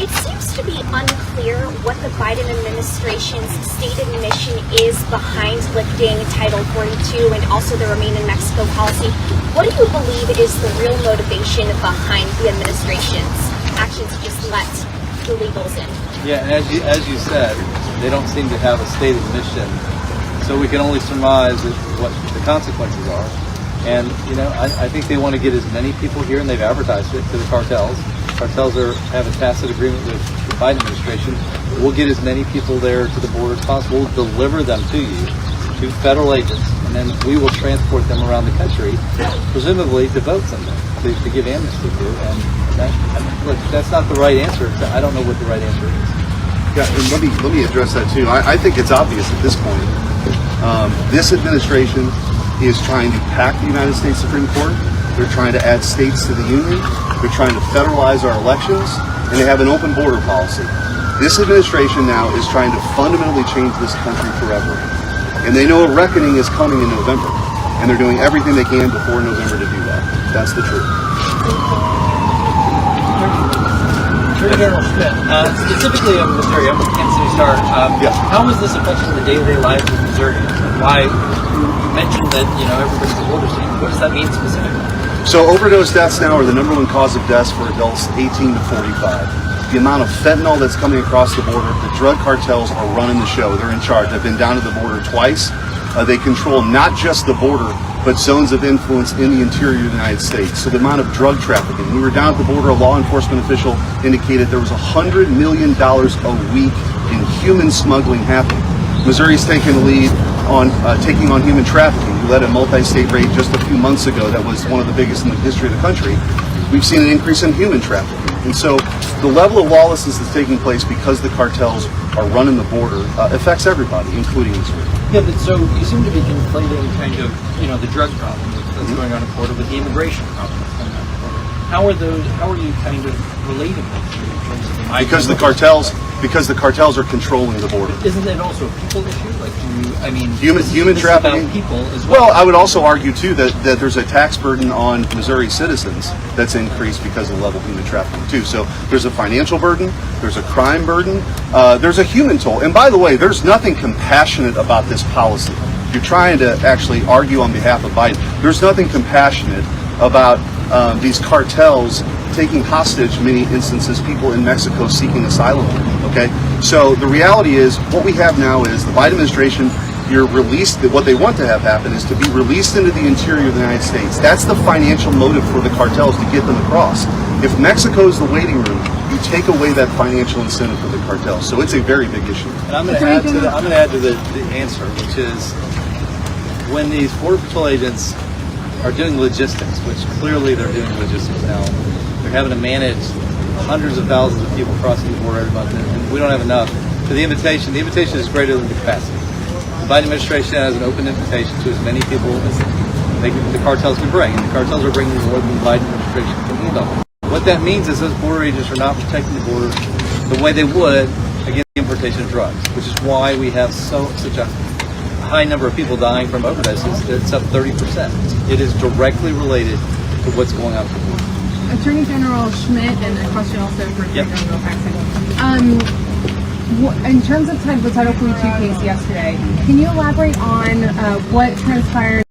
It seems to be unclear what the Biden administration's stated mission is behind lifting Title 42 and also the Remain in Mexico policy. What do you believe is the real motivation behind the administration's actions to just let illegals in? Yeah, and as you said, they don't seem to have a stated mission, so we can only surmise what the consequences are. And I think they want to get as many people here, and they've advertised it to the cartels. Cartels have a tacit agreement with the Biden administration. We'll get as many people there to the border as possible. We'll deliver them to you, to federal agents, and then we will transport them around the country, presumably to vote someday, to give amnesty to. And look, that's not the right answer. I don't know what the right answer is. Yeah, and let me address that too. I think it's obvious at this point. This administration is trying to pack the United States Supreme Court. They're trying to add states to the union. They're trying to federalize our elections, and they have an open border policy. This administration now is trying to fundamentally change this country forever. And they know a reckoning is coming in November, and they're doing everything they can before November to do that. That's the truth. Attorney General Schmidt, specifically of Missouri, I'm with Kansas City Star. How is this affecting the day-to-day lives of Missourians? Why you mentioned that everybody's a border state. What does that mean specifically? So overdose deaths now are the #1 cause of deaths for adults 18 to 45. The amount of fentanyl that's coming across the border, the drug cartels are running the show. They're in charge. I've been down to the border twice. They control not just the border, but zones of influence in the interior of the United States. So the amount of drug trafficking. We were down at the border, a law enforcement official indicated there was $100 million a week in human smuggling happening. Missouri's taking the lead on taking on human trafficking. We led a multi-state raid just a few months ago that was one of the biggest in the history of the country. We've seen an increase in human trafficking. And so the level of lawlessness that's taking place because the cartels are running the border affects everybody, including Missouri. Yeah, but so you seem to be conflating kind of, the drug problem that's going on at the border with the immigration problem that's going on at the border. How are you kind of relating those two in terms of Because the cartels are controlling the border. Isn't that also a people issue? Like, human trafficking. People as well. Well, I would also argue too that there's a tax burden on Missouri citizens that's increased because of the level of human trafficking too. So there's a financial burden, there's a crime burden, there's a human toll. And by the way, there's nothing compassionate about this policy. you're trying to actually argue on behalf of Biden. There's nothing compassionate about these cartels taking hostage, in many instances, people in Mexico seeking asylum. Okay, so the reality is, what we have now is the Biden administration. You're released. What they want to have happen is to be released into the interior of the United States. That's the financial motive for the cartels to get them across. If Mexico is the waiting room, you take away that financial incentive for the cartels. So it's a very big issue. And I'm going to add to the answer, which is when these Border Patrol agents are doing logistics, which clearly they're doing logistics now, they're having to manage hundreds of thousands of people crossing the border every month, and we don't have enough. So the invitation is greater than the capacity. The Biden administration has an open invitation to as many people as the cartels can bring, and the cartels are bringing more than the Biden administration can handle. What that means is those border agents are not protecting the border the way they would against the importation of drugs, which is why we have such a high number of people dying from overdoses. It's up 30%. It is directly related to what's going on at the border. Attorney General Schmidt, and a question also for Attorney General Paxton. In terms of the Title 42 case yesterday, can you elaborate on what transpired?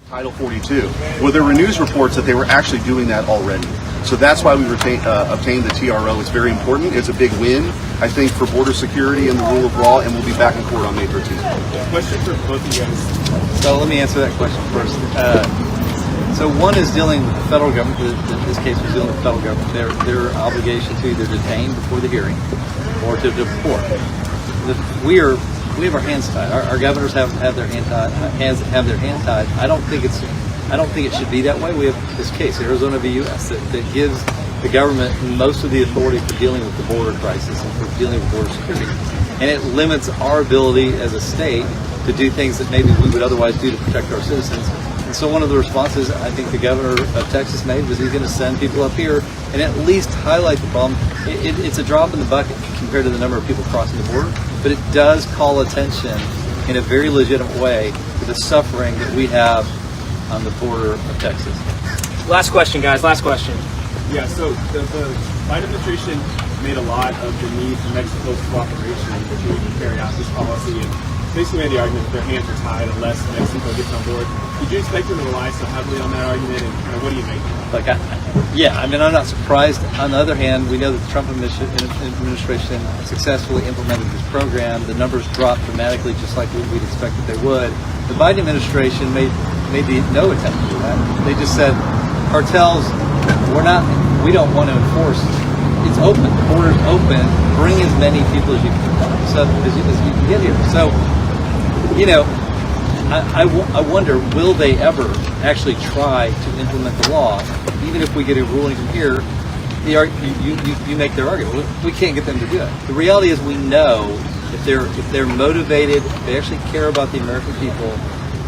Title 42. Well, there were news reports that they were actually doing that already. So that's why we obtained the TRO. It's very important. It's a big win, I think, for border security and the rule of law, and we'll be back in court on May 13th. Question for both of you guys. So let me answer that question first. So one is dealing with the federal government. This case was dealing with the federal government. Their obligation to either detain before the hearing or to deport. We have our hands tied. Our governors have their hands tied. I don't think it should be that way. We have this case, Arizona v. U.S., that gives the government most of the authority for dealing with the border crisis and for dealing with border security. And it limits our ability as a state to do things that maybe we would otherwise do to protect our citizens. And so one of the responses I think the governor of Texas made was he's going to send people up here and at least highlight the problem. It's a drop in the bucket compared to the number of people crossing the border, but it does call attention in a very legitimate way to the suffering that we have on the border of Texas. Last question, guys. Last question. Yeah, so the Biden administration made a lot of the need for Mexico's cooperation to carry out this policy, and basically made the argument that their hands are tied unless Mexico gets on board. Did you expect them to rely so heavily on that argument, and what do you make of it? I'm not surprised. On the other hand, we know that the Trump administration successfully implemented this program. The numbers dropped dramatically, just like we'd expect that they would. The Biden administration made no attempt to do that. They just said, cartels, we don't want to enforce. It's open. The border's open. Bring as many people as you can get here. So, I wonder, will they ever actually try to implement the law? Even if we get a ruling from here, you make their argument. We can't get them to do it. The reality is, we know if they're motivated, if they actually care about the American people,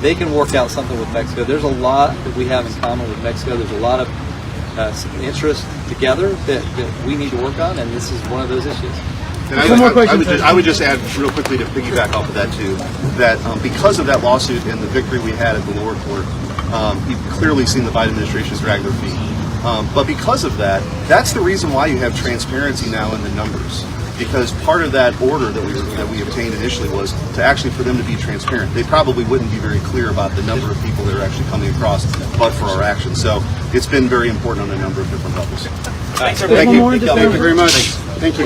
they can work out something with Mexico. There's a lot that we have in common with Mexico. There's a lot of interest together that we need to work on, and this is one of those issues. And I would just add real quickly to piggyback off of that too, that because of that lawsuit and the victory we had at the lower court, you've clearly seen the Biden administration drag their feet. But because of that, that's the reason why you have transparency now in the numbers. Because part of that order that we obtained initially was to actually for them to be transparent. They probably wouldn't be very clear about the number of people that are actually coming across, but for our actions. So it's been very important on a number of different levels. Thanks, Thank you. Thank you very much. Thank you.